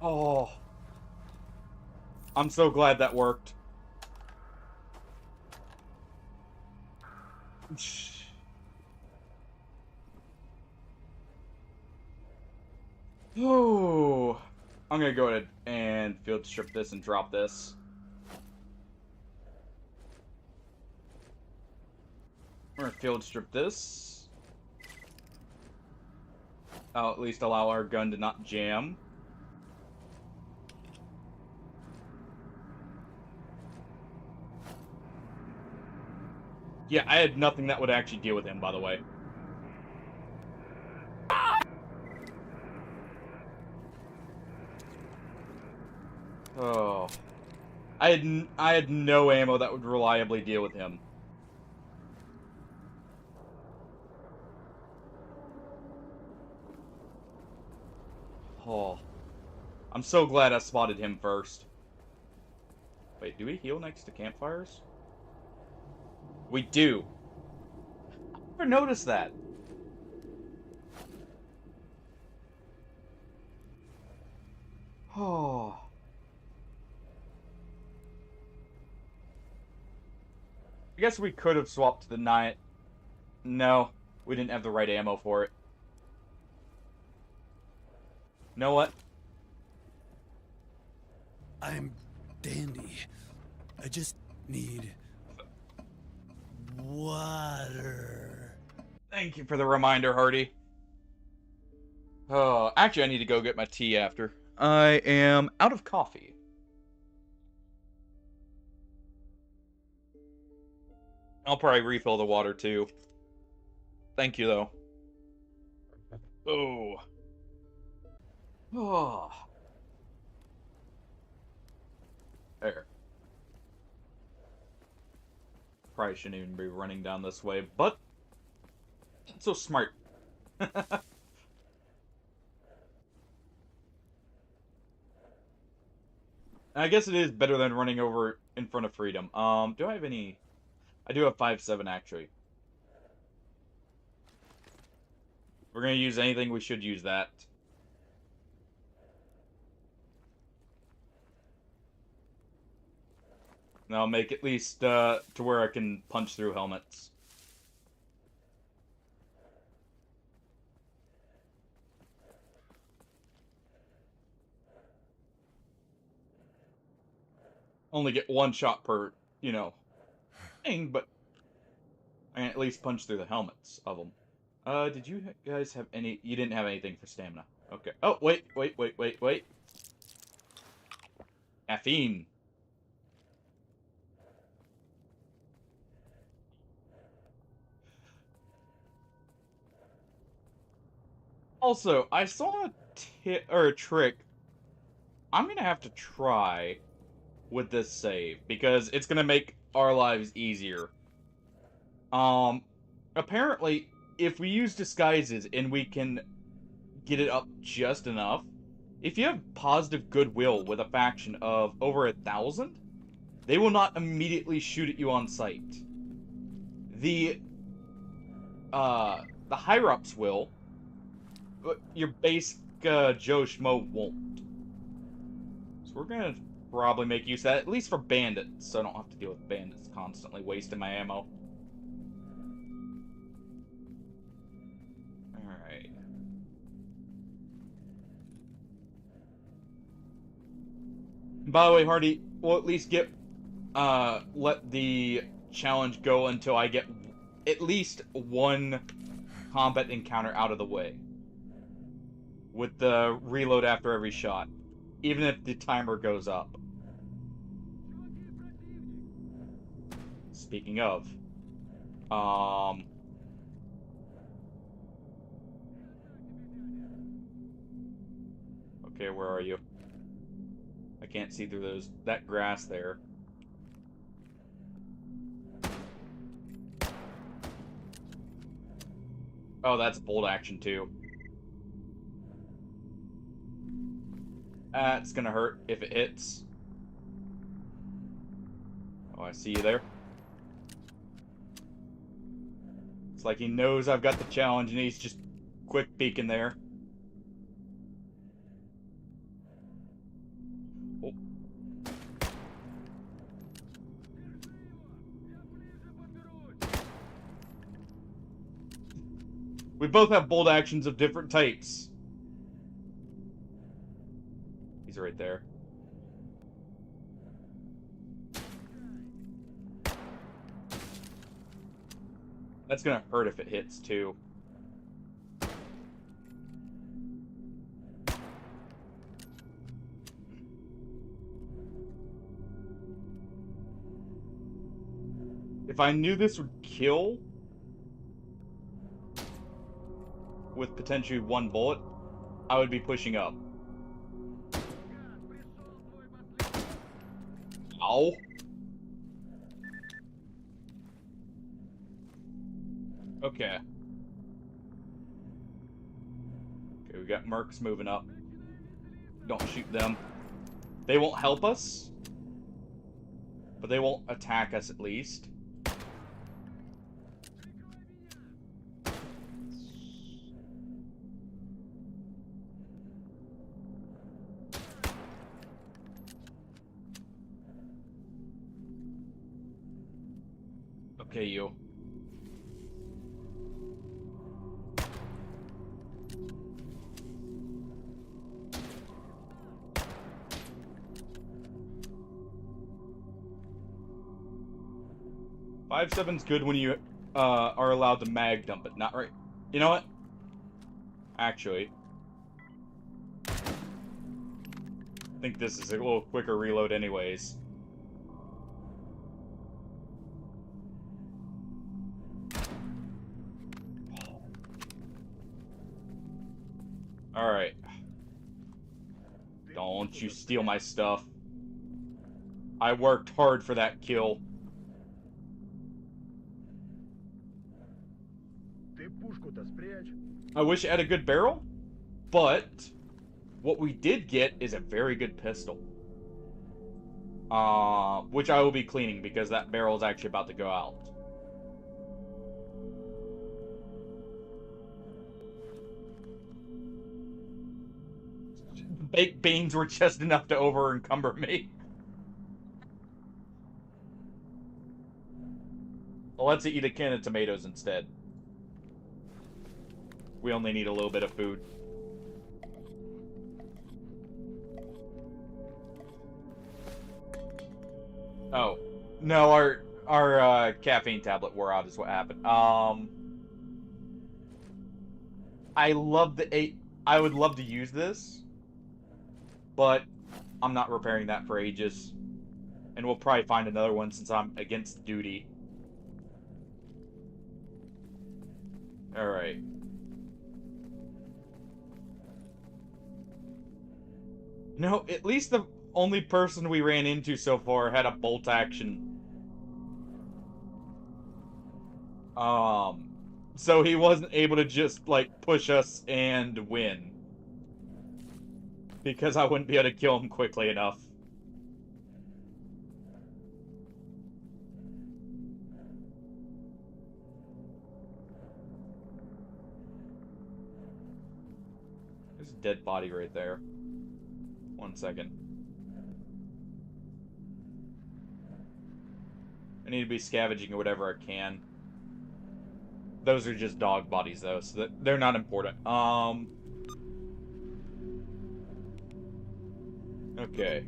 Oh. I'm so glad that worked. Oh. I'm gonna go ahead and field strip this and drop this. We're gonna field strip this. I'll at least allow our gun to not jam. Yeah, I had nothing that would actually deal with him, by the way. Oh. I had no ammo that would reliably deal with him. Oh. I'm so glad I spotted him first. Wait, do we heal next to campfires? We do. I never noticed that. Oh. I guess we could have swapped to the night. No, we didn't have the right ammo for it. You know what? I'm dandy. I just need water. Thank you for the reminder, Hardy. Oh, actually, I need to go get my tea after. I am out of coffee. I'll probably refill the water too. Thank you, though. Oh. Oh. There. Probably shouldn't even be running down this way, but it's so smart. I guess it is better than running over in front of freedom. Do I have any? I do have 5.7 actually. If we're gonna use anything, we should use that. And I'll make at least to where I can punch through helmets. Only get one shot per, thing, but I can at least punch through the helmets of them. Did you guys have any? You didn't have anything for stamina. Okay. Oh, wait. Caffeine. Also, I saw a trick. I'm gonna have to try with this save because it's gonna make our lives easier. Apparently, if we use disguises and we can get it up just enough, if you have positive goodwill with a faction of over 1,000, they will not immediately shoot at you on sight. The the higher ups will, but your base Joe Schmo won't. So we're gonna probably make use of that, at least for bandits, so I don't have to deal with bandits constantly wasting my ammo. Alright. By the way, Hardy, we'll at least get let the challenge go until I get at least one combat encounter out of the way. With the reload after every shot. Even if the timer goes up. Speaking of. Okay, where are you? I can't see through that grass there. Oh, that's bolt action too. That's gonna hurt if it hits. Oh, I see you there. It's like he knows I've got the challenge and he's just quick peeking there. Oh. We both have bolt actions of different types. He's right there. That's gonna hurt if it hits, too. If I knew this would kill with potentially one bullet, I would be pushing up. Ow. Okay. Okay, we got mercs moving up. Don't shoot them. They won't help us, but they won't attack us at least. Okay, you. Five seven's good when you are allowed to mag dump it. Not right. You know what? Actually, I think this is a little quicker reload anyways. Alright. Don't you steal my stuff. I worked hard for that kill. I wish it had a good barrel, but what we did get is a very good pistol. Which I will be cleaning because that barrel is actually about to go out. Baked beans were just enough to over-encumber me. Well, let's eat a can of tomatoes instead. We only need a little bit of food. Oh. No, our caffeine tablet wore out is what happened. I would love to use this, but I'm not repairing that for ages. And we'll probably find another one since I'm against duty. Alright. No, at least the only person we ran into so far had a bolt action. So he wasn't able to just, like, push us and win. Because I wouldn't be able to kill him quickly enough. There's a dead body right there. 1 second. I need to be scavenging or whatever I can. Those are just dog bodies, though, so they're not important. Okay.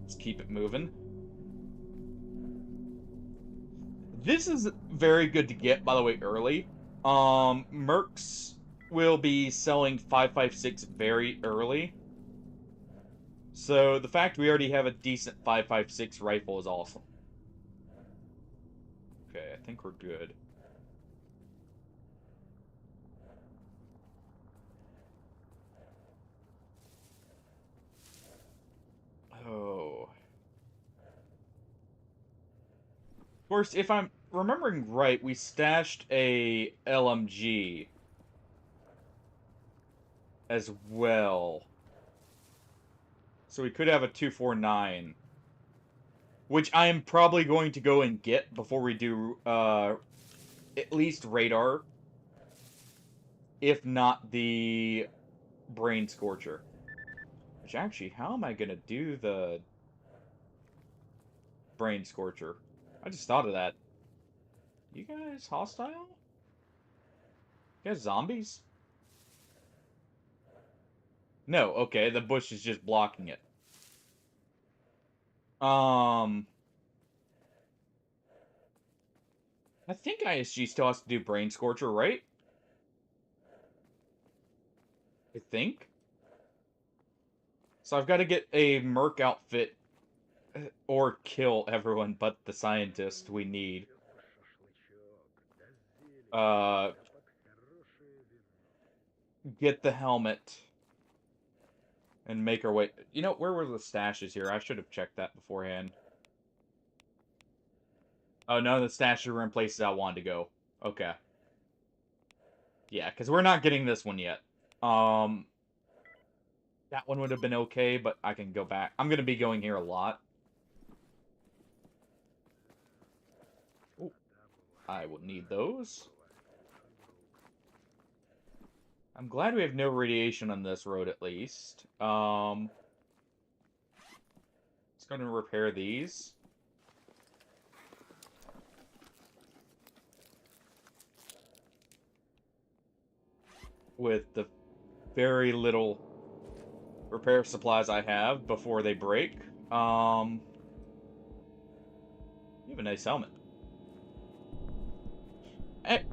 Let's keep it moving. This is very good to get, by the way, early. Mercs will be selling 5.56 very early. So the fact we already have a decent 5.56 rifle is awesome. Okay, I think we're good. Oh. Of course, if I'm remembering right, we stashed a LMG as well. So we could have a 249. Which I am probably going to go and get before we do at least radar. If not the brain scorcher. Which actually, how am I going to do the brain scorcher? I just thought of that. You guys hostile? You guys zombies? No, okay, the bush is just blocking it. Um, I think ISG still has to do Brain Scorcher, right? I think. So I've got to get a Merc outfit or kill everyone but the scientist we need. Uh, get the helmet and make our way. You know, where were the stashes here? I should have checked that beforehand. Oh, no, the stashes were in places I wanted to go. Okay. Yeah, because we're not getting this one yet. Um, that one would have been okay, but I can go back. I'm going to be going here a lot. Ooh, I will need those. I'm glad we have no radiation on this road, at least. Let's go and repair these. With the very little repair supplies I have before they break. You have a nice helmet.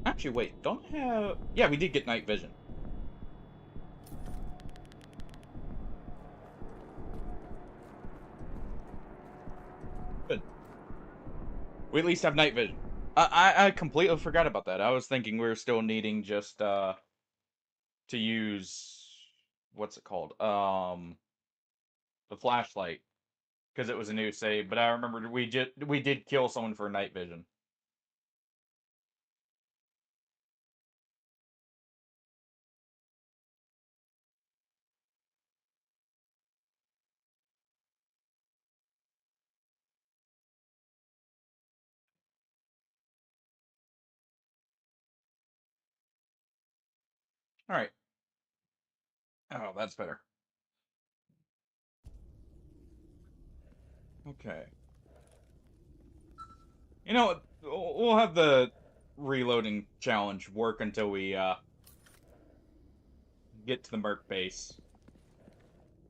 Actually, wait, don't I have... Yeah, we did get night vision. Good. We at least have night vision. I completely forgot about that. I was thinking we were still needing just, to use... What's it called? The flashlight. Because it was a new save, but I remember we did kill someone for night vision. Alright. Oh, that's better. Okay. You know what? We'll have the reloading challenge work until we get to the Merc base.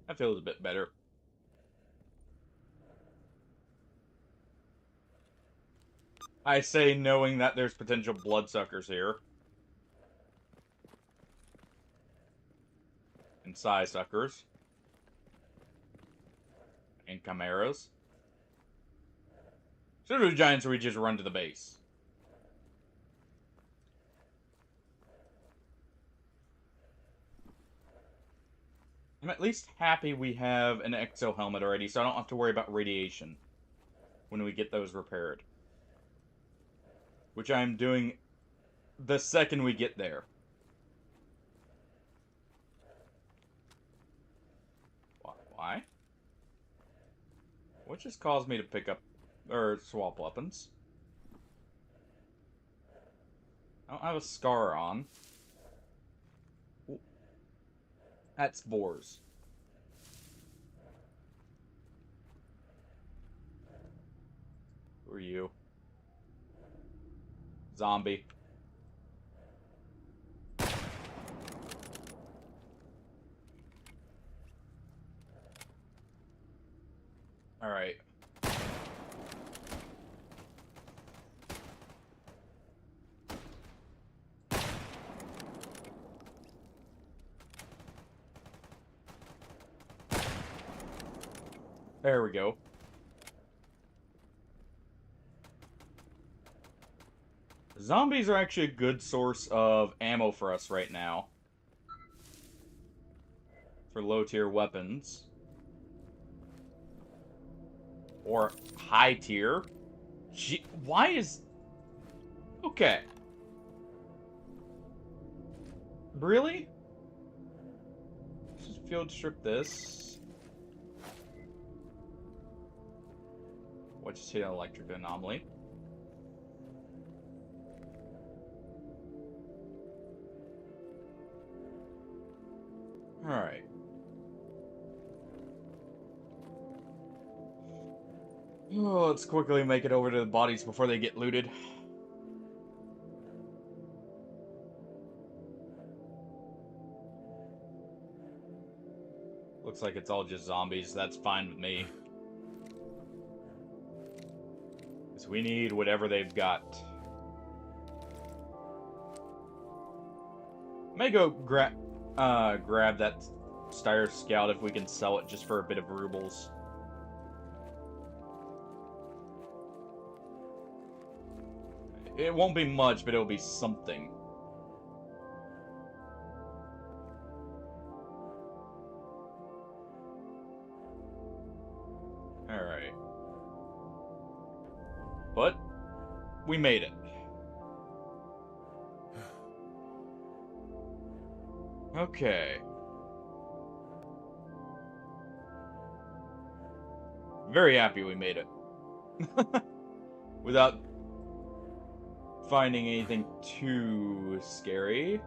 That feels a bit better. I say knowing that there's potential bloodsuckers here. And Psy suckers. And chimeras. Pseudo giants we just run to the base. I'm at least happy we have an exo helmet already, so I don't have to worry about radiation when we get those repaired. Which I'm doing the second we get there. Why? What just caused me to pick up, or swap weapons? I don't have a scar on. Ooh. That's boars. Who are you? Zombie. Alright. There we go. Zombies are actually a good source of ammo for us right now. For low tier weapons. Or high tier. Why is... Okay. Really? Let's just field strip this. What, just hit an electric anomaly? Alright. Oh, let's quickly make it over to the bodies before they get looted. Looks like it's all just zombies. That's fine with me. we need whatever they've got. May go grab that Steyr Scout if we can sell it just for a bit of rubles. It won't be much, but it'll be something. Alright. But we made it. Okay. Very happy we made it. Without finding anything too scary.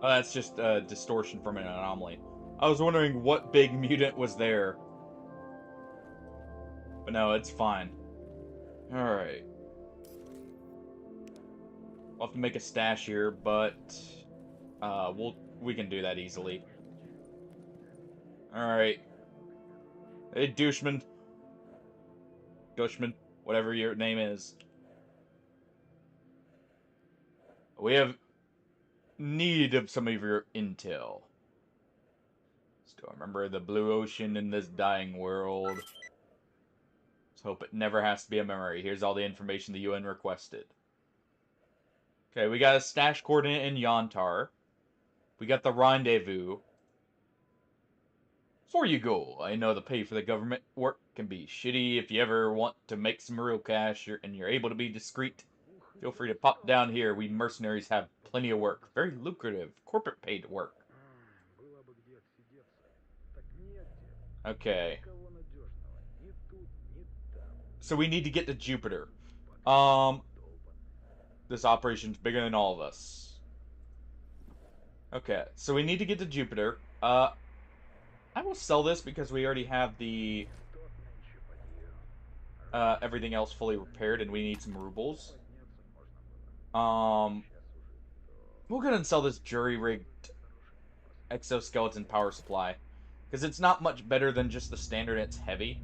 Oh, that's just a distortion from an anomaly. I was wondering what big mutant was there. But no, it's fine. Alright. We'll have to make a stash here, but we can do that easily. Alright. Hey, doucheman. Doucheman, whatever your name is. We have need of some of your intel. Still remember the blue ocean in this dying world. Let's hope it never has to be a memory. Here's all the information the UN requested. Okay, we got a stash coordinate in Yontar. We got the rendezvous. Before you go, I know the pay for the government work can be shitty. If you ever want to make some real cash and you're able to be discreet, feel free to pop down here. We mercenaries have plenty of work. Very lucrative, corporate paid work. Okay. So we need to get to Jupiter. This operation's bigger than all of us. Okay, so we need to get to Jupiter. I will sell this because we already have the everything else fully repaired and we need some rubles. We'll go ahead and sell this jury-rigged exoskeleton power supply. Because it's not much better than just the standard, it's heavy.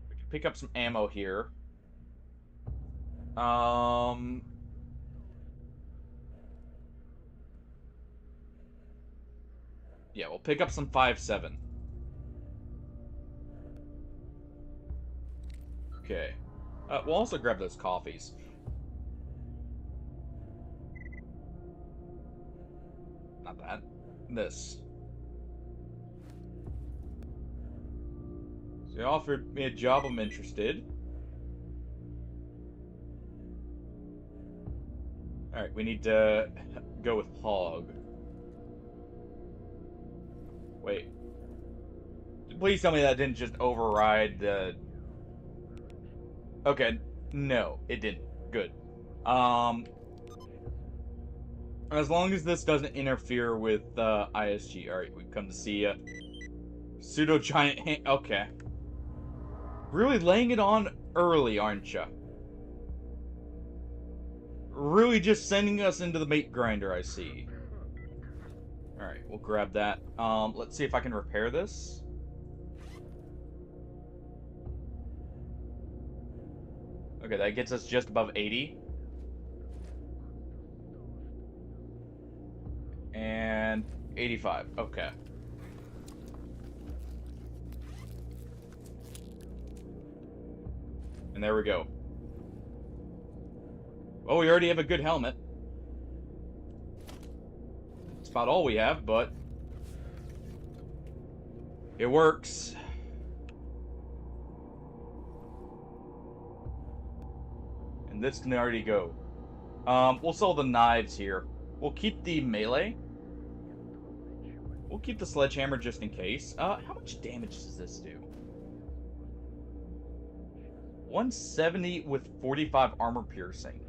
We can pick up some ammo here. Yeah, we'll pick up some 5.7. Okay. We'll also grab those coffees. Not that. This. So you offered me a job, I'm interested. Alright, we need to go with Hog. Wait. Please tell me that didn't just override the... Okay, no, it didn't. Good. As long as this doesn't interfere with ISG. Alright, we've come to see ya. Pseudo-giant okay. Really laying it on early, aren't ya? Really just sending us into the meat grinder, I see. Alright, we'll grab that. Let's see if I can repair this. Okay, that gets us just above 80. And 85. Okay. And there we go. Well, we already have a good helmet. It's about all we have, but it works. And this can already go. We'll sell the knives here. We'll keep the melee. We'll keep the sledgehammer just in case. How much damage does this do? 170 with 45 armor piercing.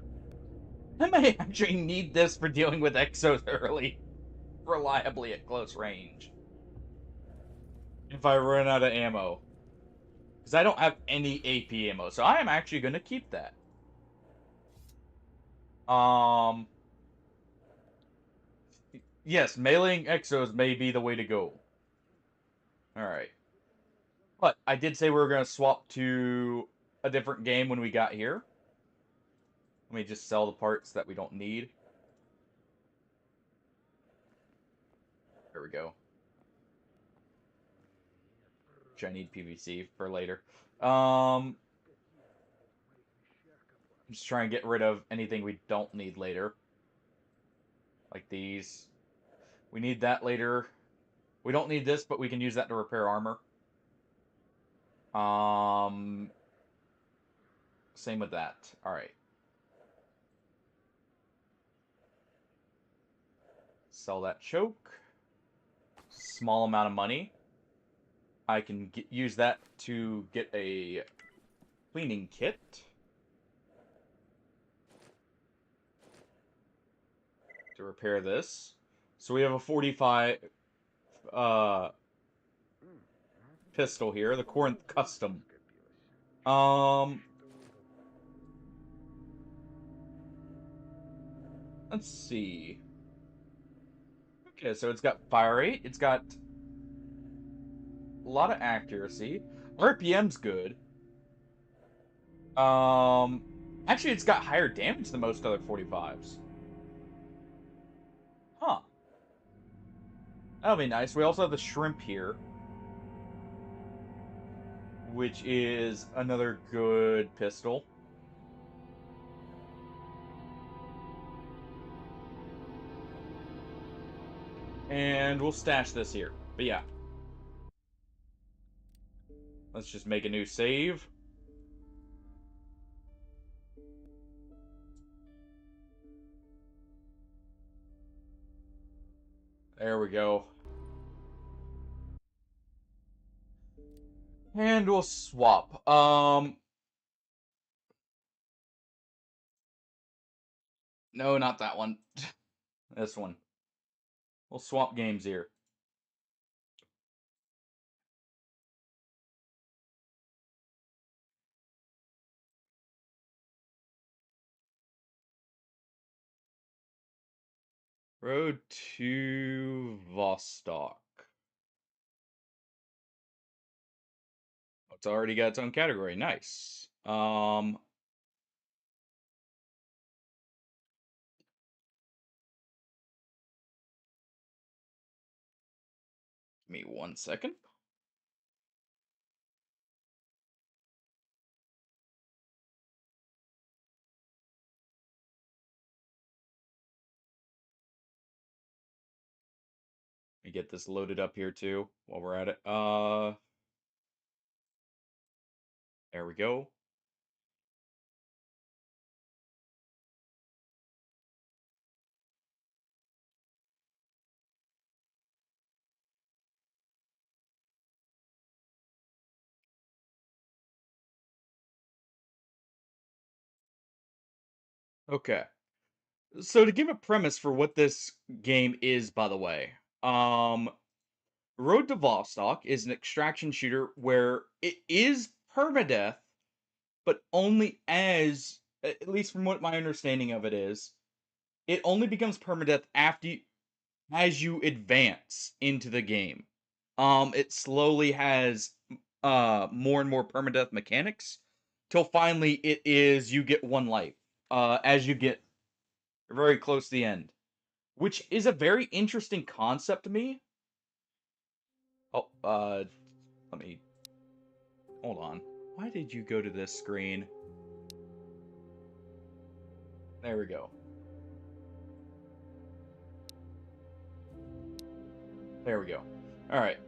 I may actually need this for dealing with exos early. Reliably at close range. If I run out of ammo. Because I don't have any AP ammo. So I am actually going to keep that. Yes, meleeing exos may be the way to go. Alright. But I did say we were going to swap to a different game when we got here. Let me just sell the parts that we don't need. There we go. Which I need PVC for later. Just try and get rid of anything we don't need later. Like these. We need that later. We don't need this, but we can use that to repair armor. Same with that. Alright. Sell that choke. Small amount of money. I can use that to get a cleaning kit. To repair this. So we have a 45 pistol here, the Corinth Custom. Let's see. Okay, so it's got fire rate, it's got a lot of accuracy. RPM's good. Actually, it's got higher damage than most other 45s. Huh. That'll be nice. We also have the shrimp here, which is another good pistol. And we'll stash this here. But yeah. Let's just make a new save. There we go. And we'll swap. No, not that one. This one. We'll swap games here. Road to Vostok. It's already got its own category. Nice. Give me 1 second. Let me get this loaded up here too while we're at it. There we go. Okay. So to give a premise for what this game is, by the way, Road to Vostok is an extraction shooter where it is permadeath, but only at least from what my understanding of it is, it only becomes permadeath as you advance into the game. It slowly has more and more permadeath mechanics till finally it is you get one life as you get very close to the end, which is a very interesting concept to me. Oh, let me hold on. Why did you go to this screen? There we go. There we go. All right.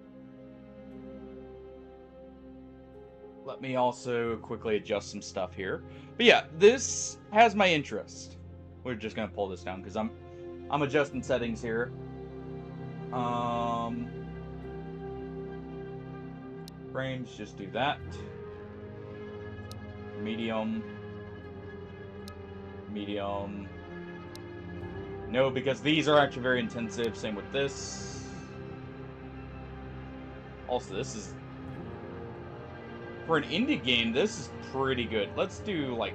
Let me also quickly adjust some stuff here. But yeah, this has my interest. We're just gonna pull this down because I'm adjusting settings here. Frames, just do that. Medium. Medium. No, because these are actually very intensive. Same with this. Also, this is... for an indie game, this is pretty good. Let's do, like...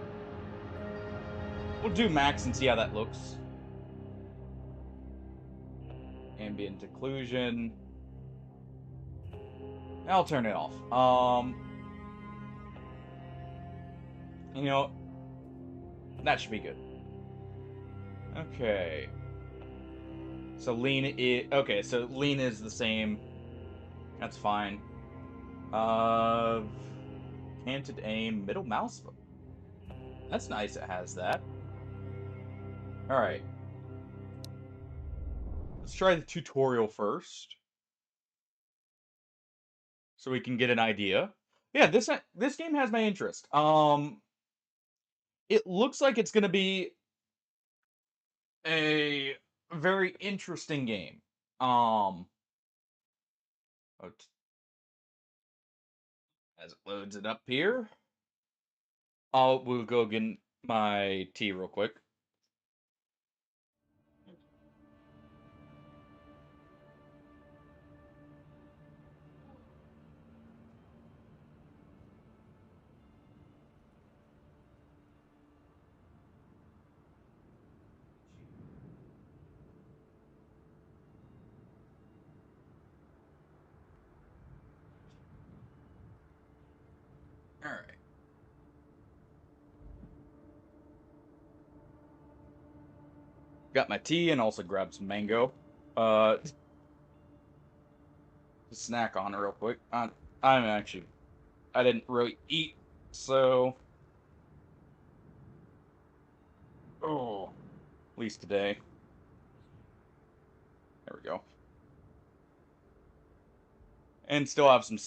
we'll do max and see how that looks. Ambient occlusion. I'll turn it off. You know, that should be good. Okay. So lean is okay. So lean is the same. That's fine. Canted aim, middle mouse. That's nice. It has that. All right. Let's try the tutorial first, so we can get an idea. Yeah, this game has my interest. It looks like it's gonna be a very interesting game. Oh, as it loads it up here, we'll go get my tea real quick. All right. Got my tea and also grabbed some mango. To snack on real quick. I didn't really eat, so oh, at least today. There we go. And still have some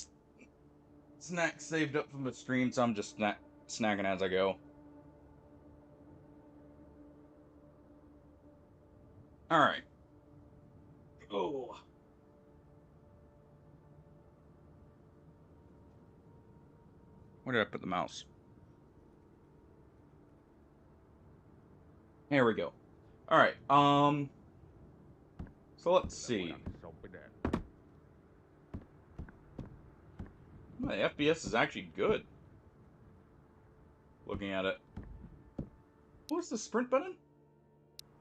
snacks saved up from the stream, so I'm just snacking as I go. All right. Oh. Where did I put the mouse? Here we go. All right. So let's see. My FPS is actually good. Looking at it. What's the sprint button?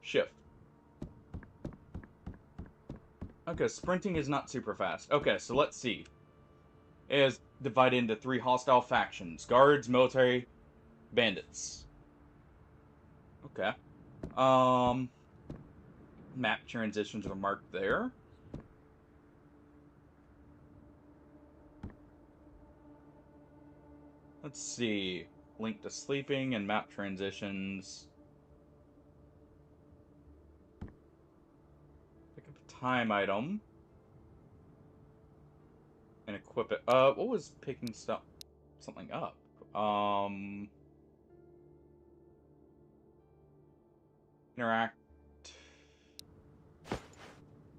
Shift. Okay, sprinting is not super fast. Okay, so let's see. It is divided into 3 hostile factions: guards, military, bandits. Okay. Map transitions are marked there. Let's see. Link to sleeping and map transitions. Pick up a time item. And equip it. What was picking something up? Interact.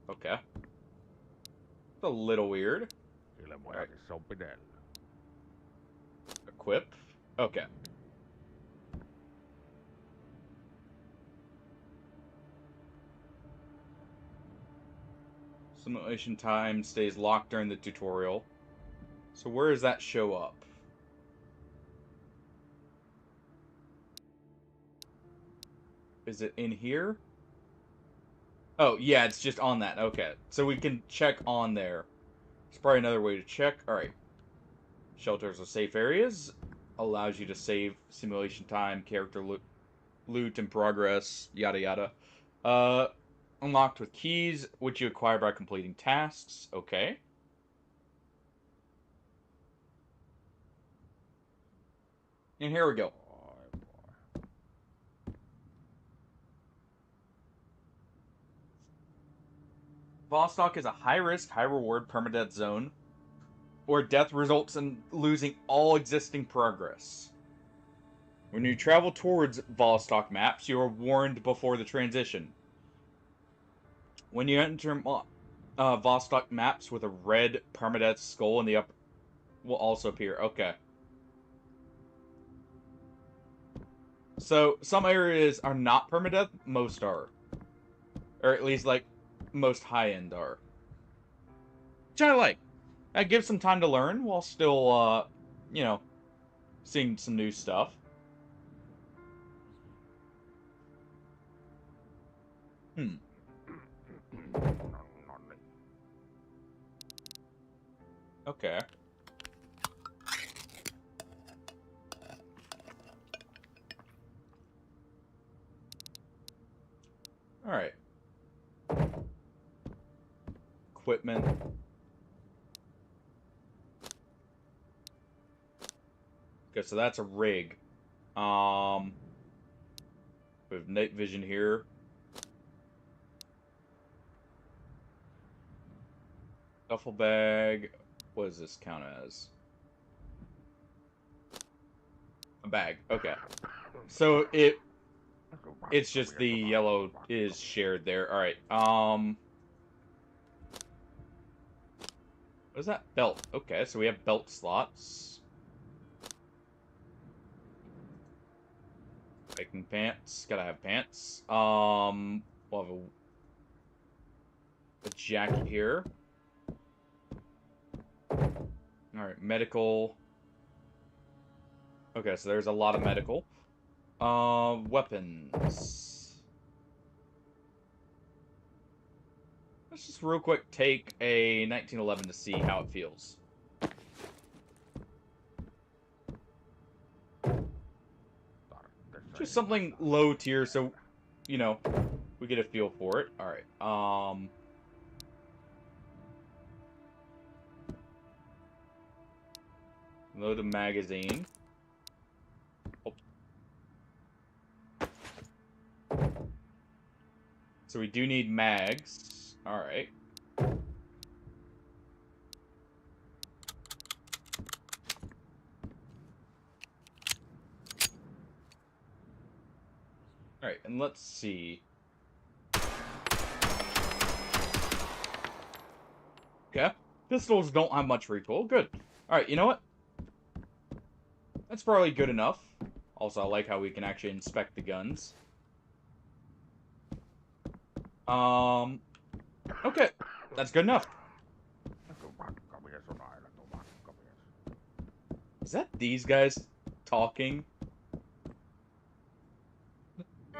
Okay. It's a little weird. Right. Equip. Okay. Simulation time stays locked during the tutorial. So where does that show up? Is it in here? Oh, yeah, it's just on that. Okay. So we can check on there. It's probably another way to check. Alright. Shelters are safe areas. Allows you to save simulation time, character loot and progress, yada yada. Unlocked with keys, which you acquire by completing tasks. Okay. And here we go. Vostok is a high-risk, high-reward permadeath zone where death results in losing all existing progress. When you travel towards Vostok maps, you are warned before the transition. When you enter Vostok maps with a red permadeath skull in the upper will also appear. Okay. So, some areas are not permadeath, most are. Or at least, like, most high-end are. Which I like. That gives some time to learn while still, you know, seeing some new stuff. Hmm. Okay. Alright. Equipment. Okay, so that's a rig. We have night vision here. Duffel bag. What does this count as? A bag. Okay. So it's just the yellow is shared there. All right. What is that? Belt. Okay, so we have belt slots. Biking pants. Gotta have pants. We'll have a jacket here. All right, medical. Okay, so there's a lot of medical. Weapons. Let's just real quick take a 1911 to see how it feels. Just something low tier, so, you know, we get a feel for it. All right. Load a magazine. Oh. So we do need mags. All right. All right, and let's see. Okay. Pistols don't have much recoil. Good. All right, you know what? That's probably good enough. Also, I like how we can actually inspect the guns. Okay. That's good enough. Is that these guys talking?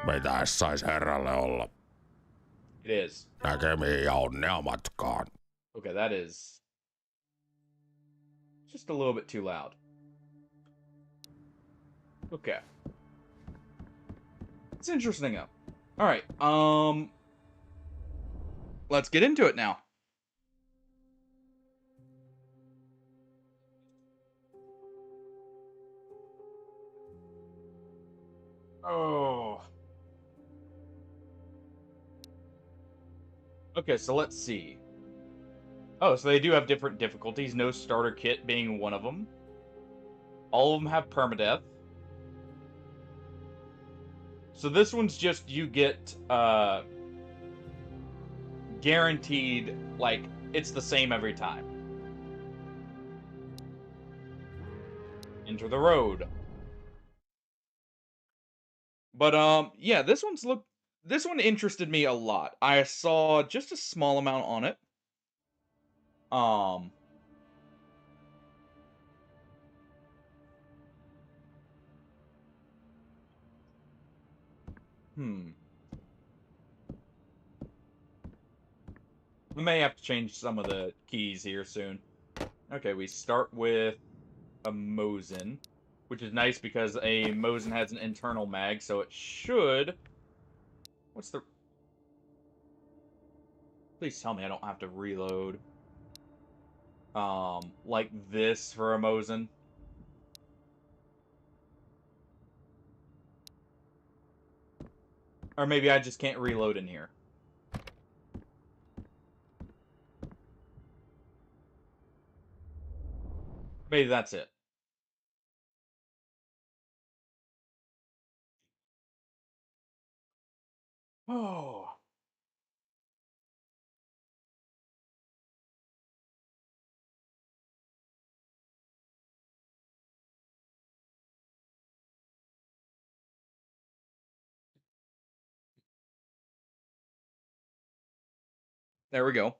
Mitäs sais herralle olla? It is. Näkemiin ja onnea matkaan. Okay, that is just a little bit too loud. Okay. It's interesting though. Alright, let's get into it now. Oh. Okay, so let's see. Oh, so they do have different difficulties, no starter kit being one of them. All of them have permadeath. So this one's just you get guaranteed, like, it's the same every time. Enter the road. But yeah, this one interested me a lot. I saw just a small amount on it. Um hmm. We may have to change some of the keys here soon. Okay, we start with a Mosin, which is nice because a Mosin has an internal mag, so it should... What's the... Please tell me I don't have to reload. Like this for a Mosin. Or maybe I just can't reload in here. Maybe that's it. Oh. There we go.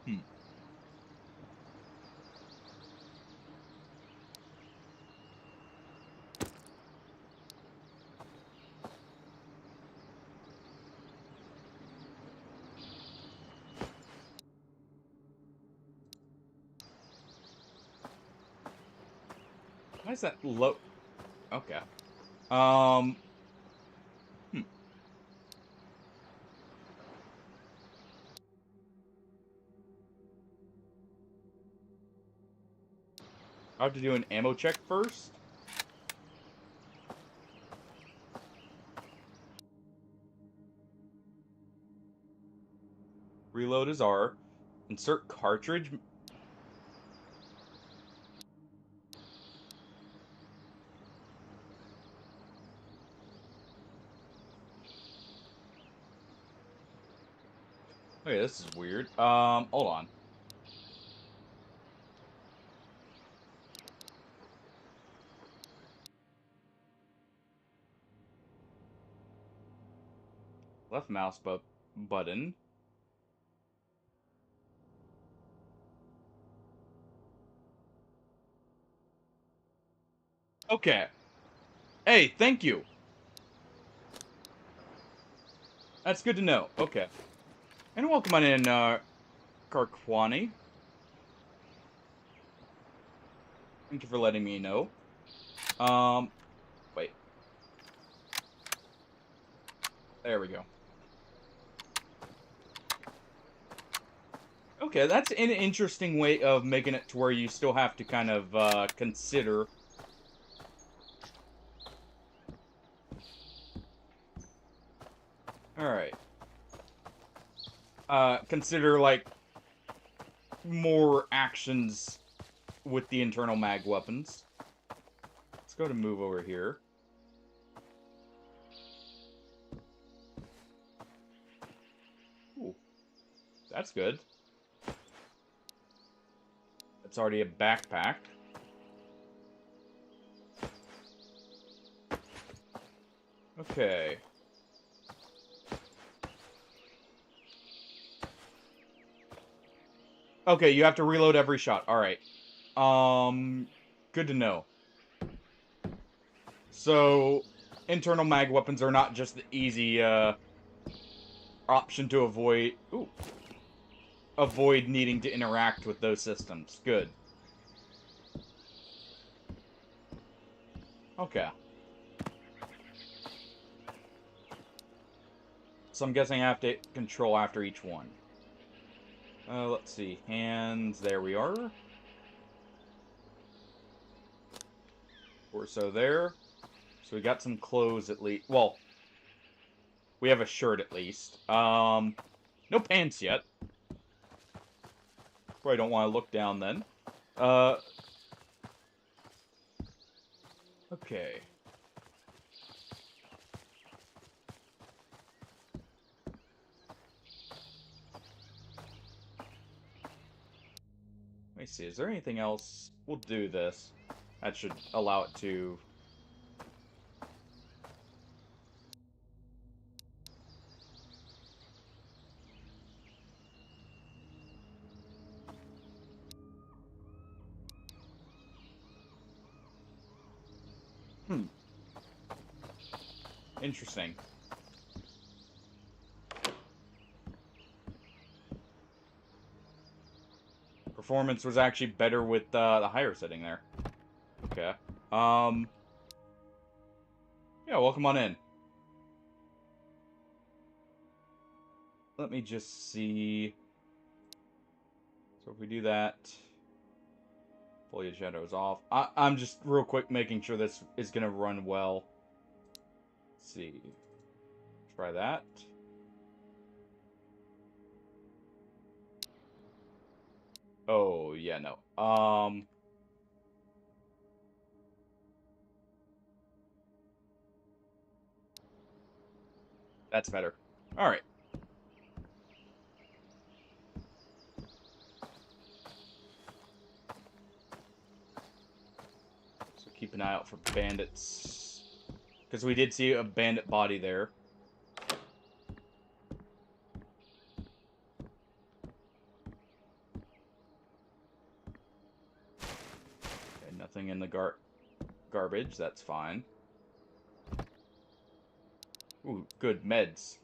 Hmm. Why is that low? Okay. Hmm. I have to do an ammo check first. Reload is R. Insert cartridge. Okay, this is weird. Hold on. Left mouse button. Okay. Hey, thank you. That's good to know. Okay. And welcome on in, Karkwani. Thank you for letting me know. Wait. There we go. Okay, that's an interesting way of making it to where you still have to kind of, consider. Alright. Consider, like, more actions with the internal mag weapons. Let's go to move over here. Ooh. That's good. It's already a backpack. Okay. Okay, you have to reload every shot. Alright. Good to know. So, internal mag weapons are not just the easy, option to avoid... Ooh. Avoid needing to interact with those systems. Good. Okay. So I'm guessing I have to control after each one. Let's see. Hands, there we are. Torso there. So we got some clothes at least. Well, we have a shirt at least. No pants yet. Probably don't want to look down then. Okay. Let me see, is there anything else? We'll do this. That should allow it to... Interesting. Performance was actually better with the higher setting there. Okay. Yeah, welcome on in. Let me just see. So if we do that, foliage shadows off. I'm just real quick making sure this is gonna run well. Let's see. Try that. Oh, yeah, no. That's better. Alright. So keep an eye out for bandits. Because we did see a bandit body there. Okay, nothing in the garbage. That's fine. Ooh, good meds.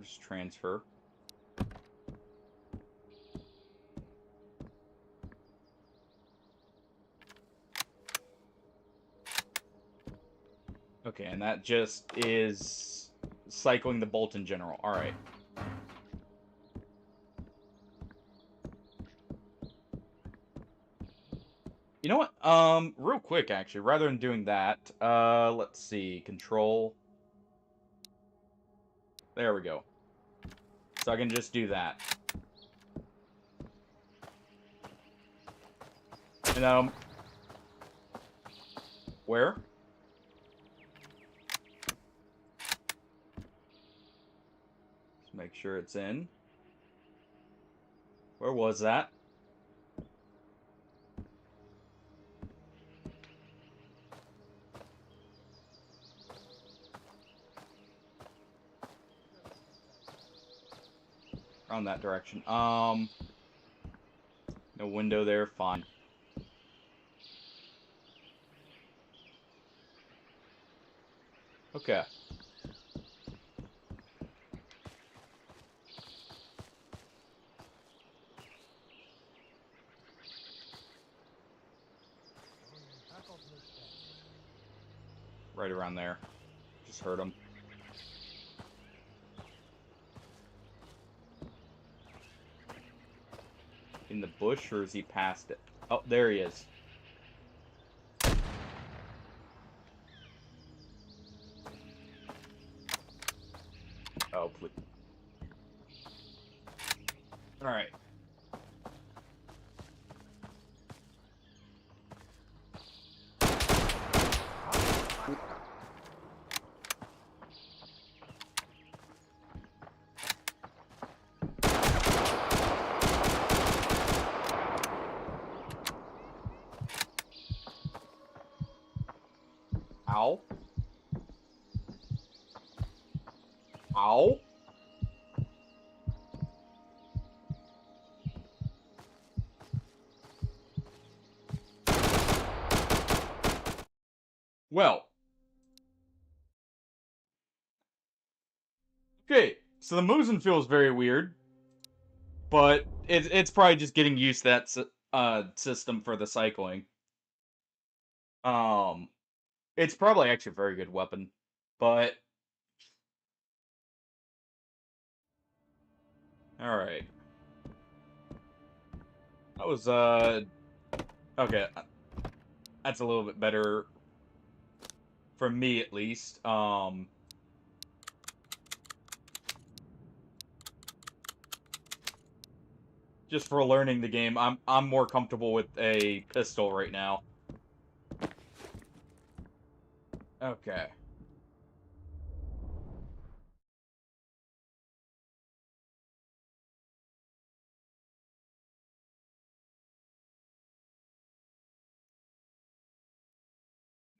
Just transfer. Okay, and that just is cycling the bolt in general. Alright. You know what? Real quick, actually, rather than doing that, let's see. Control. There we go. So I can just do that. And, where? Just make sure it's in. Where was that? Around that direction. No window there, fine. Okay. Right around there. Just heard him. In the bush, or is he past it? Oh, there he is. Oh, please. Alright. Ow. Ow. Well. Okay, so the Musen feels very weird, but it's probably just getting used to that system for the cycling. Um, it's probably actually a very good weapon, but all right. That was okay. That's a little bit better for me at least. Just for learning the game, I'm more comfortable with a pistol right now. Okay.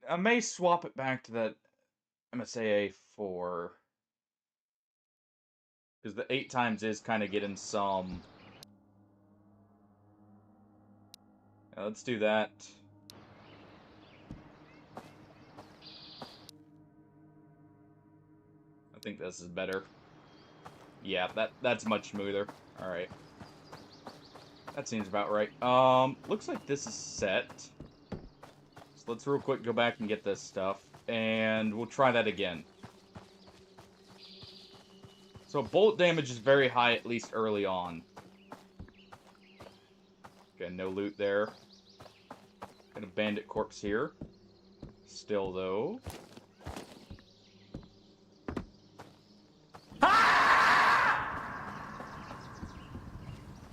I may swap it back to that MSAA 4. Because the 8 times is kind of getting some. Let's do that. I think this is better. Yeah, that's much smoother. Alright. That seems about right. Looks like this is set. So let's real quick go back and get this stuff. And we'll try that again. So bullet damage is very high, at least early on. Okay, no loot there. Got a bandit corpse here. Still, though.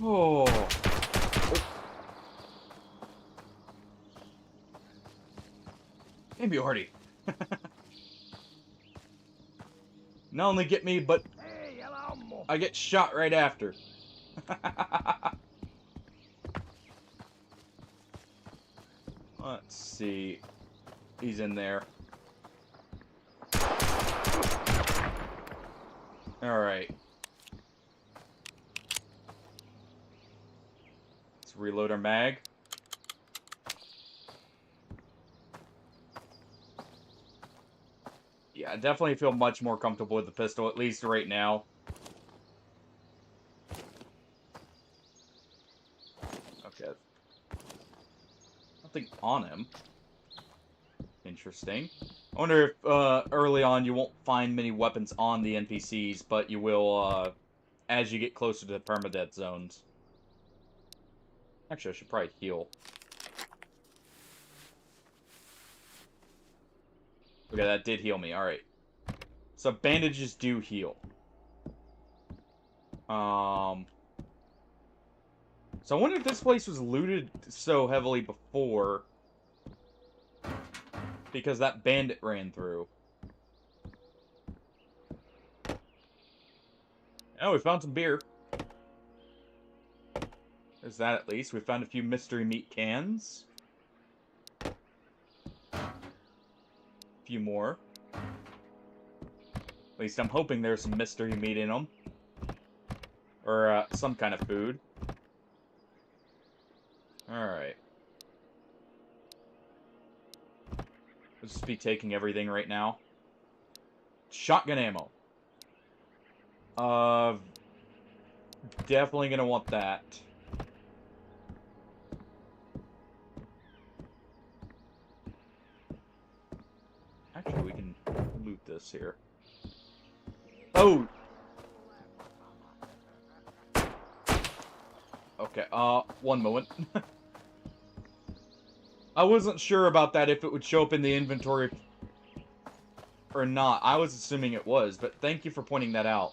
Oh. Maybe already. Not only get me, but I get shot right after. Let's see. He's in there. Alright. Let's reload our mag. Yeah, I definitely feel much more comfortable with the pistol, at least right now. Okay. Nothing on him. Interesting. I wonder if early on you won't find many weapons on the NPCs, but you will as you get closer to the permadeath zones. Actually, I should probably heal. Okay, that did heal me. Alright. So bandages do heal. So I wonder if this place was looted so heavily before because that bandit ran through. Oh, we found some beer. There's that at least. We found a few mystery meat cans. A few more. At least I'm hoping there's some mystery meat in them. Or some kind of food. Alright. Let's just be taking everything right now. Shotgun ammo. Definitely gonna want that. Actually, we can loot this here. Oh! Okay, one moment. I wasn't sure about that, if it would show up in the inventory or not. I was assuming it was, but thank you for pointing that out.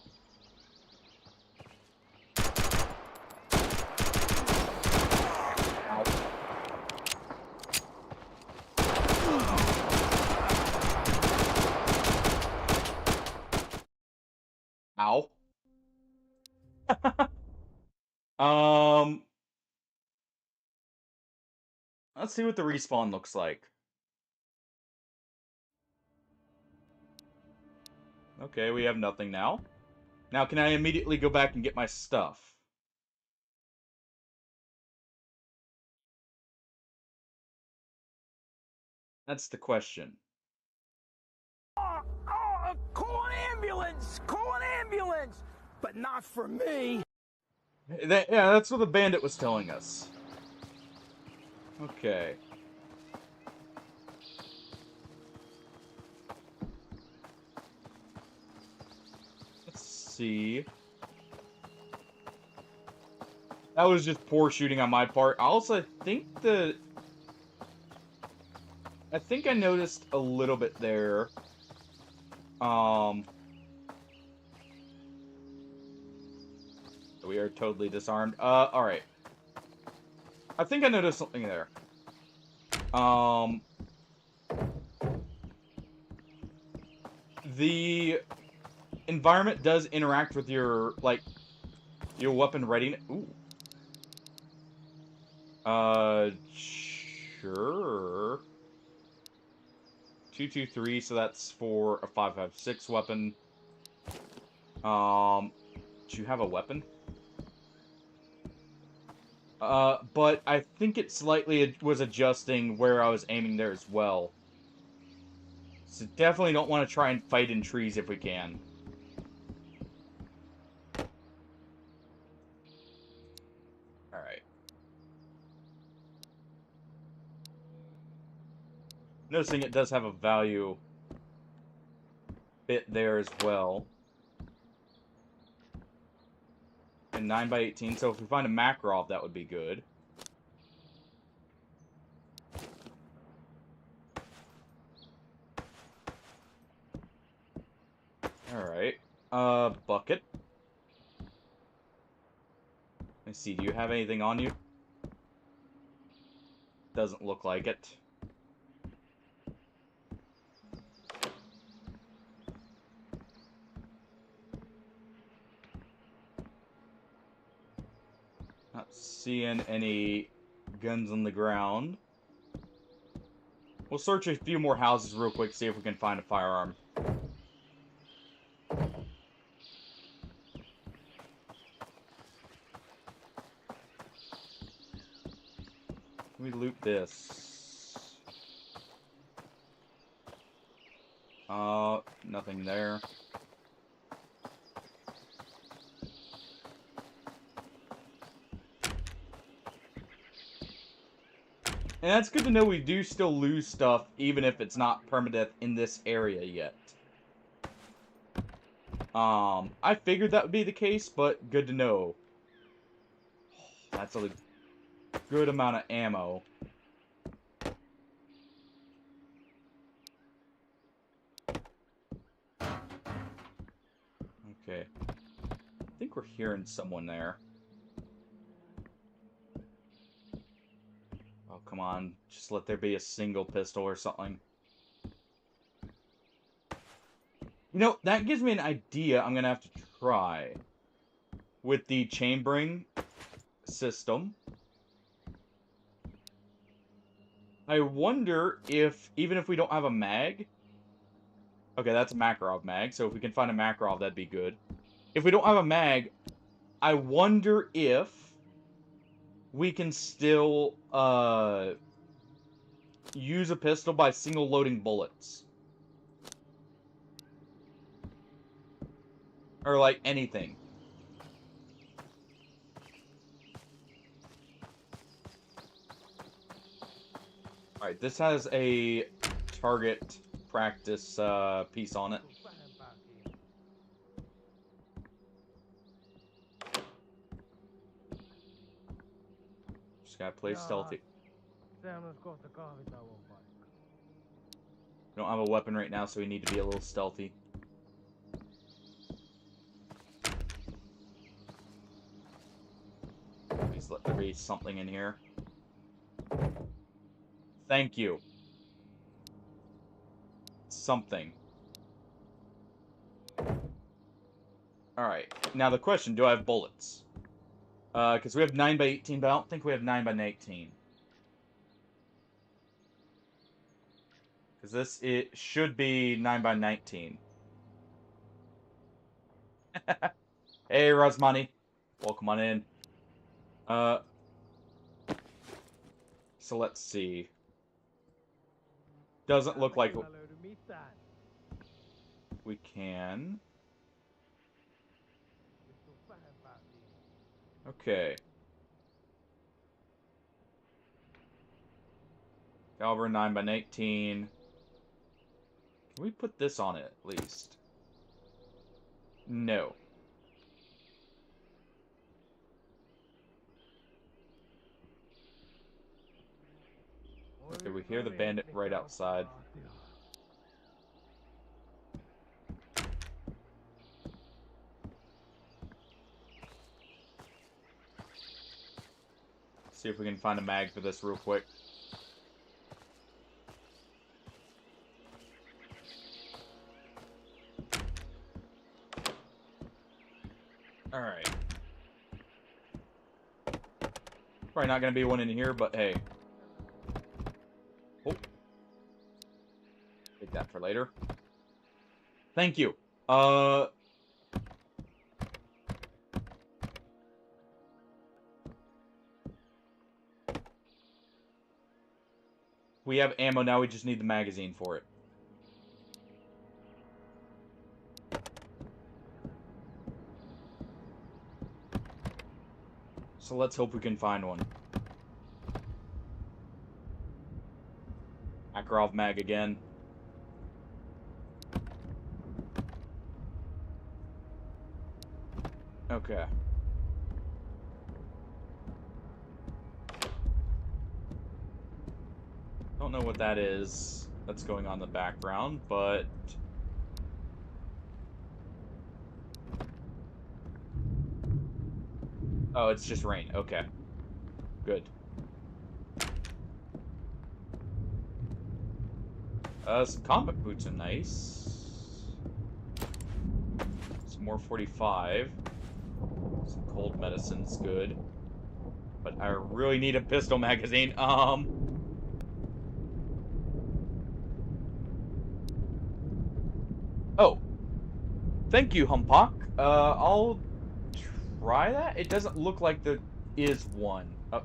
Ow. Um, let's see what the respawn looks like. Okay, we have nothing now. Now, can I immediately go back and get my stuff? That's the question. Call an ambulance! Call an ambulance! But not for me! Yeah, that's what the bandit was telling us. Okay. Let's see. That was just poor shooting on my part. I also think I think I noticed a little bit there. We are totally disarmed. Alright. I think I noticed something there. The environment does interact with your, like, your weapon readiness. Ooh. Sure. 223, so that's for a 5.56 weapon. Do you have a weapon? But I think it slightly was adjusting where I was aiming there as well. So definitely don't want to try and fight in trees if we can. Alright. Noticing it does have a value bit there as well. And 9x18, so if we find a Makarov, that would be good. Alright. Bucket. Let's see, do you have anything on you? Doesn't look like it. Not seeing any guns on the ground. We'll search a few more houses real quick, see if we can find a firearm. Let me loot this. Nothing there. And that's good to know we do still lose stuff, even if it's not permadeath in this area yet. I figured that would be the case, but good to know. That's a good amount of ammo. Okay. I think we're hearing someone there. Oh, come on. Just let there be a single pistol or something. You know, that gives me an idea I'm gonna have to try. With the chambering system. I wonder if, even if we don't have a mag... Okay, that's a Makarov mag, so if we can find a Makarov, that'd be good. If we don't have a mag, I wonder if we can still, use a pistol by single loading bullets. Or, like, anything. Alright, this has a target practice, piece on it. Just gotta play stealthy. We don't have a weapon right now, so we need to be a little stealthy. Please let there be something in here. Thank you. Something. Alright, now the question, do I have bullets? Because we have 9x18, but I don't think we have 9x19. Because this, it should be 9x19. Hey, Rosmani. Welcome on in. So let's see. Doesn't look like we can. Okay. Caliber 9x19. Can we put this on it at least? No. Okay, we hear the bandit right outside. See if we can find a mag for this real quick. Alright. Probably not gonna be one in here, but hey. Oh. Take that for later. Thank you. We have ammo now, we just need the magazine for it. So let's hope we can find one. Makarov mag again. Okay. Don't know what that is that's going on in the background, but... Oh, it's just rain. Okay. Good. Some combat boots are nice. Some more 45. Some cold medicine's good. But I really need a pistol magazine. Oh. Thank you, Humpok. I'll try that? It doesn't look like there is one. Oh.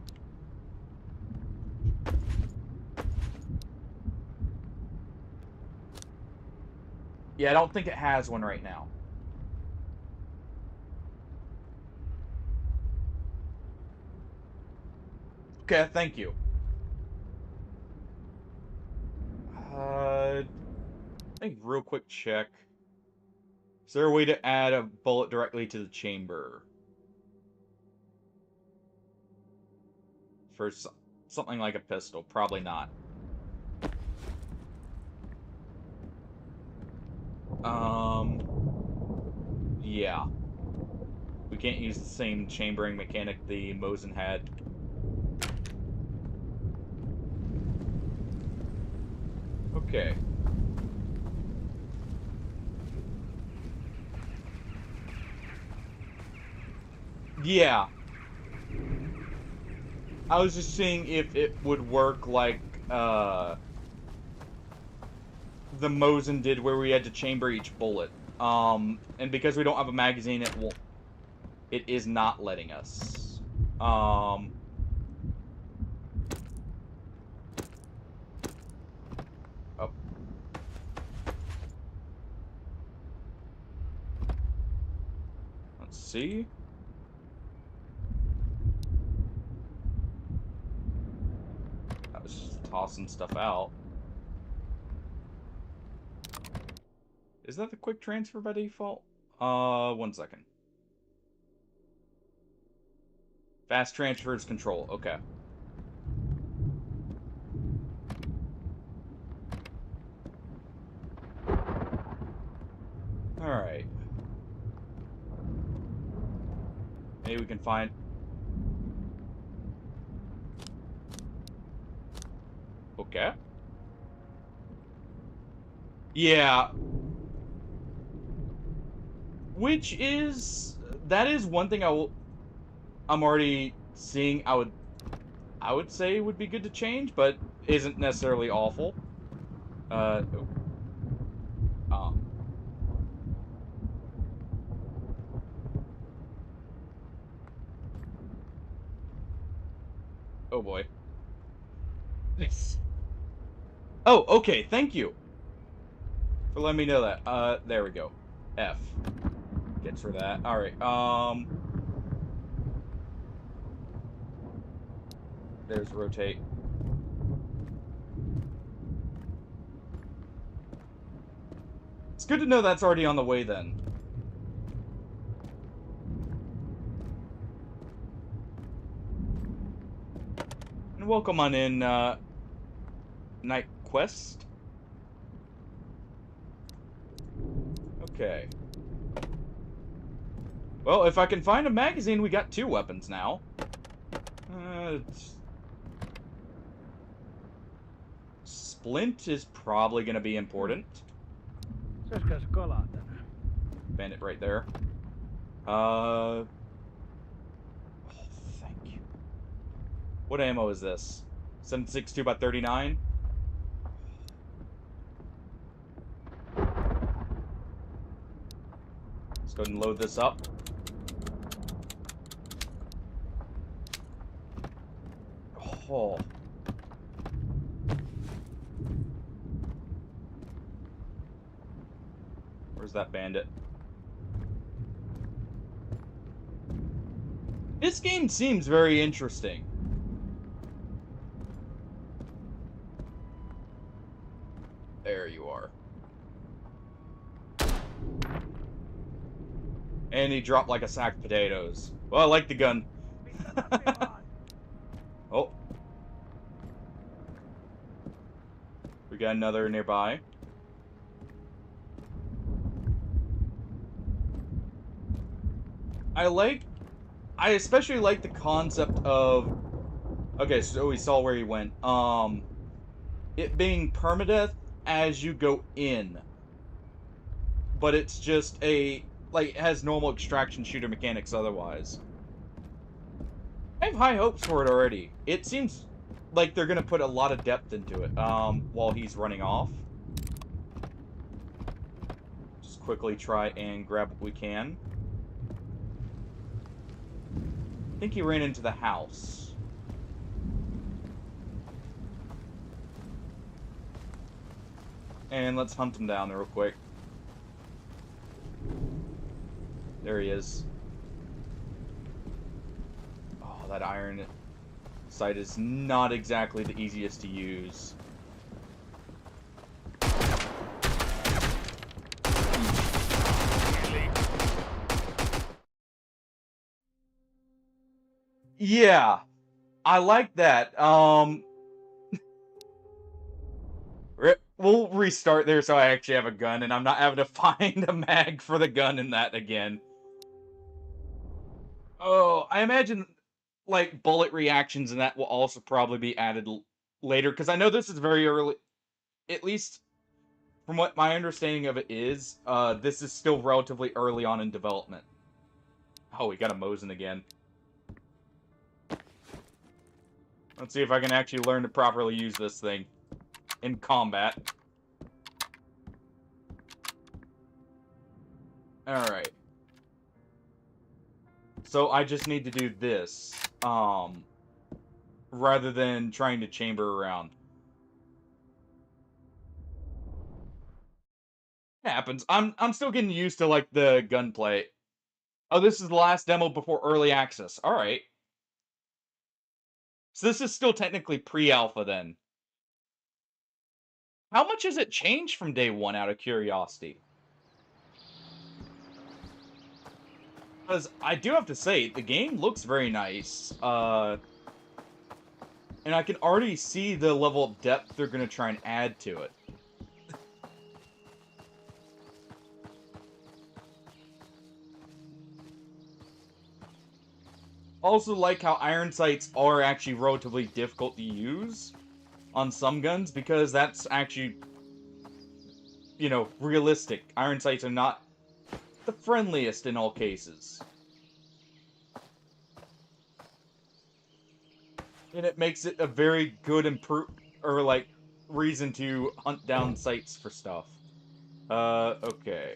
Yeah, I don't think it has one right now. Okay, thank you. I think real quick check. Is there a way to add a bullet directly to the chamber? For something like a pistol? Probably not. Yeah. We can't use the same chambering mechanic the Mosin had. Okay. Yeah. I was just seeing if it would work like, the Mosin did where we had to chamber each bullet. And because we don't have a magazine, it is not letting us. Oh. Let's see. I was just tossing stuff out. Is that the quick transfer by default? 1 second. Fast transfers control. Okay. Alright. Maybe we can find... Okay. Yeah. Which is... That is one thing I'm already seeing I would say would be good to change, but isn't necessarily awful. Oh boy. Oh, okay, thank you for letting me know that. There we go. F. Gets for that. Alright, there's rotate. It's good to know that's already on the way then. And welcome on in, Night Quest. Okay. Well, if I can find a magazine, we got 2 weapons now. Splint is probably going to be important. Bandit right there. Oh, thank you. What ammo is this? 7.62 by 39? Let's go ahead and load this up. Oh. Where's that bandit? This game seems very interesting. There you are. And he dropped like a sack of potatoes. Well, I like the gun. Oh. We got another nearby. I especially like the concept of... Okay, so we saw where he went. It being permadeath as you go in. But it's just a... Like, it has normal extraction shooter mechanics otherwise. I have high hopes for it already. It seems like they're gonna put a lot of depth into it, while he's running off. Just quickly try and grab what we can. I think he ran into the house. And let's hunt him down real quick. There he is. Oh, that iron sight is not exactly the easiest to use. Yeah, I like that. We'll restart there so I actually have a gun, and I'm not having to find a mag for the gun in that again. Oh, I imagine, like, bullet reactions and that will also probably be added later, because I know this is very early, at least from what my understanding of it is, this is still relatively early on in development. Oh, we got a Mosin again. Let's see if I can actually learn to properly use this thing in combat. Alright. So I just need to do this, rather than trying to chamber around. It happens. I'm still getting used to, like, the gunplay. Oh, this is the last demo before early access. Alright. So this is still technically pre-alpha then. How much has it changed from day one, out of curiosity? Because I do have to say, the game looks very nice. And I can already see the level of depth they're going to try and add to it. Also like how iron sights are actually relatively difficult to use on some guns, because that's actually, you know, realistic. Iron sights are not the friendliest in all cases. And it makes it a very good reason to hunt down sites for stuff. Okay.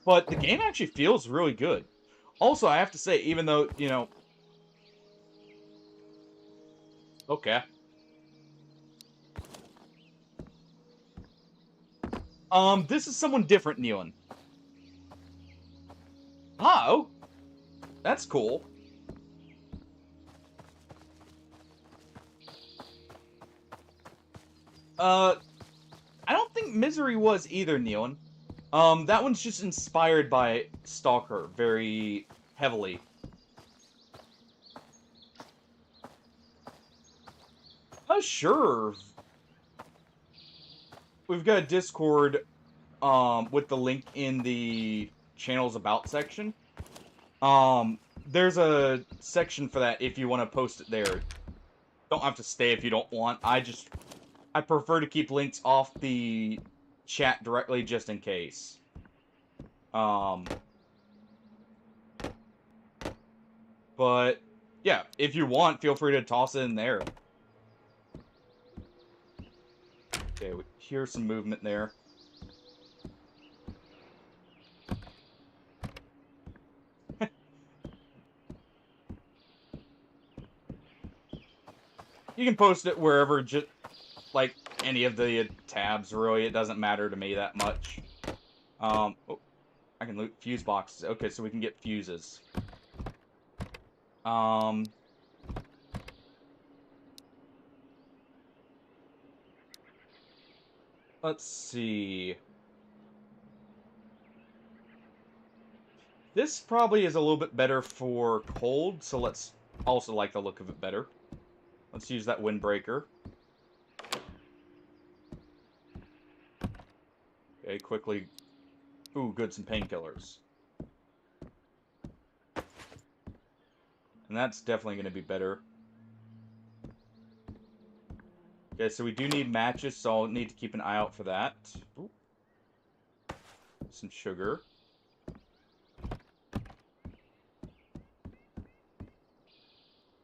But the game actually feels really good. Also, I have to say, even though, you know... Okay. This is someone different, Neon. Oh! That's cool. I don't think Misery was either, Neon. That one's just inspired by Stalker very heavily. Sure. We've got a Discord, with the link in the channel's about section. There's a section for that if you want to post it there. Don't have to stay if you don't want. I prefer to keep links off the chat directly just in case. But yeah, if you want, feel free to toss it in there. Okay, we hear some movement there. You can post it wherever, just like any of the tabs, really. It doesn't matter to me that much. Oh, I can loot fuse boxes. Okay, so we can get fuses. Let's see. This probably is a little bit better for cold, so let's also like the look of it better. Let's use that windbreaker. Okay, quickly. Ooh, good, some painkillers. And that's definitely going to be better. Okay, so we do need matches, so I'll need to keep an eye out for that. Ooh. Some sugar.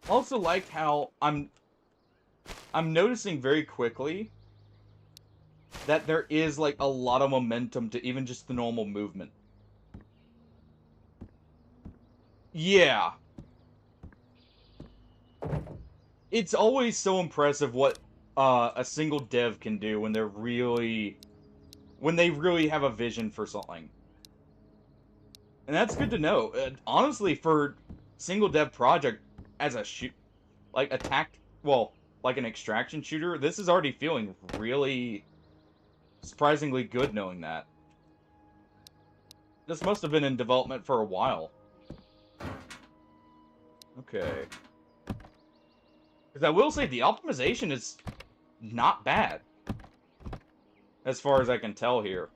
Also like how I'm noticing very quickly that there is like a lot of momentum to even just the normal movement. Yeah. It's always so impressive what a single dev can do when they really have a vision for something. And that's good to know. Honestly, for single dev project as a like an extraction shooter, this is already feeling really surprisingly good knowing that. This must have been in development for a while. Okay. Because I will say the optimization is not bad. As far as I can tell here.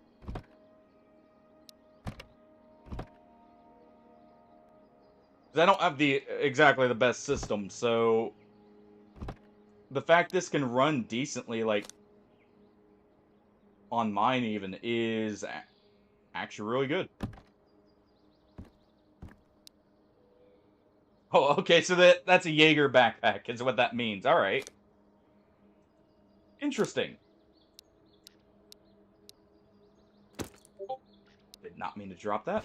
I don't have exactly the best system, so the fact this can run decently, like on mine even, is actually really good. Oh, okay, so that's a Jaeger backpack, is what that means. All right. Interesting. Did not mean to drop that.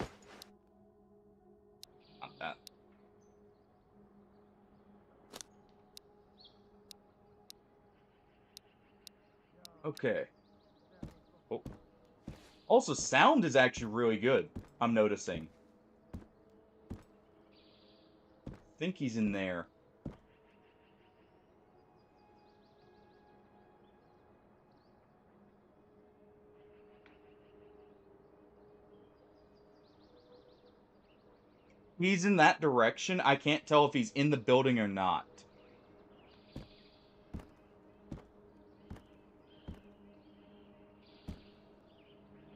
Not that. Okay. Oh. Also, sound is actually really good, I'm noticing. I think he's in there. He's in that direction. I can't tell if he's in the building or not.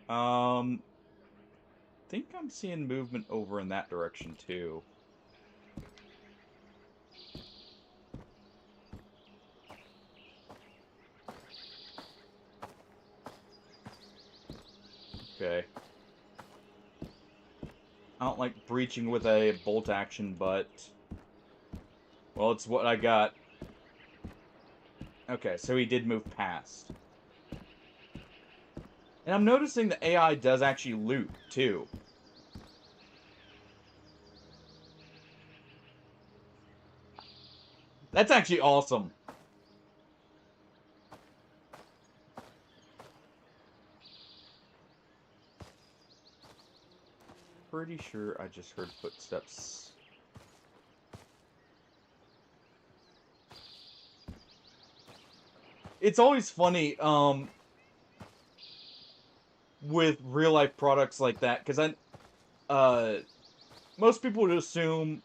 I think I'm seeing movement over in that direction too. Okay. I don't like breaching with a bolt action, but... well, it's what I got. Okay, so he did move past. And I'm noticing the AI does actually loot, too. That's actually awesome. Pretty sure I just heard footsteps. It's always funny, with real-life products like that, because most people would assume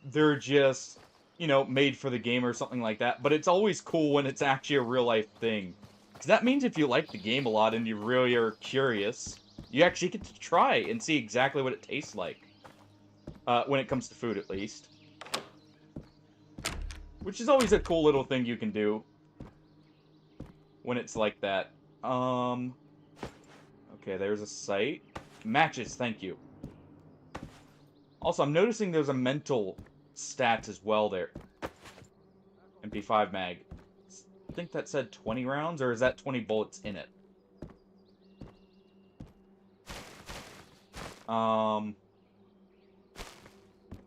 they're just, you know, made for the game or something like that, but it's always cool when it's actually a real-life thing. Because that means if you like the game a lot and you really are curious, you actually get to try and see exactly what it tastes like. When it comes to food, at least. Which is always a cool little thing you can do. When it's like that. Okay, there's a site. Matches, thank you. Also, I'm noticing there's a mental stats as well there. MP5 mag. I think that said 20 rounds, or is that 20 bullets in it?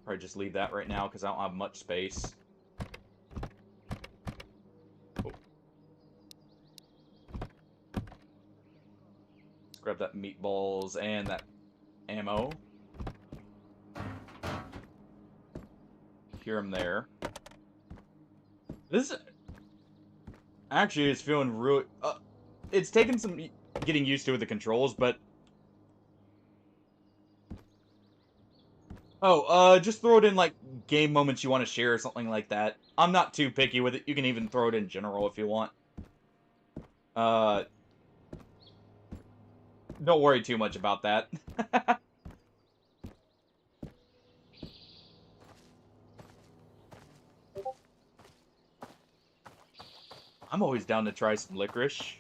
Probably just leave that right now, because I don't have much space. Oh. Let's grab that meatballs and that ammo. Hear him there. This actually is feeling really... it's taken some getting used to with the controls, but... oh, just throw it in, like, game moments you want to share or something like that. I'm not too picky with it. You can even throw it in general if you want. Don't worry too much about that. I'm always down to try some licorice.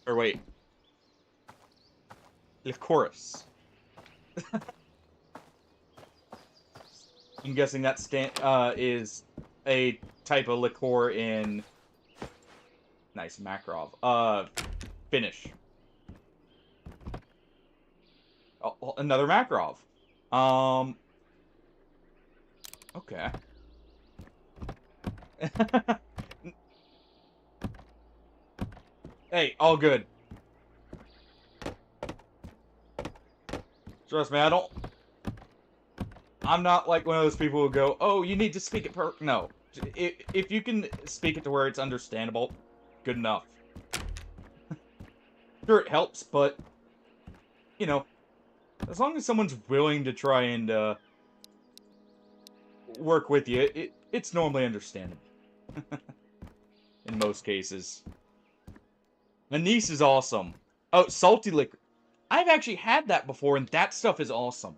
Or wait. Licorice. I'm guessing that is a type of liqueur in... nice, Makarov. Finnish. Oh, another Makarov. Okay. Hey, all good. Trust me, I'm not like one of those people who go, oh, you need to speak it no. If you can speak it to where it's understandable, good enough. Sure, it helps, but, you know, as long as someone's willing to try and, work with you, it's normally understandable. In most cases. Anise is awesome. Oh, salty liquor. I've actually had that before, and that stuff is awesome.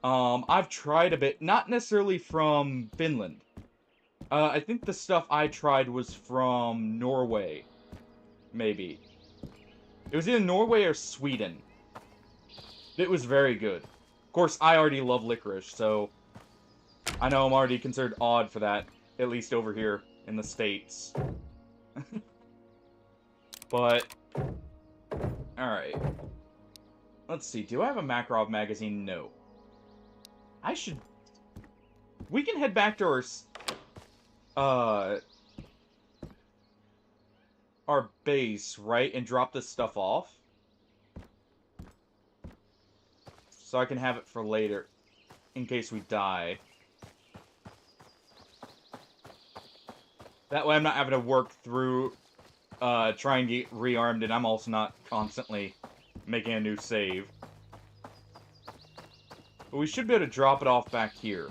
I've tried a bit, not necessarily from Finland. I think the stuff I tried was from Norway. Maybe. It was either Norway or Sweden. It was very good. Of course, I already love licorice, so I know I'm already considered odd for that, at least over here in the States. But, alright. Let's see, do I have a Makarov magazine? No. I should... We can head back to our base, right? And drop this stuff off. So I can have it for later, in case we die. That way I'm not having to work through, try and get rearmed, and I'm also not constantly making a new save. But we should be able to drop it off back here.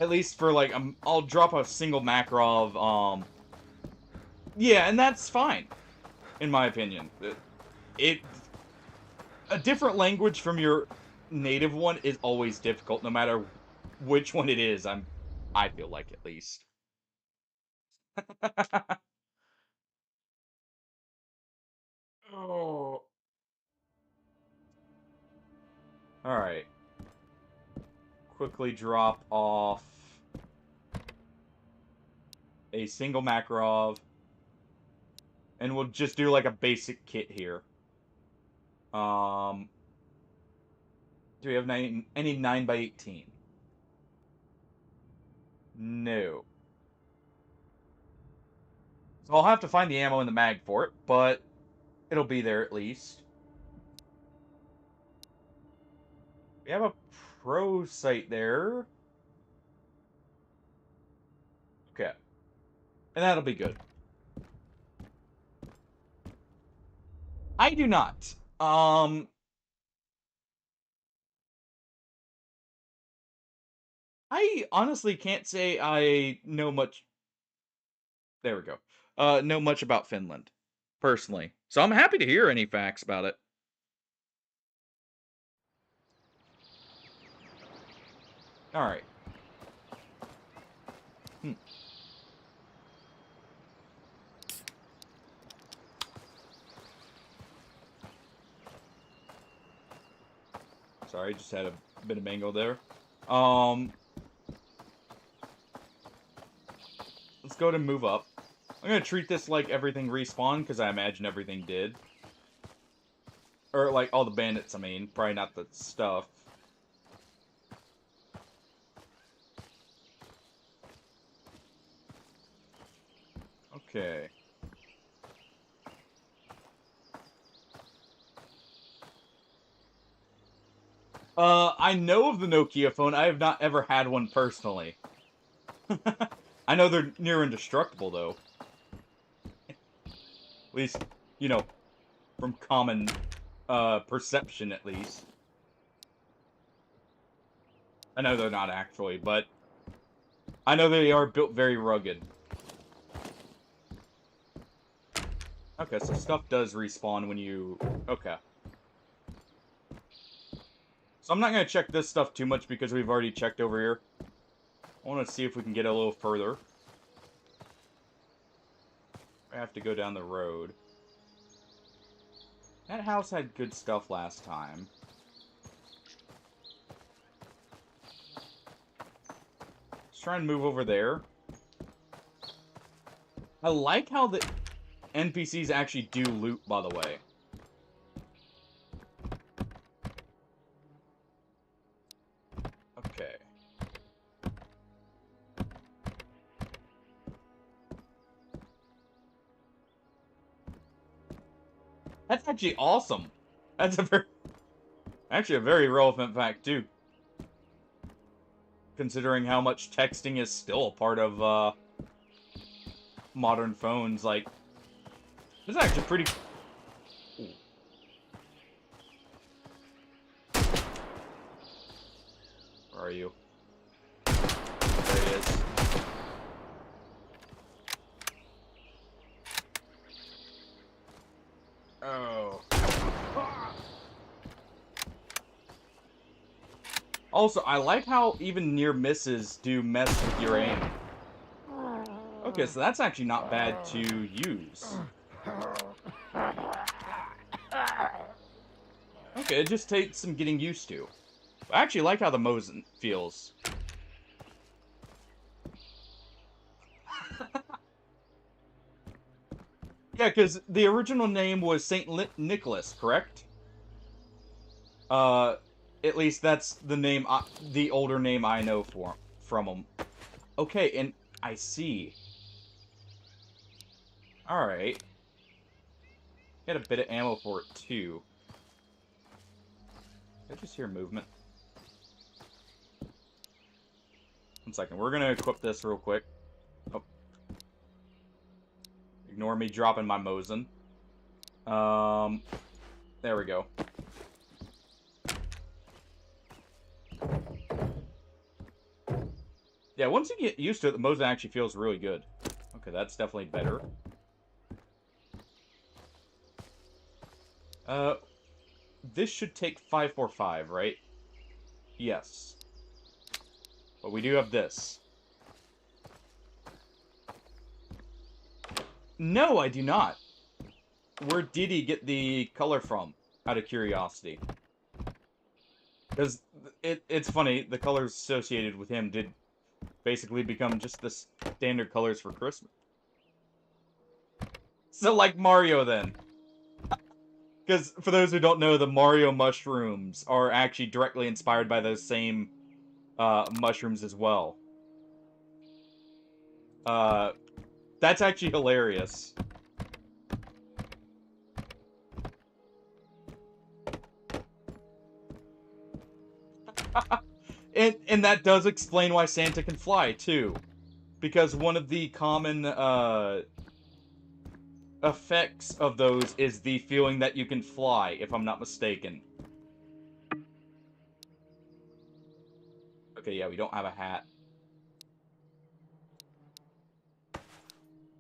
At least for, like, I'll drop a single Makarov, yeah, and that's fine, in my opinion. A different language from your native one is always difficult, no matter which one it is, I feel like, at least. Oh. Alright. Quickly drop off a single Makarov. And we'll just do like a basic kit here. Do we have any 9x18? No. So I'll have to find the ammo in the mag for it, but it'll be there at least. We have a pro sight there. Okay. And that'll be good. I do not. I honestly can't say I know much. There we go. Know much about Finland, personally. So I'm happy to hear any facts about it. Alright. Sorry, just had a bit of mango there. Let's go to move up. I'm gonna treat this like everything respawned, because I imagine everything did. Or, like, all the bandits, I mean. Probably not the stuff. Okay. I know of the Nokia phone. I have not ever had one personally. I know they're near indestructible, though. At least, you know, from common, perception, at least. I know they're not actually, but I know they are built very rugged. Okay, so stuff does respawn when you... Okay. So I'm not going to check this stuff too much because we've already checked over here. I want to see if we can get a little further. I have to go down the road. That house had good stuff last time. Let's try and move over there. I like how the NPCs actually do loot, by the way. Okay. That's actually awesome. That's actually a very relevant fact, too. considering how much texting is still a part of modern phones. Like, this is actually pretty. Ooh. Where are you? There he is. Oh. Also, I like how even near misses do mess with your aim. Okay, so that's actually not bad to use. Okay, it just takes some getting used to. I actually like how the Mosin feels. Yeah, because the original name was Saint Nicholas, correct? At least that's the name, the older name I know from him. Okay, and I see. Alright. Get a bit of ammo for it, too. I just hear movement. 1 second, we're gonna equip this real quick. Oh. Ignore me dropping my Mosin. There we go. Yeah, once you get used to it, the Mosin actually feels really good. Okay, that's definitely better. This should take 545, right? Yes. But we do have this. No, I do not. Where did he get the color from? Out of curiosity. Because it's funny, the colors associated with him did basically become just the standard colors for Christmas. So like Mario then. Because for those who don't know, the Mario mushrooms are actually directly inspired by those same mushrooms as well. That's actually hilarious. And that does explain why Santa can fly, too. Because one of the common effects of those is the feeling that you can fly, if I'm not mistaken. Okay, yeah, we don't have a hat.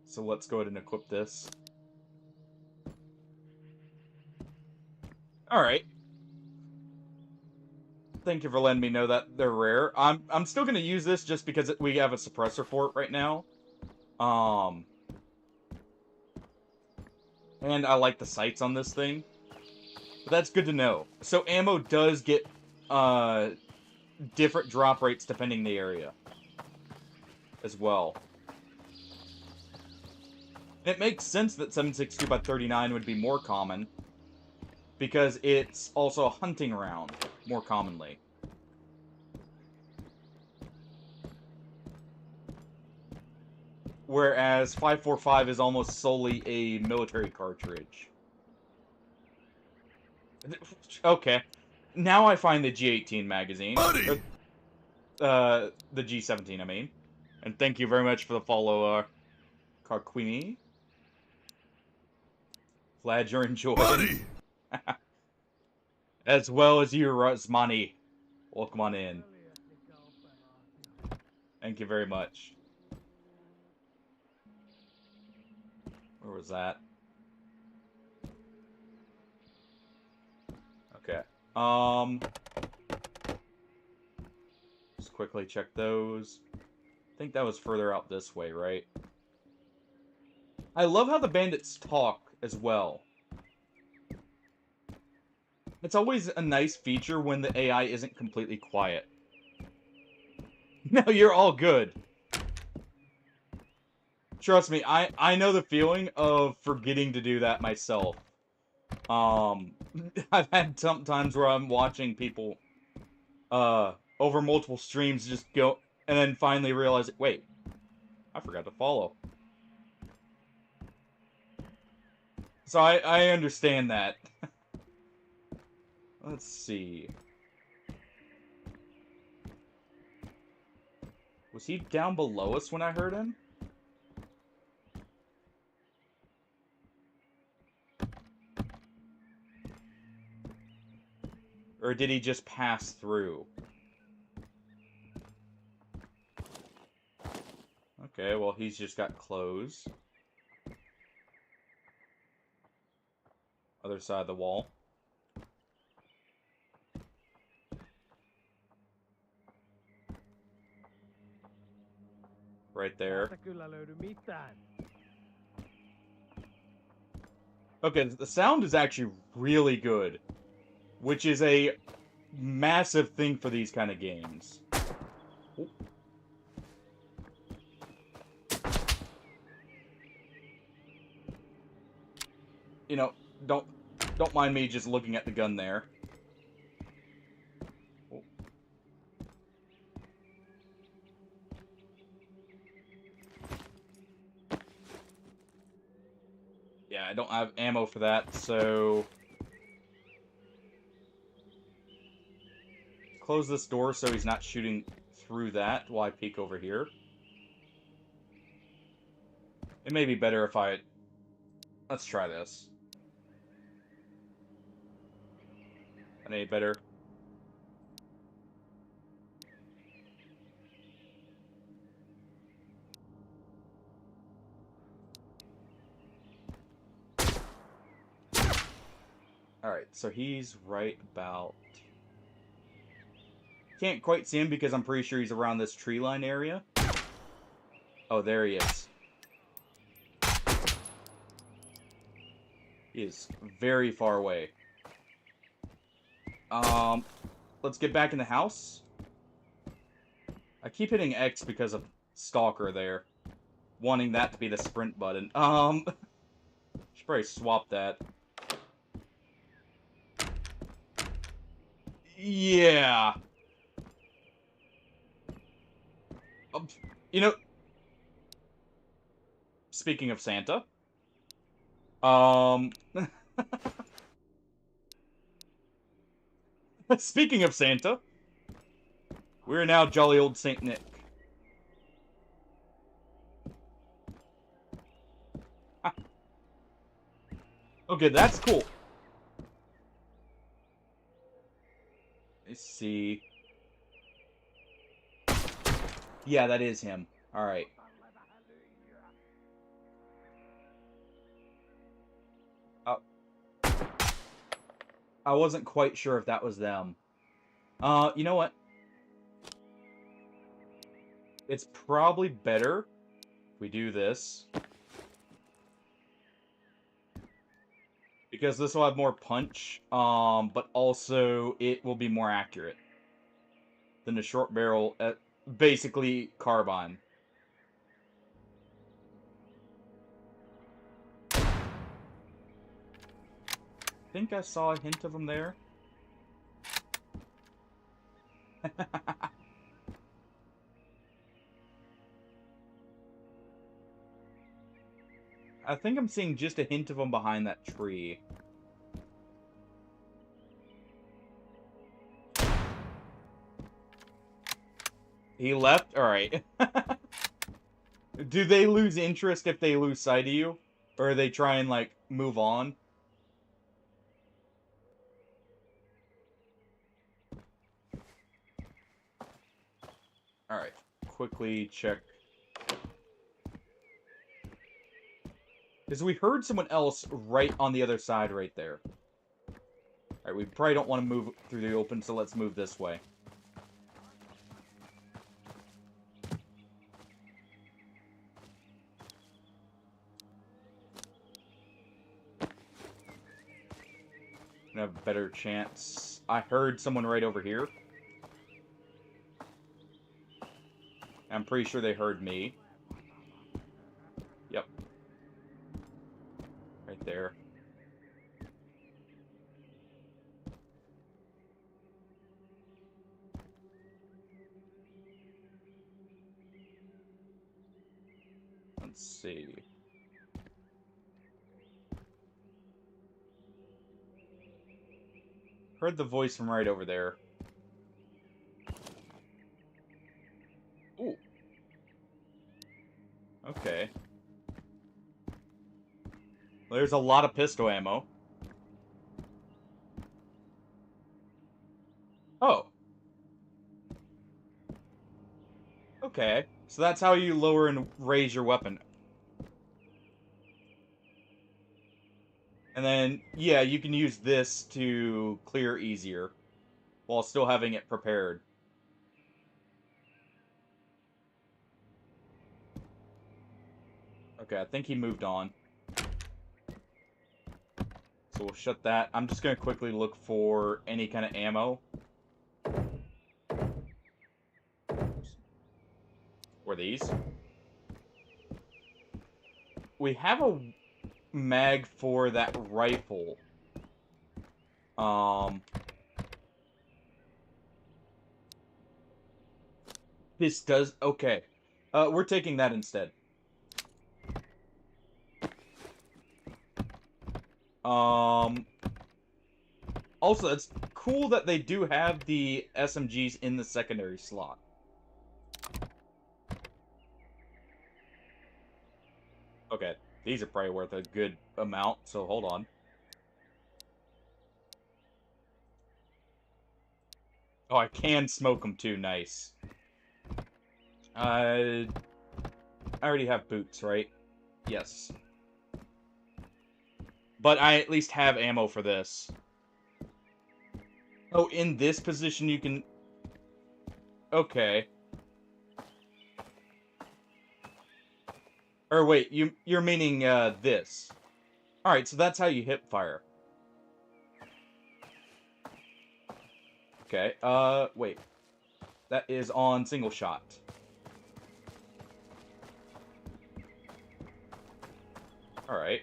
So let's go ahead and equip this. Alright. Thank you for letting me know that they're rare. I'm still gonna use this just because we have a suppressor for it right now. And I like the sights on this thing. But that's good to know. So ammo does get different drop rates depending the area as well. It makes sense that 7.62x39 would be more common, because it's also a hunting round, more commonly. Whereas 5.45 is almost solely a military cartridge. Okay. Now I find the G18 magazine. Buddy! The G17, I mean. And thank you very much for the follow, Carquini. Glad you're enjoying. Buddy! As well as you, Rasmani. Welcome on in. Thank you very much. Where was that? Okay. Just quickly check those. I think that was further out this way, right? I love how the bandits talk as well. It's always a nice feature when the AI isn't completely quiet. No, you're all good. Trust me, I know the feeling of forgetting to do that myself. I've had some times where I'm watching people over multiple streams just go and then finally realize, wait, I forgot to follow. So I understand that. Let's see. Was he down below us when I heard him? Or did he just pass through? Okay, well, he's just got clothes. Other side of the wall. Right there. Okay, the sound is actually really good. Which is a massive thing for these kind of games. Oh. You know, don't mind me just looking at the gun there. Oh. Yeah, I don't have ammo for that, so close this door so he's not shooting through that while I peek over here. It may be better if I... Let's try this. Any better? Alright, so he's right about... Can't quite see him because I'm pretty sure he's around this tree line area. Oh, there he is. He is very far away. Let's get back in the house. I keep hitting X because of Stalker there. Wanting that to be the sprint button. Should probably swap that. Yeah. You know, speaking of Santa, speaking of Santa, we're now jolly old Saint Nick. Okay, that's cool. Let's see. Yeah, that is him. Alright. I wasn't quite sure if that was them. You know what? It's probably better if we do this. Because this will have more punch, but also it will be more accurate than a short barrel, basically carbine. I think I saw a hint of him there. I think I'm seeing just a hint of him behind that tree. He left? Alright. Do they lose interest if they lose sight of you? Or they try and, like, move on? Alright. Quickly check. Because we heard someone else right on the other side right there. Alright, we probably don't want to move through the open, so let's move this way. Gonna have a better chance. I heard someone right over here. I'm pretty sure they heard me. Yep. Right there. Let's see. Heard the voice from right over there. Ooh. there's a lot of pistol ammo. Oh. Okay. So that's how you lower and raise your weapon. And then, yeah, you can use this to clear easier while still having it prepared. Okay, I think he moved on. So we'll shut that. I'm just going to quickly look for any kind of ammo. Or these. We have a mag for that rifle. This does... Okay. We're taking that instead. Also, it's cool that they do have the SMGs in the secondary slot. Okay, these are probably worth a good amount, so hold on. Oh, I can smoke them too, nice. I already have boots, right? Yes. But I at least have ammo for this. Oh, in this position you can... Okay. Or wait, you're meaning this. Alright, so that's how you hip fire. Okay, wait. That is on single shot. Alright.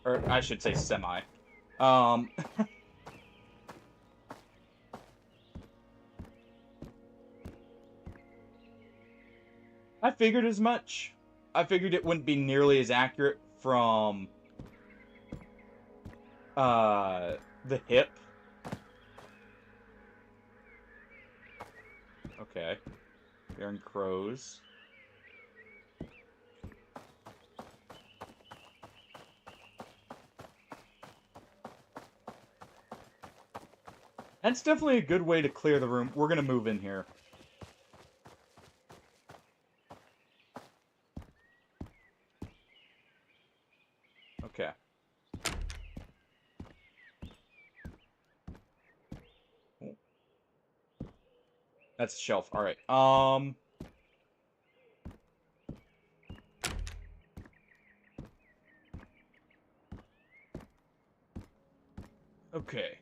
Or, I should say semi. I figured as much. I figured it wouldn't be nearly as accurate from the hip. Okay. Hearing crows. That's definitely a good way to clear the room. We're gonna move in here. Okay. That's a shelf. Alright. Okay.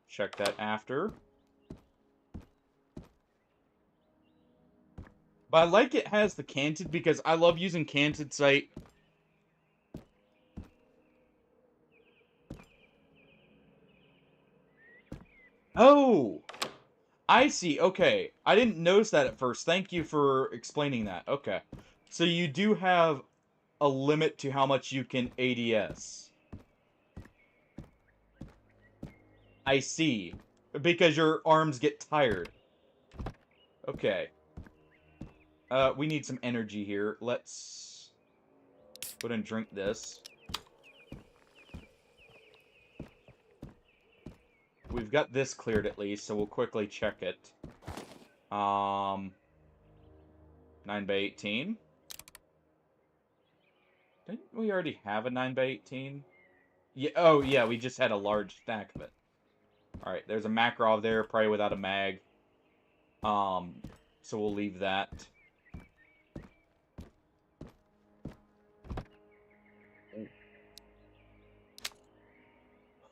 Check that after. But I like it has the canted because I love using canted sight. Oh! I see. Okay. I didn't notice that at first. Thank you for explaining that. Okay. So you do have a limit to how much you can ADS. I see. Because your arms get tired. Okay. We need some energy here. Let's go ahead and drink this. We've got this cleared at least, so we'll quickly check it. 9 by 18. Didn't we already have a 9 by 18? Yeah. Oh, yeah, we just had a large stack of it. Alright, there's a Makarov there, probably without a mag. So we'll leave that.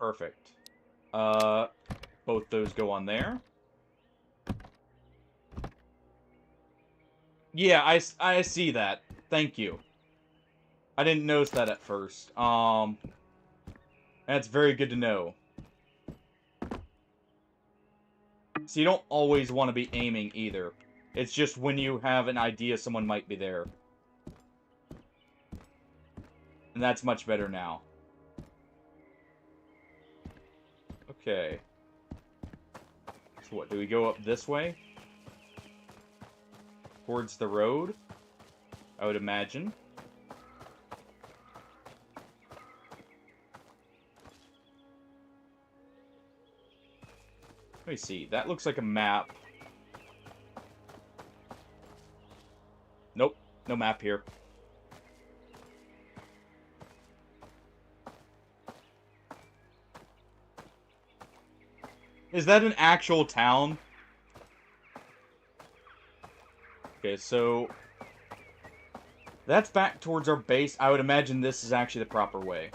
Perfect. Both those go on there. Yeah, I see that. Thank you. I didn't notice that at first. That's very good to know. So you don't always want to be aiming either. It's just when you have an idea someone might be there. And that's much better now. Okay. So what, do we go up this way? Towards the road? I would imagine. Let me see. That looks like a map. Nope. No map here. Is that an actual town? Okay, so... that's back towards our base. I would imagine this is actually the proper way.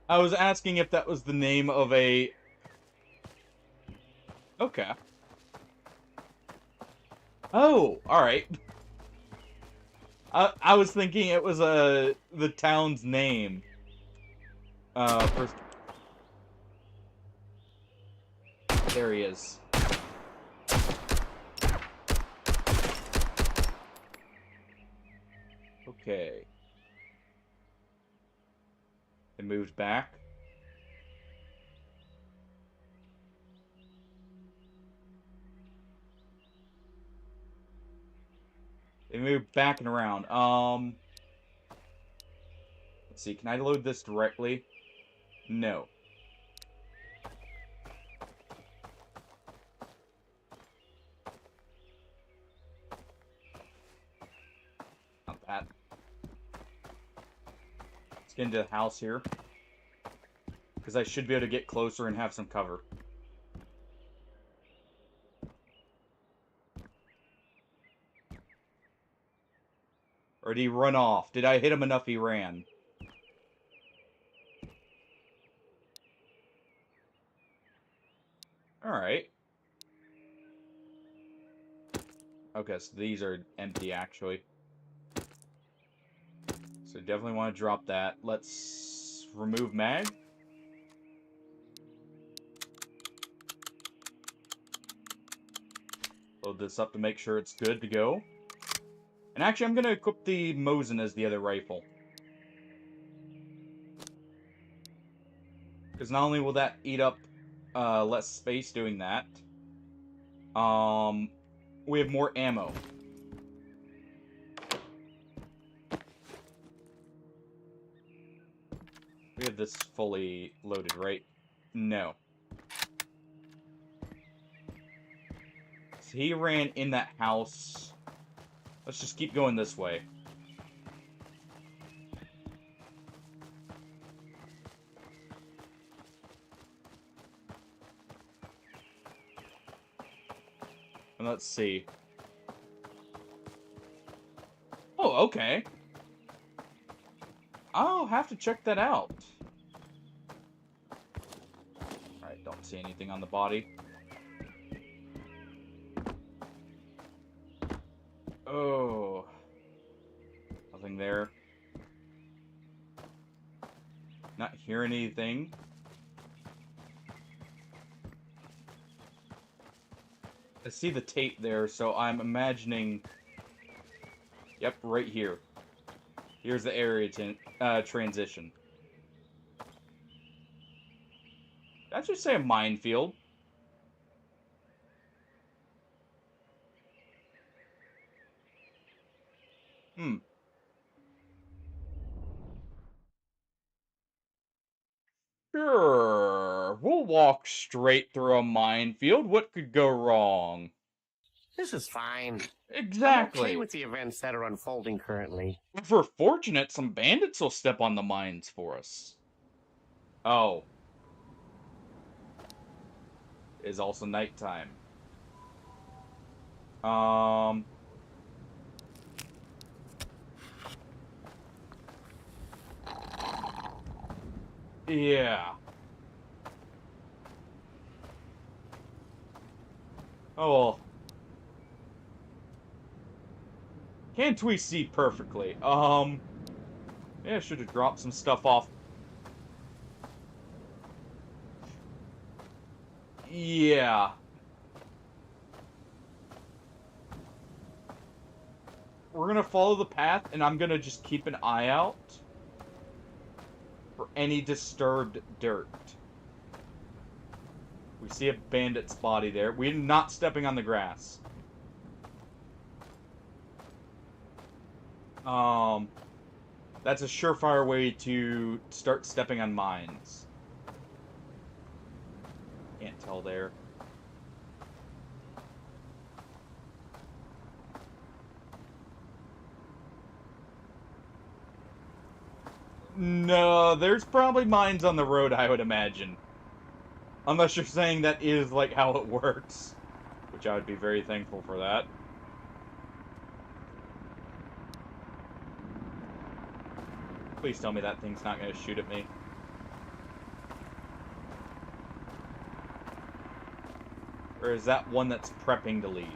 I was asking if that was the name of a... okay. Oh, alright. I was thinking it was the town's name. First... there he is. Okay. It moved back. It moved back and around. Let's see. Can I load this directly? No. Not that. Let's get into the house here. Because I should be able to get closer and have some cover. Or did he run off? Did I hit him enough he ran? Alright. Okay, so these are empty, actually. So definitely want to drop that. Let's remove mag. Load this up to make sure it's good to go. And actually, I'm going to equip the Mosin as the other rifle. Because not only will that eat up less space doing that, we have more ammo. We have this fully loaded, right? No. So he ran in that house. Let's just keep going this way. And let's see. Oh, okay. I'll have to check that out. Alright, don't see anything on the body. Oh. Nothing there. Not hearing anything. I see the tape there, so I'm imagining... yep, right here. Here's the area transition. Did I just say a minefield? Hmm. Sure. We'll walk straight through a minefield. What could go wrong? This is fine. Exactly. I'm okay with the events that are unfolding currently. If we're fortunate, some bandits will step on the mines for us. Oh. It is also nighttime. Yeah. Oh well. Can't we see perfectly? Yeah, I should have dropped some stuff off. Yeah. We're gonna follow the path, and I'm gonna just keep an eye out for any disturbed dirt. We see a bandit's body there. We're not stepping on the grass. That's a surefire way to start stepping on mines. Can't tell there. No, there's probably mines on the road, I would imagine. Unless you're saying that is, like, how it works. Which I would be very thankful for that. Please tell me that thing's not going to shoot at me. Or is that one that's prepping to leave?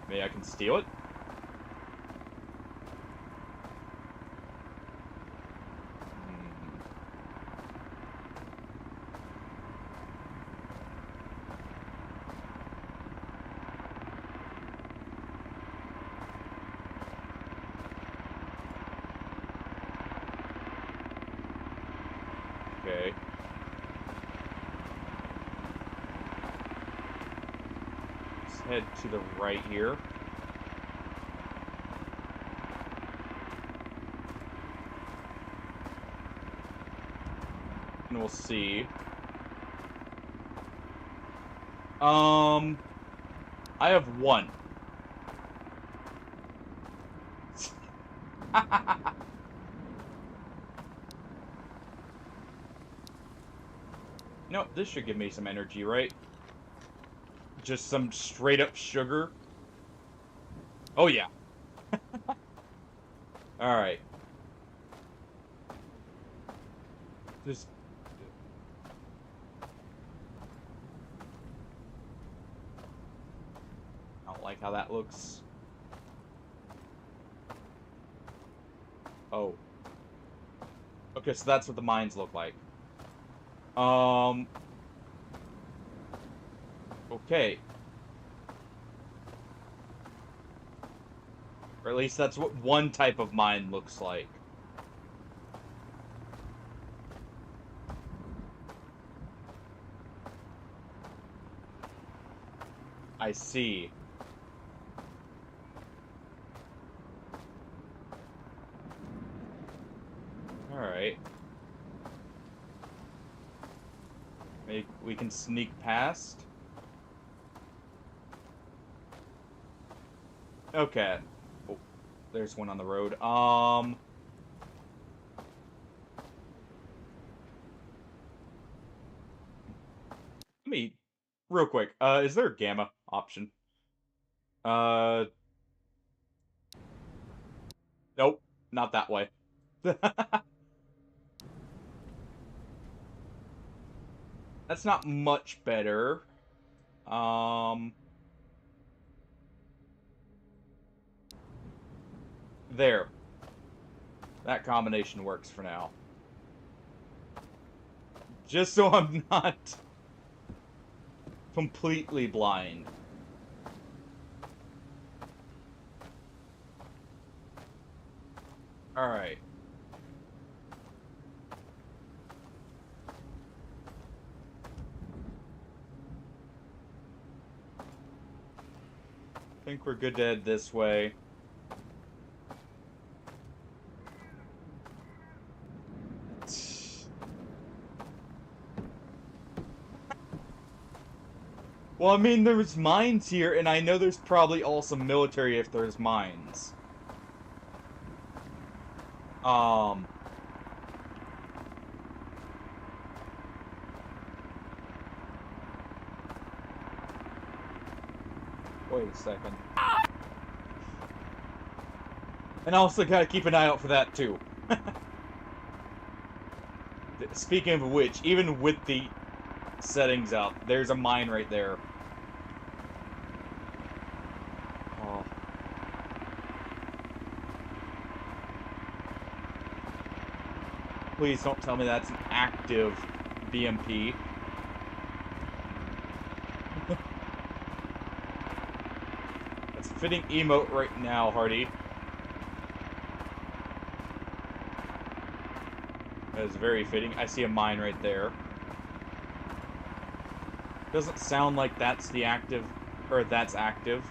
Maybe I can steal it? Okay. Let's head to the right here. And we'll see. I have one. You know, this should give me some energy, right? Just some straight up sugar. Oh, yeah. Alright. Just... I don't like how that looks. Oh. Okay, so that's what the mines look like. Okay. Or at least that's what one type of mine looks like. I see. Alright. Maybe we can sneak past. Okay. Oh, there's one on the road. Let me, real quick, is there a gamma option? Nope, not that way. That's not much better. There. That combination works for now. Just so I'm not completely blind. Alright. I think we're good to head this way. Well, I mean, there's mines here, and I know there's probably also military if there's mines. Wait a second. And I also gotta keep an eye out for that, too. Speaking of which, even with the settings up, there's a mine right there. Oh. Please don't tell me that's an active BMP. That's a fitting emote right now, Hardy. That is very fitting. I see a mine right there. Doesn't sound like that's the active, or that's active.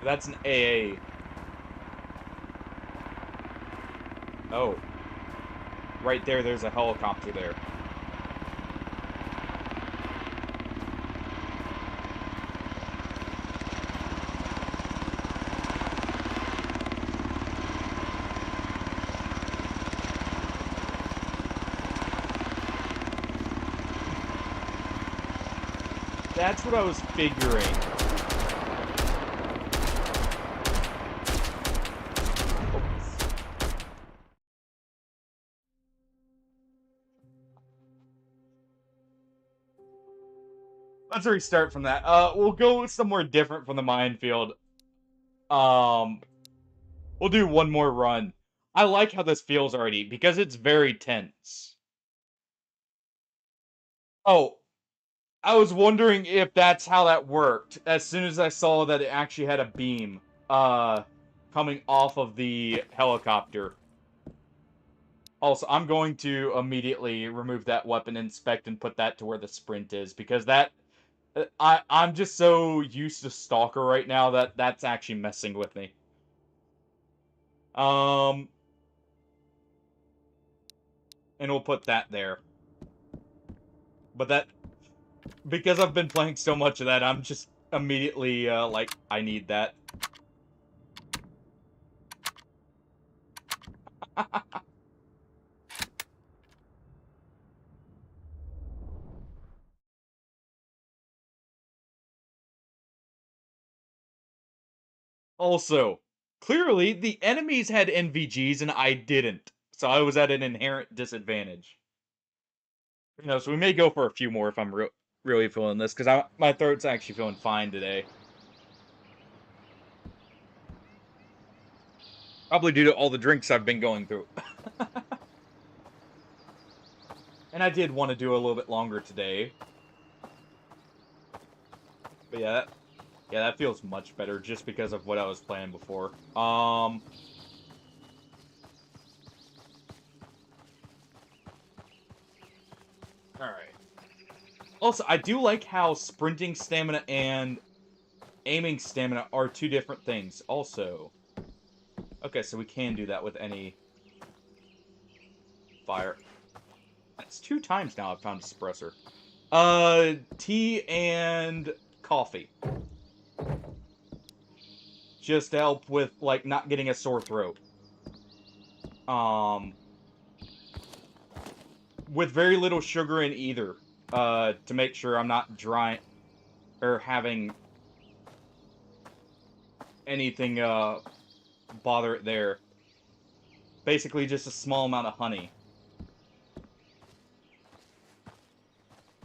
That's an AA. Oh. Right there, there's a helicopter there. That's what I was figuring. Let's restart from that. We'll go somewhere different from the minefield. We'll do one more run. I like how this feels already, because it's very tense. Oh, I was wondering if that's how that worked. As soon as I saw that it actually had a beam, coming off of the helicopter. Also, I'm going to immediately remove that weapon, inspect, and put that to where the sprint is, because that... I'm just so used to Stalker right now that that's actually messing with me. And we'll put that there. But that... Because I've been playing so much of that, I'm just immediately, like, I need that. Also, clearly, the enemies had NVGs and I didn't. So I was at an inherent disadvantage. You know, so we may go for a few more if I'm really feeling this, because my throat's actually feeling fine today. Probably due to all the drinks I've been going through. And I did want to do a little bit longer today. But yeah, that feels much better just because of what I was playing before. Alright. Also, I do like how sprinting stamina and aiming stamina are two different things. Also, okay, so we can do that with any fire. That's 2 times now I've found a suppressor. Tea and coffee. Just to help with, like, not getting a sore throat. With very little sugar in either. To make sure I'm not dry or having anything, bother it there. Basically just a small amount of honey.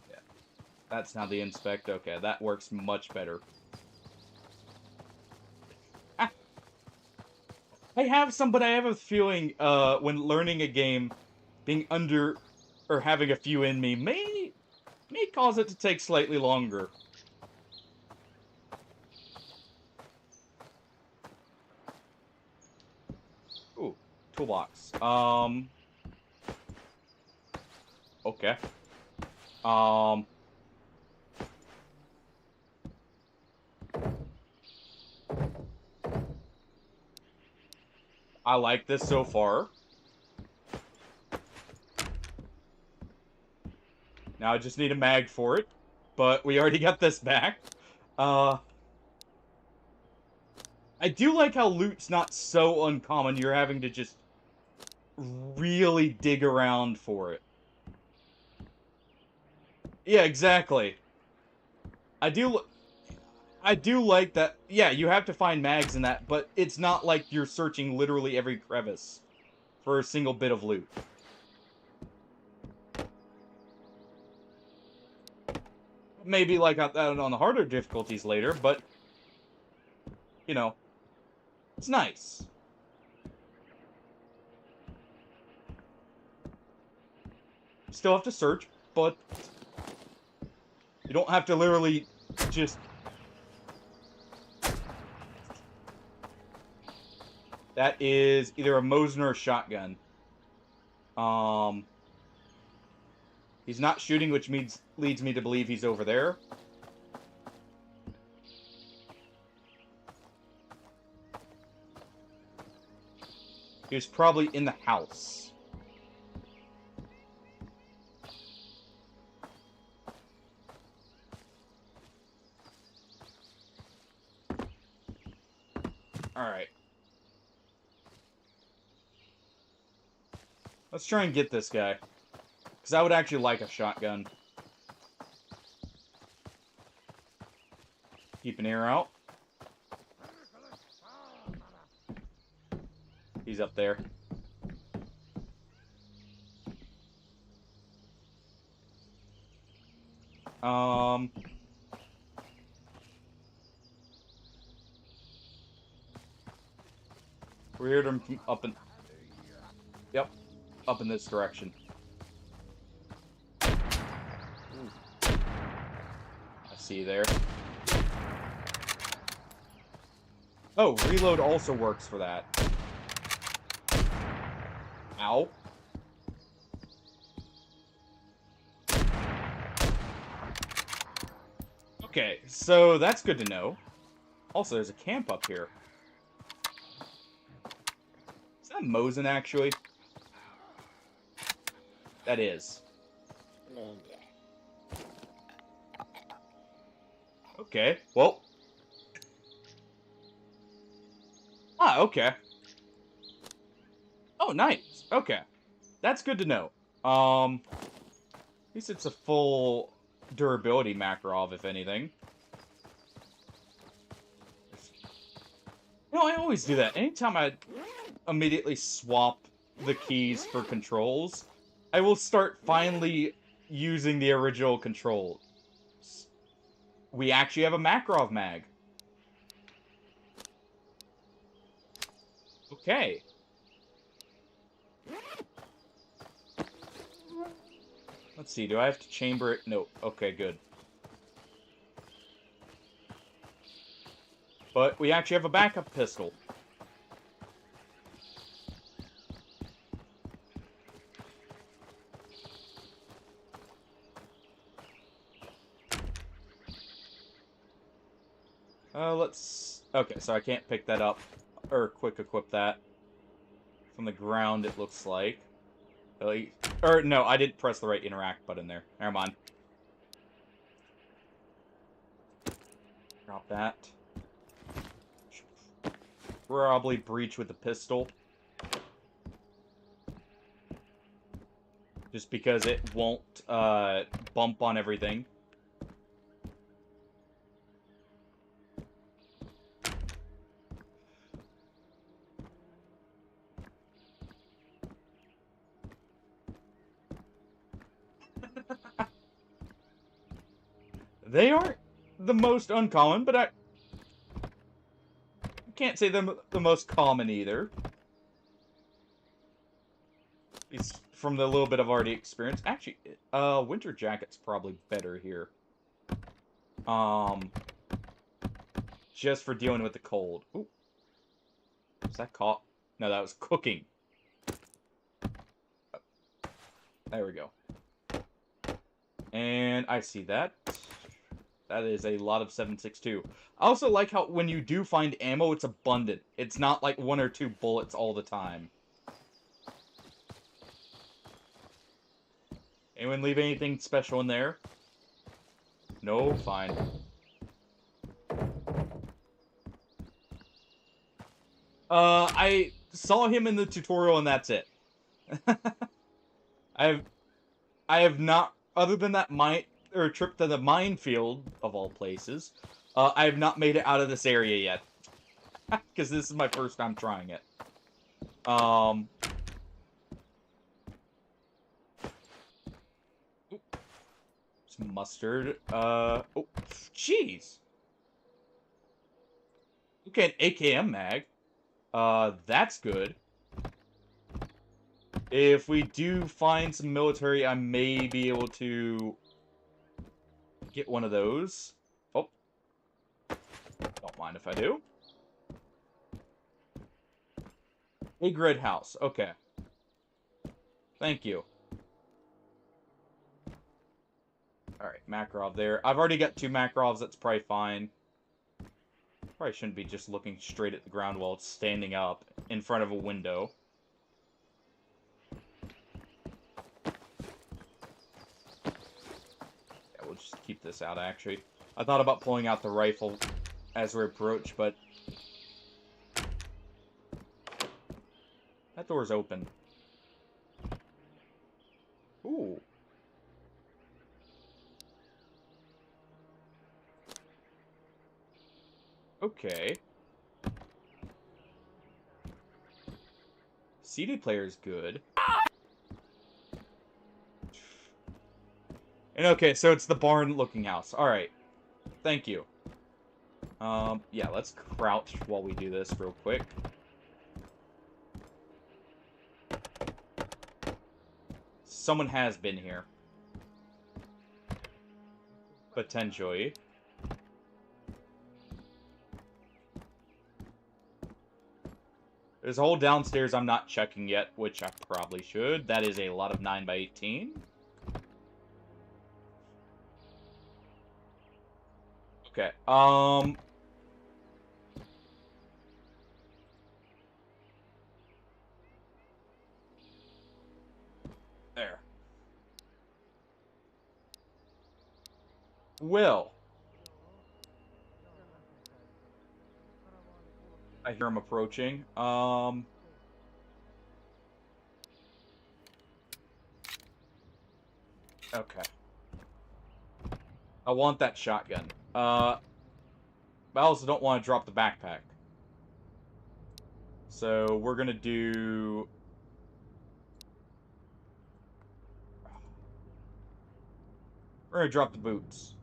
Yeah. That's now the inspect. Okay, that works much better. Ah. I have a feeling, when learning a game, being under, or having a few in me may cause it to take slightly longer. Ooh, toolbox. Okay. I like this so far. Now I just need a mag for it, but we already got this back. I do like how loot's not so uncommon, you're having to just really dig around for it. Yeah, exactly. I do like that. Yeah, you have to find mags in that, but it's not like you're searching literally every crevice for a single bit of loot. Maybe like that on the harder difficulties later, but you know, it's nice. Still have to search, but you don't have to literally just... That is either a Mosin or a shotgun. He's not shooting, which leads me to believe he's over there. He was probably in the house. Alright. Let's try and get this guy. Because I would actually like a shotgun. Keep an ear out. He's up there. We heard him from up in... Yep. Up in this direction. I see you there. Oh, reload also works for that. Ow. Okay, so that's good to know. Also, there's a camp up here. Is that Mosin, actually? That is. Okay, well. Ah, okay. Oh, nice. Okay. That's good to know. At least it's a full durability Makarov, if anything. You know, I always do that. Anytime I immediately swap the keys for controls, I will start finally using the original controls. We actually have a Makarov mag. Okay. Let's see, do I have to chamber it? No. Okay, good. But we actually have a backup pistol. Let's... Okay, so I can't pick that up, or quick equip that. From the ground, it looks like. Or, no, I didn't press the right interact button there. Never mind. Drop that. Probably breach with the pistol. Just because it won't, bump on everything. They aren't the most uncommon, but I can't say they're the most common either. It's from the little bit I've already experienced. Actually, winter jacket's probably better here. Just for dealing with the cold. Ooh. Was that caught? No, that was cooking. There we go. And I see that. That is a lot of 7.62. I also like how when you do find ammo, it's abundant. It's not like 1 or 2 bullets all the time. Anyone leave anything special in there? No? Fine. I saw him in the tutorial and that's it. I have not, other than that trip to the minefield, of all places, I have not made it out of this area yet. Because this is my first time trying it. Some mustard. Oh, jeez. Okay, an AKM mag. That's good. If we do find some military, I may be able to get one of those. Oh. Don't mind if I do. A grid house. Okay. Thank you. Alright, Makarov there. I've already got 2 Makarovs. That's probably fine. Probably shouldn't be just looking straight at the ground while it's standing up in front of a window. keep this out, actually. I thought about pulling out the rifle as we approach, but... that door's open. Ooh. Okay. CD player's good. And okay, so it's the barn-looking house. Alright. Thank you. Yeah, let's crouch while we do this real quick. Someone has been here. Potentially. There's a hole downstairs I'm not checking yet, which I probably should. That is a lot of 9x18. Okay, there. Will. I hear him approaching. Okay. I want that shotgun. But I also don't want to drop the backpack. So we're gonna do... we're gonna drop the boots.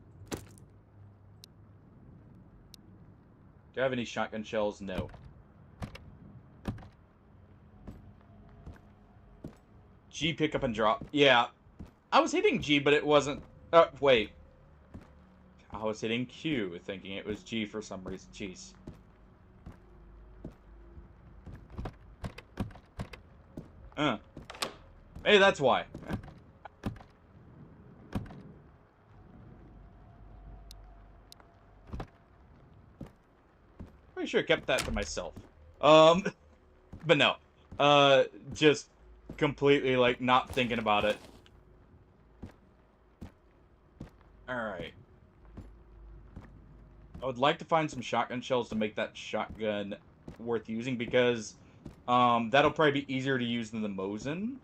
Do I have any shotgun shells? No. G, pick up and drop. Yeah. I was hitting G, but it wasn't... wait. I was hitting Q, thinking it was G for some reason. Jeez. Maybe that's why. Pretty sure I kept that to myself. But no. Just completely, like, not thinking about it. Alright. I would like to find some shotgun shells to make that shotgun worth using, because that'll probably be easier to use than the Mosin.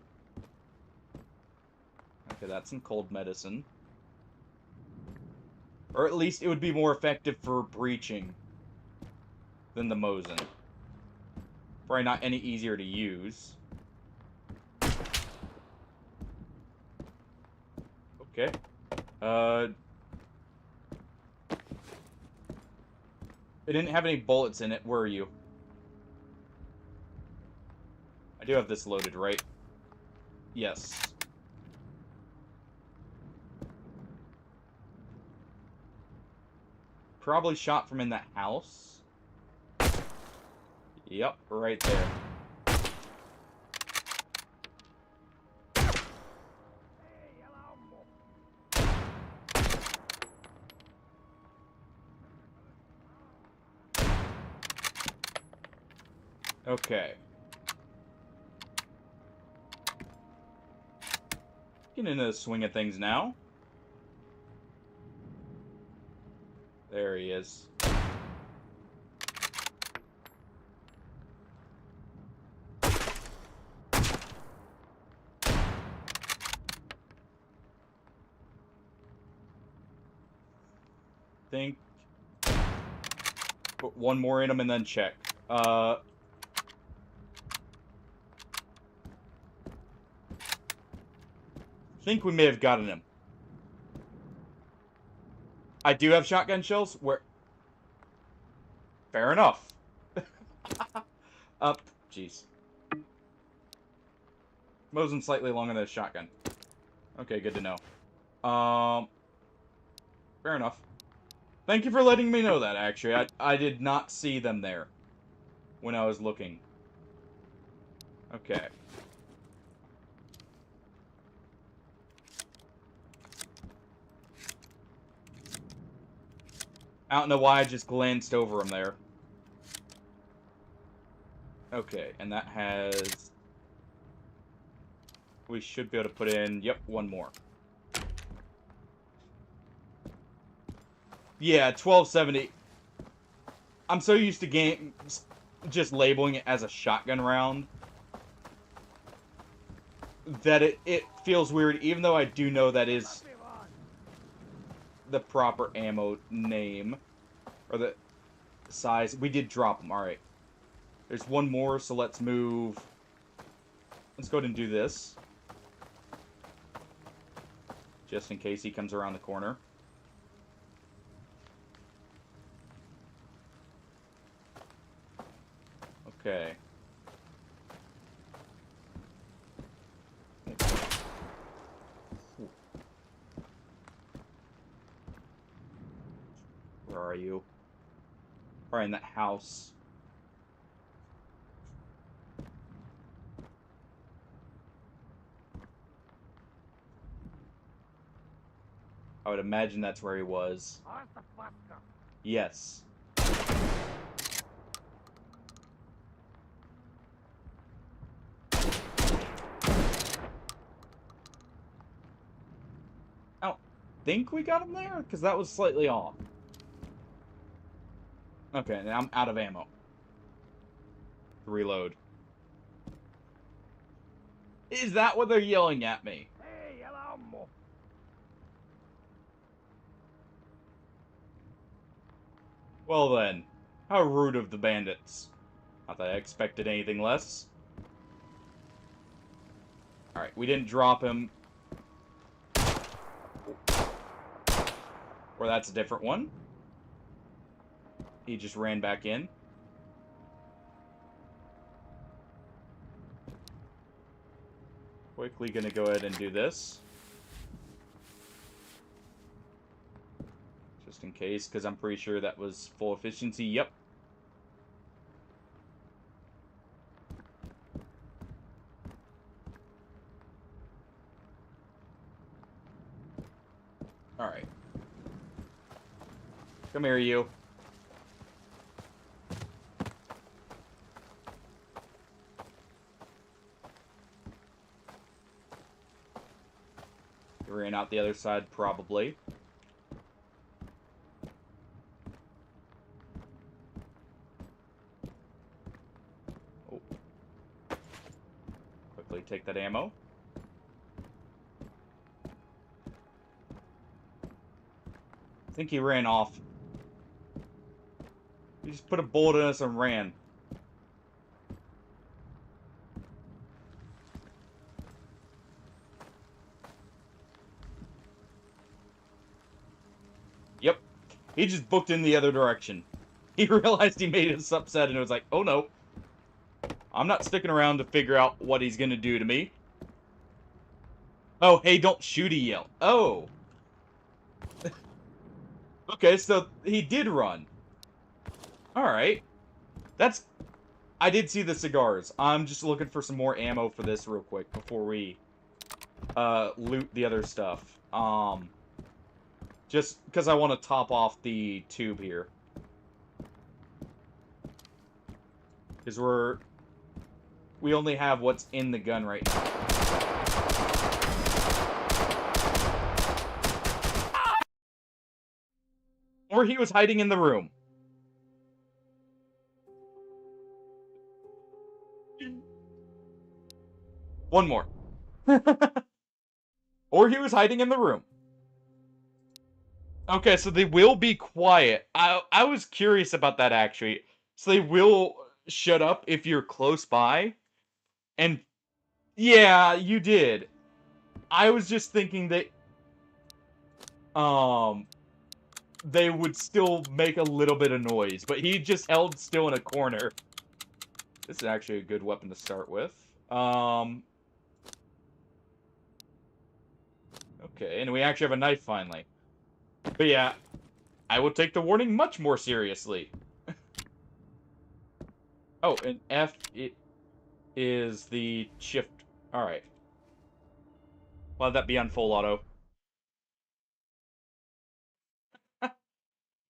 Okay, that's some cold medicine. Or at least it would be more effective for breaching than the Mosin. Probably not any easier to use. Okay. It didn't have any bullets in it. Where are you? I do have this loaded, right? Yes. Probably shot from in that house. Yep, right there. Okay. Getting into the swing of things now. There he is. Think. Put one more in him and then check. Think we may have gotten him. I do have shotgun shells. Where? Fair enough. Jeez. Mosin slightly longer than a shotgun. Okay, good to know. Fair enough. Thank you for letting me know that, actually. I did not see them there when I was looking. Okay. I don't know why I just glanced over him there. Okay, and that has... we should be able to put in, yep, one more. Yeah, 1270. I'm so used to just labeling it as a shotgun round that it feels weird, even though I do know that is the proper ammo name. Or the size. We did drop them, alright. There's one more, so let's move. Let's go ahead and do this. Just in case he comes around the corner. Okay. Where are you? Probably in that house. I would imagine that's where he was. Yes. I don't think we got him there, because that was slightly off. Okay, now I'm out of ammo. Reload. Is that what they're yelling at me? Hey, el ammo. Well then, how rude of the bandits. Not that I expected anything less. Alright, we didn't drop him. Or that's a different one. He just ran back in. Quickly gonna go ahead and do this. Just in case, because I'm pretty sure that was full efficiency. Yep. Alright. Come here, you. He ran out the other side, probably. Oh. Quickly take that ammo. I think he ran off. He just put a bullet in us and ran. Yep. He just booked in the other direction. He realized he made us upset and it was like, oh no. I'm not sticking around to figure out what he's gonna do to me. Oh, hey, don't shoot, he yelled. Oh. Okay, so he did run. Alright. That's... I did see the cigars. I'm just looking for some more ammo for this real quick before we loot the other stuff. Just because I want to top off the tube here. Because we only have what's in the gun right now. Or he was hiding in the room. One more. Or he was hiding in the room. Okay, so they will be quiet. I was curious about that, actually. So they will shut up if you're close by. And, yeah, you did. I was just thinking that, they would still make a little bit of noise. But he just held still in a corner. This is actually a good weapon to start with. Okay, and we actually have a knife finally. But yeah, I will take the warning much more seriously. Oh, and F, it is the shift. Alright. Let that be on full auto.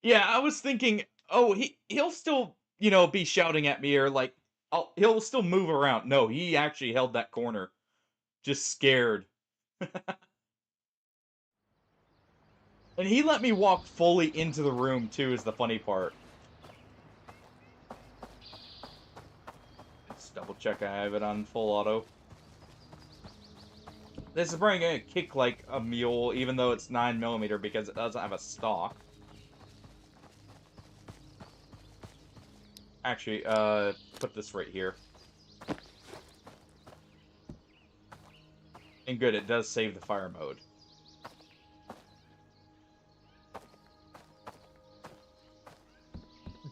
Yeah, I was thinking, oh, he'll still, be shouting at me or like, he'll still move around. No, he actually held that corner. Just scared. And he let me walk fully into the room, too, is the funny part. Let's double check I have it on full auto. This is probably going to kick like a mule, even though it's 9mm, because it doesn't have a stock. Actually, put this right here. And good, it does save the fire mode.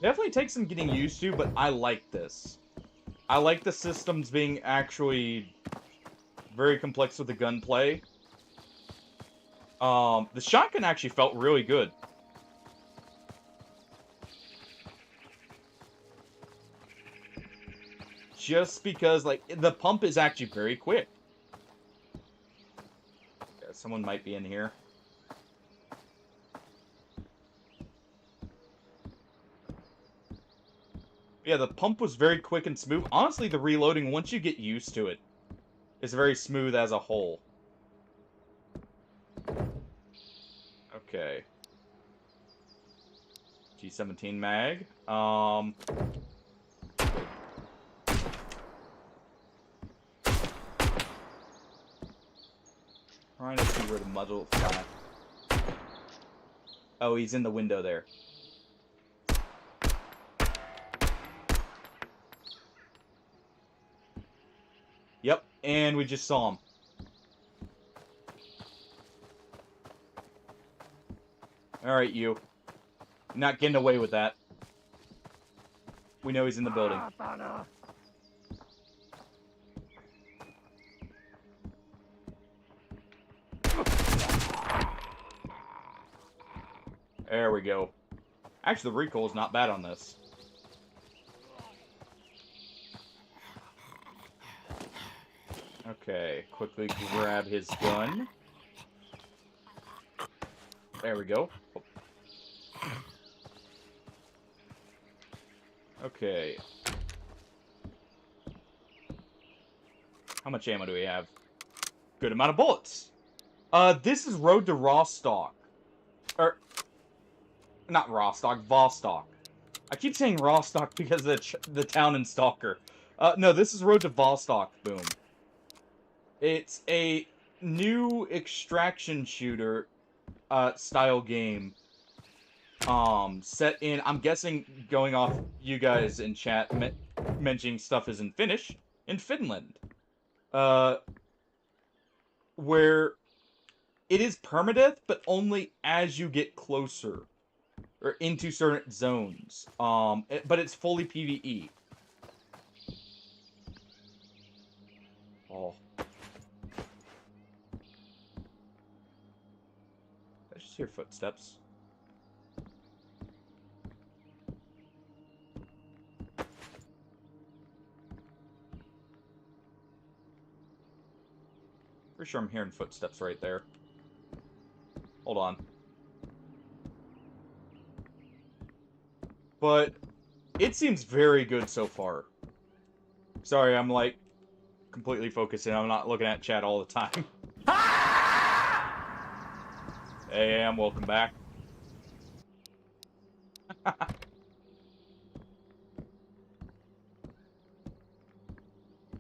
Definitely takes some getting used to, but I like this. I like the systems being actually very complex with the gunplay. The shotgun actually felt really good. Just because, like, the pump is actually very quick. Yeah, someone might be in here. Yeah, the pump was very quick and smooth. Honestly, the reloading, once you get used to it, is very smooth as a whole. Okay. G17 mag. Trying to see where the muzzle got. Oh, he's in the window there. Yep, and we just saw him. Alright, you. Not getting away with that. We know he's in the building. There we go. Actually, the recoil is not bad on this. Okay, quickly grab his gun. There we go. Okay. How much ammo do we have? Good amount of bullets. This is Road to Rostock. Or, not Rostock, Vostok. I keep saying Rostock because of the town in Stalker. No, this is Road to Vostok, boom. It's a new extraction shooter, style game. Set in, I'm guessing, going off you guys in chat, mentioning stuff is in Finland. Where it is permadeath, but only as you get closer. Or into certain zones. But it's fully PvE. Oh. I just hear footsteps. Pretty sure I'm hearing footsteps right there. Hold on. But it seems very good so far. Sorry, I'm like completely focusing. I'm not looking at chat all the time. Hey, Am, welcome back.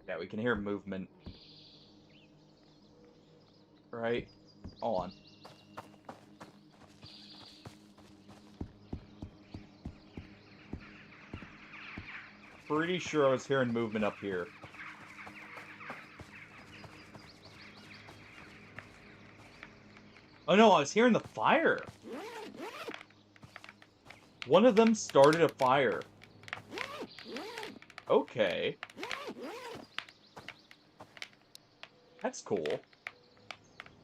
Yeah, we can hear movement. Right? Hold on. Pretty sure I was hearing movement up here. Oh no, I was hearing the fire. One of them started a fire. Okay. That's cool.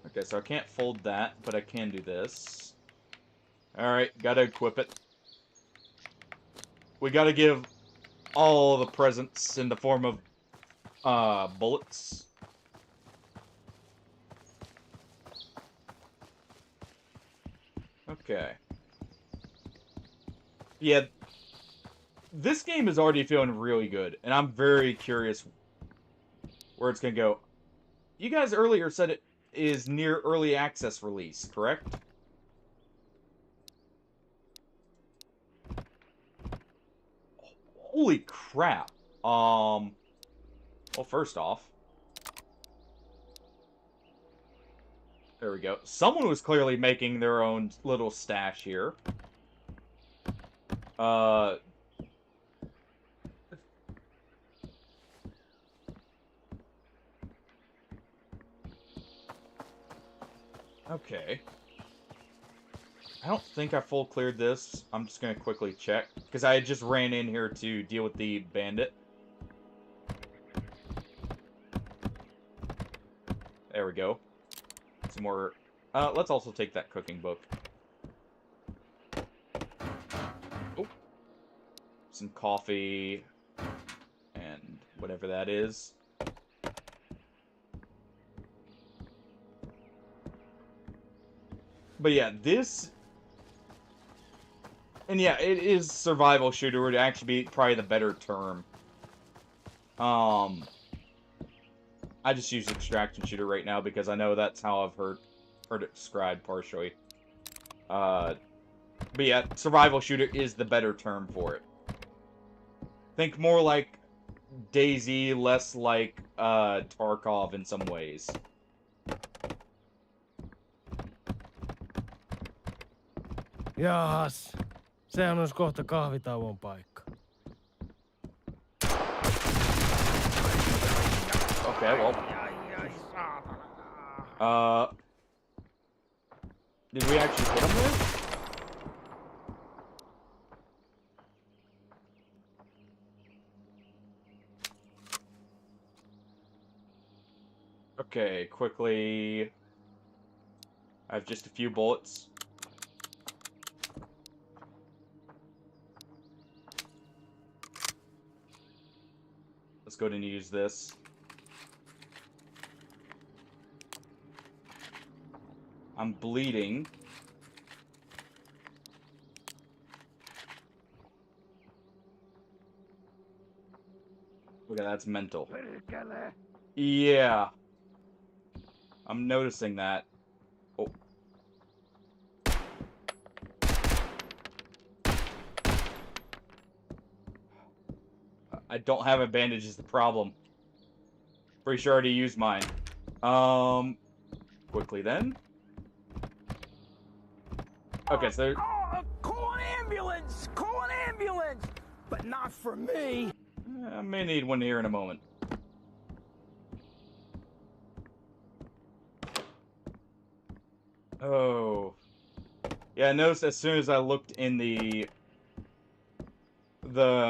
Okay, so I can't fold that, but I can do this. Alright, gotta equip it. We gotta give all the presents in the form of bullets. Okay. Yeah, this game is already feeling really good, and I'm very curious where it's gonna go. You guys earlier said it is near early access release, correct? Holy crap. Well, first off, there we go. Someone was clearly making their own little stash here. Okay. I don't think I full cleared this. I'm just gonna quickly check. Because I just ran in here to deal with the bandit. There we go. Some more... let's also take that cooking book. Oh. Some coffee. And whatever that is. But yeah, this... And yeah, it is survival shooter would actually be probably the better term. I just use extraction shooter right now because I know that's how I've heard it described partially. But yeah, survival shooter is the better term for it. Think more like DayZ, less like Tarkov in some ways. Jahas, sehän olisi kohta kahvitauon paikka. Okay, well. Did we actually hit him there? Okay, quickly. I have just a few bullets. Let's go ahead and use this. I'm bleeding. Okay, that's mental. Yeah. I'm noticing that. Oh. I don't have a bandage is the problem. Pretty sure I already used mine. Quickly then. Okay, so Call an ambulance! Call an ambulance! But not for me! I may need one here in a moment. Oh. Yeah, I noticed as soon as I looked in the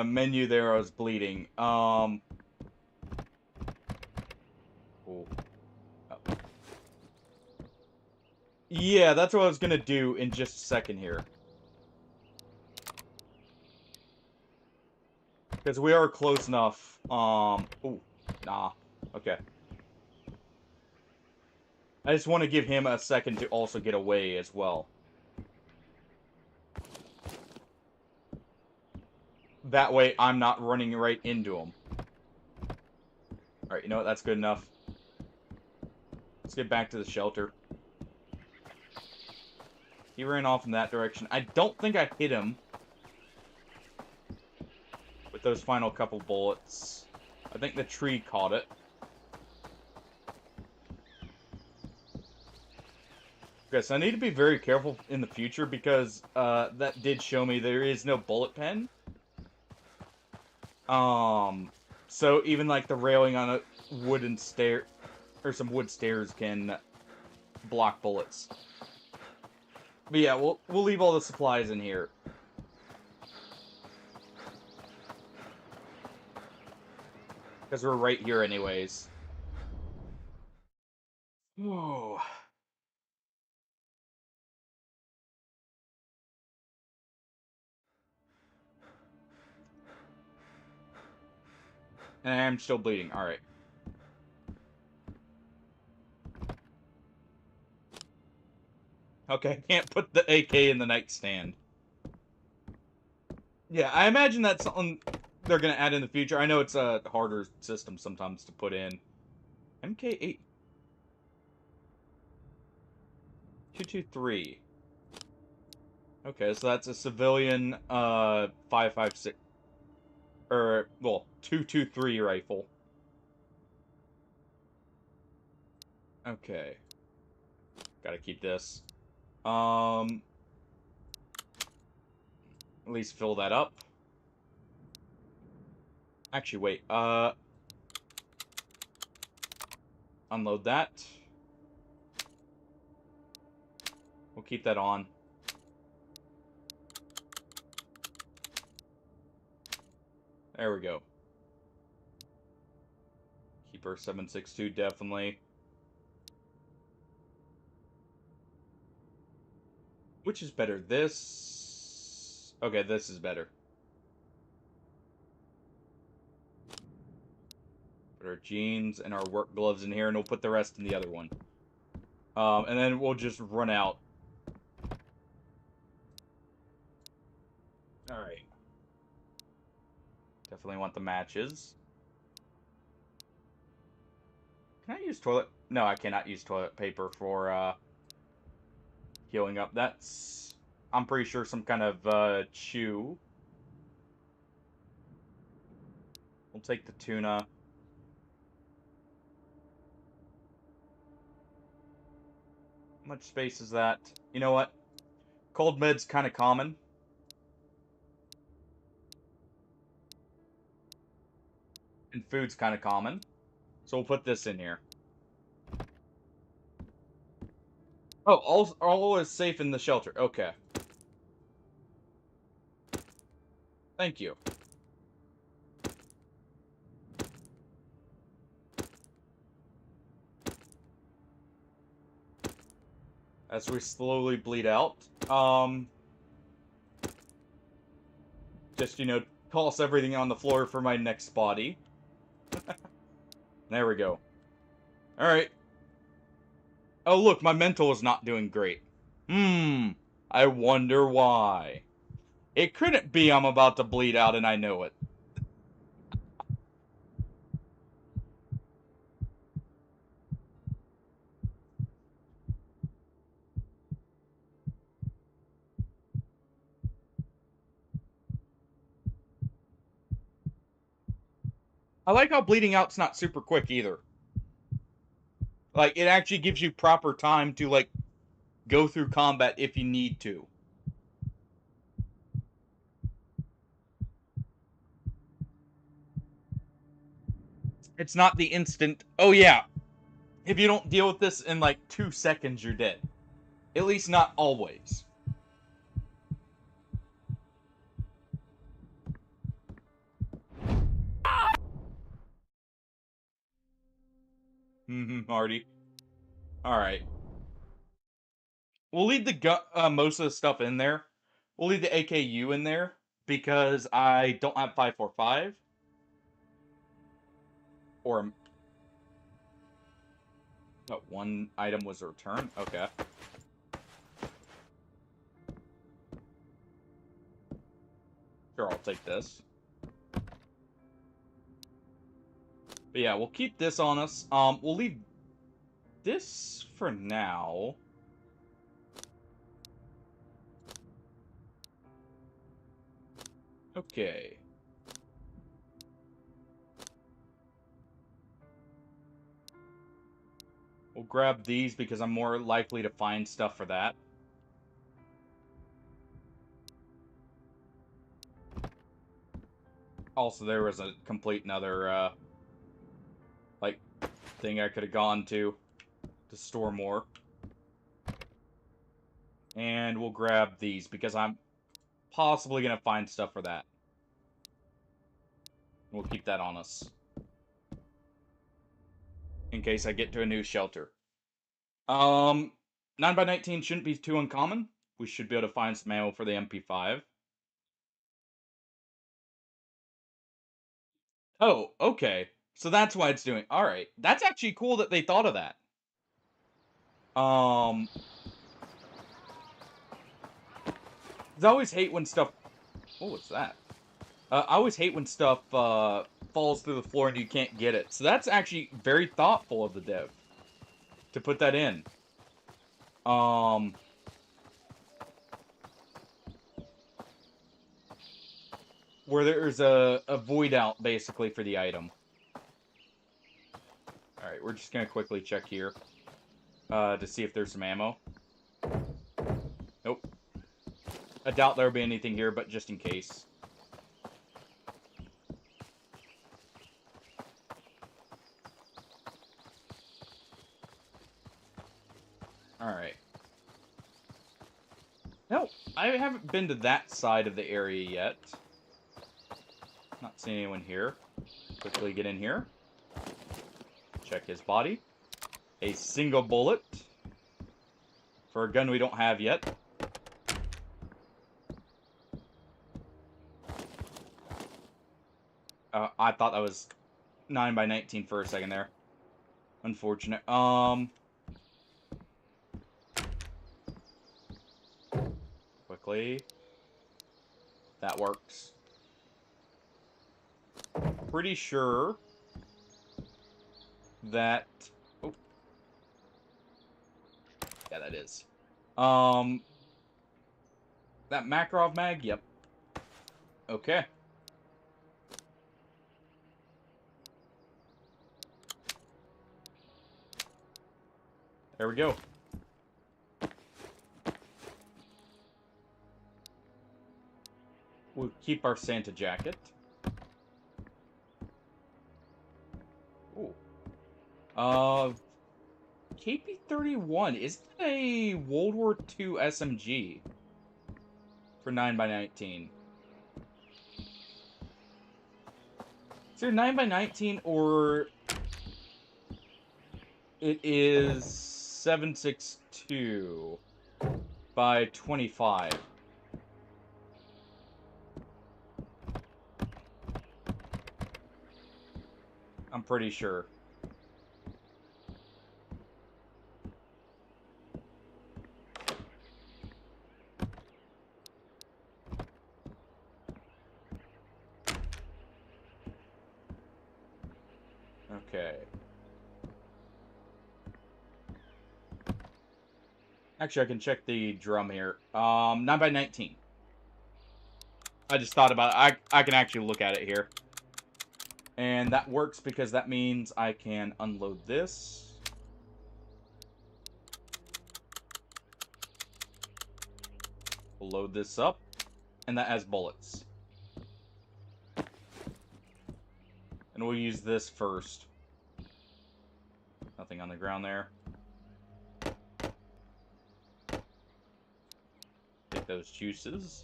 menu there, I was bleeding. Oh. Yeah, that's what I was gonna do in just a second here. Because we are close enough. Ooh, nah. Okay. I just want to give him a second to also get away as well. That way, I'm not running right into him. Alright, you know what? That's good enough. Let's get back to the shelter. He ran off in that direction. I don't think I hit him with those final couple bullets. I think the tree caught it. Okay, so I need to be very careful in the future because that did show me there is no bullet pen. So even like the railing on a wooden stair or some wood stairs can block bullets. But yeah, we'll leave all the supplies in here. Because we're right here anyways. Whoa. And I am still bleeding. Alright. Okay, I can't put the AK in the nightstand. Yeah, I imagine that's something they're going to add in the future. I know it's a harder system sometimes to put in. MK8. 223. Okay, so that's a civilian 5.56. Or, well, 223 rifle. Okay. Gotta keep this. At least fill that up. Actually, wait. Unload that. We'll keep that on. There we go. Keeper 762, definitely. Which is better? This? Okay, this is better. Put our jeans and our work gloves in here, and we'll put the rest in the other one. And then we'll just run out. Alright. Definitely want the matches. Can I use toilet? No, I cannot use toilet paper for, healing up. That's, I'm pretty sure, some kind of, chew. We'll take the tuna. How much space is that? You know what? Cold med's kind of common. And food's kind of common. So we'll put this in here. Oh, all is safe in the shelter. Okay. Thank you. As we slowly bleed out. Just, you know, toss everything on the floor for my next body. There we go. Alright. Oh, look, my mental is not doing great. I wonder why. It couldn't be I'm about to bleed out and I know it. I like how bleeding out's not super quick either. Like, it actually gives you proper time to, like, go through combat if you need to. It's not the instant, oh yeah, if you don't deal with this in like 2 seconds, you're dead. At least not always. Marty. Alright. We'll leave the most of the stuff in there. We'll leave the AKU in there because I don't have 545. Or oh, one item was a return. Okay. Sure, I'll take this. But yeah, we'll keep this on us. We'll leave this for now. Okay. We'll grab these because I'm more likely to find stuff for that. Also, there was a complete another, like, thing I could have gone to store more. And we'll grab these because I'm possibly going to find stuff for that. We'll keep that on us. In case I get to a new shelter. 9x19 shouldn't be too uncommon. We should be able to find some ammo for the MP5. Oh, okay. So that's why it's doing. Alright. That's actually cool that they thought of that. I always hate when stuff... What was that? I always hate when stuff falls through the floor and you can't get it. So that's actually very thoughtful of the dev to put that in. where there's a void out, basically, for the item. Alright, we're just gonna quickly check here. To see if there's some ammo. Nope. I doubt there'll be anything here, but just in case. Alright. No, I haven't been to that side of the area yet. Not seeing anyone here. Quickly get in here. Check his body. A single bullet. For a gun we don't have yet. I thought that was 9x19 for a second there. Unfortunate. Quickly. That works. Pretty sure that... Oh. Yeah, that is. That Makarov mag? Yep. Okay. There we go. We'll keep our Santa jacket. Ooh. KP-31. Is that a World War II SMG? For 9x19. It's either 9x19 or... It is 7.62 by 25. I'm pretty sure. Okay. Actually, I can check the drum here. 9x19. I just thought about it. I can actually look at it here. And that works because that means I can unload this. We'll load this up. And that has bullets. And we'll use this first. Nothing on the ground there. Take those juices.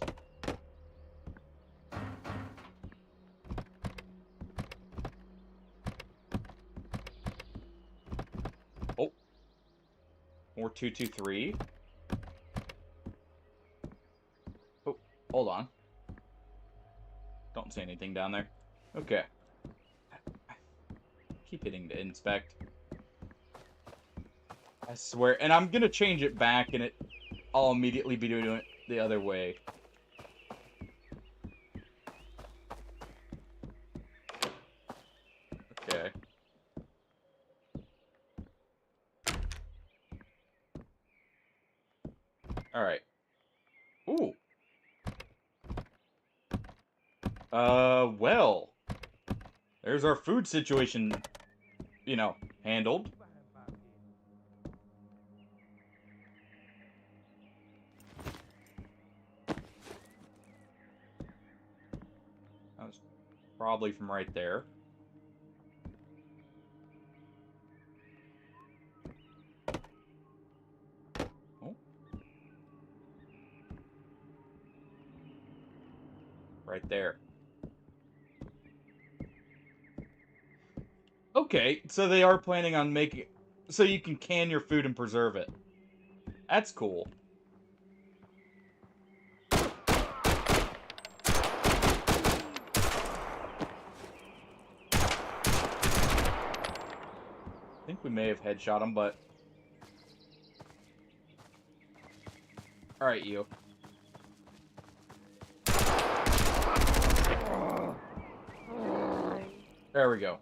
Oh. More 223. Oh, hold on. Don't see anything down there. Okay. Keep hitting to inspect. I swear. And I'm gonna change it back and I'll immediately be doing it the other way. Okay. Alright. Ooh. Well. There's our food situation, you know, handled. That was probably from right there. Oh. Right there. Okay, so they are planning on making... So you can can your food and preserve it. That's cool. I think we may have headshot him, but... Alright, you. There we go.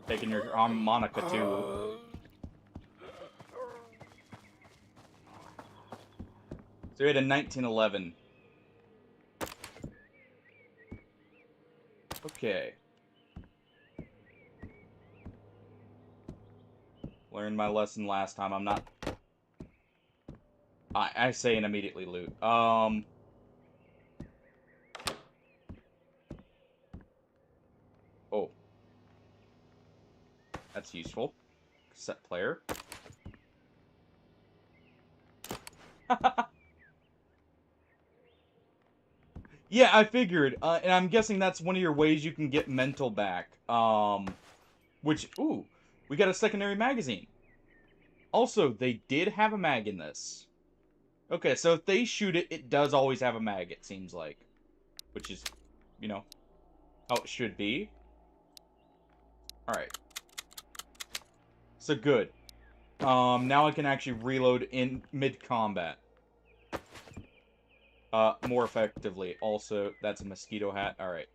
Taking your harmonica too. So we had a 1911. Okay. Learned my lesson last time. I'm not... I say and immediately loot. Oh. That's useful. Set player. Yeah, I figured. And I'm guessing that's one of your ways you can get mental back. Which, ooh, we got a secondary magazine. Also, they did have a mag in this. Okay, so if they shoot it, it does always have a mag, it seems like. Which is, you know, how it should be. Alright. So good. Now I can actually reload in mid-combat. More effectively. Also, that's a mosquito hat. Alright.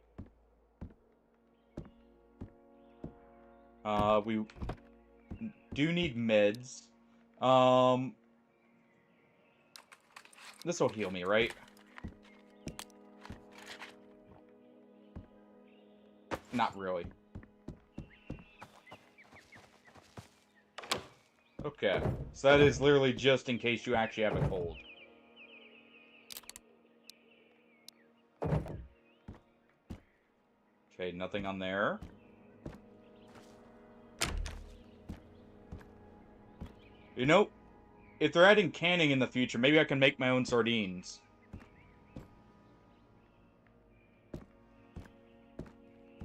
We do need meds. This will heal me, right? Not really. Okay. So that is literally just in case you actually have a cold. Okay, nothing on there. You know, if they're adding canning in the future, maybe I can make my own sardines.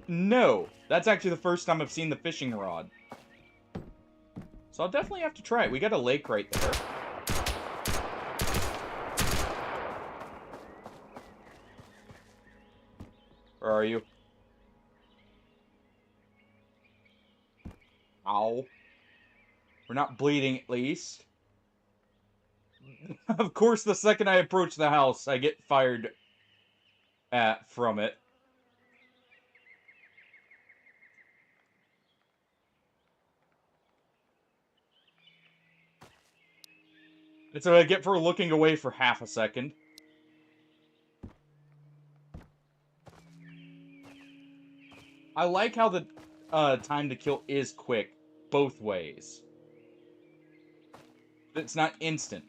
No, that's actually the first time I've seen the fishing rod. So I'll definitely have to try it. We got a lake right there. Where are you? Ow. We're not bleeding, at least. Of course, the second I approach the house, I get fired at from it. That's what I get for looking away for half a second. I like how the time to kill is quick, both ways. It's not instant.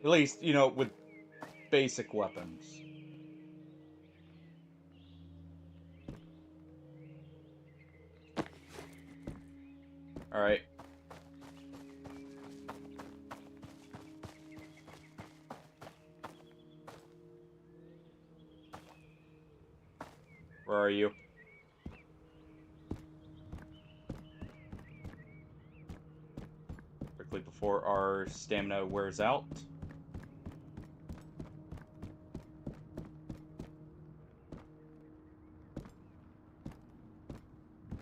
At least, you know, with basic weapons. Alright. Where are you? Quickly before our stamina wears out.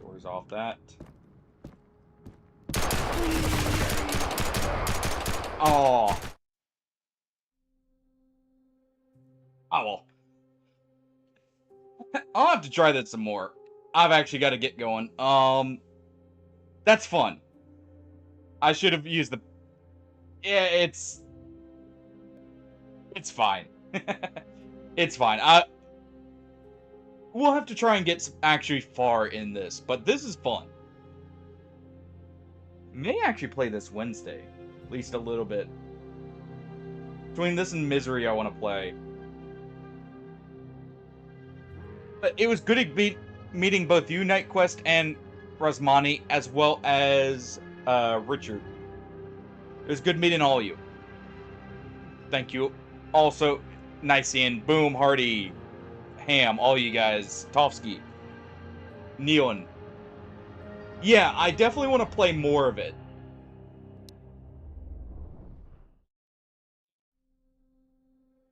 Doors off that. Oh. Oh well. I'll have to try that some more. I've actually got to get going. That's fun. I should have used the... Yeah, it's fine. It's fine. We'll have to try and get actually far in this, but this is fun. May actually play this Wednesday. At least a little bit. Between this and Misery, I want to play. But it was good meeting both you, Night Quest, and Rasmani, as well as Richard. It was good meeting all of you. Thank you. Also, Nycian, Boom, Hardy, Ham, all you guys, Tofsky, Neon. Yeah, I definitely want to play more of it.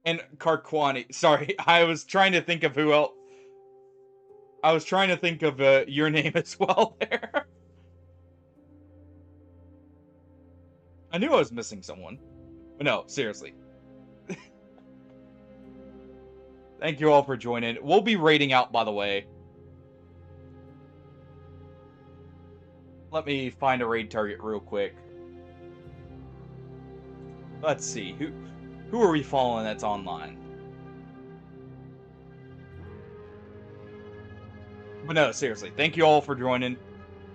And Karkwani. Sorry, I was trying to think of who else. I was trying to think of your name as well there. I knew I was missing someone. But no, seriously. Thank you all for joining. We'll be raiding out, by the way. Let me find a raid target real quick. Let's see. Who are we following that's online? But no, seriously, thank you all for joining.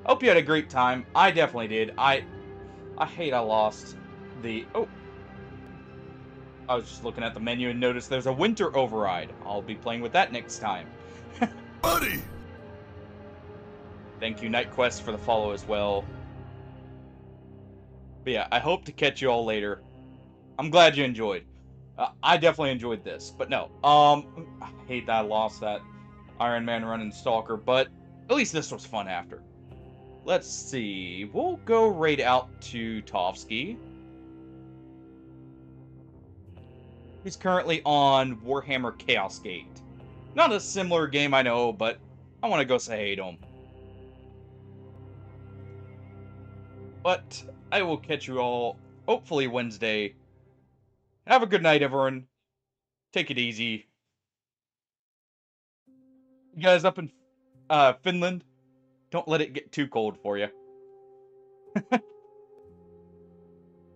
Hope you had a great time. I definitely did. I hate I lost the... Oh. I was just looking at the menu and noticed there's a winter override. I'll be playing with that next time. Buddy! Thank you, Night Quest, for the follow as well. But yeah, I hope to catch you all later. I'm glad you enjoyed. I definitely enjoyed this. But no, I hate that I lost that Ironman run in Stalker, but at least this was fun after. Let's see. We'll go right out to Tovsky. He's currently on Warhammer Chaos Gate. Not a similar game, I know, but I want to go say hey to him. But I will catch you all, hopefully Wednesday. Have a good night, everyone. Take it easy. You guys up in Finland, don't let it get too cold for you.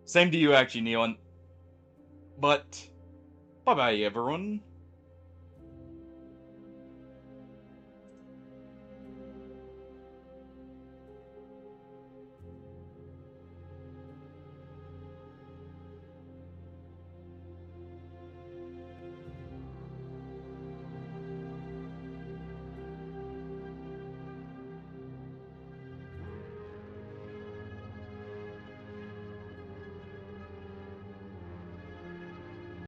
Same to you, actually, Neon. But, bye-bye, everyone.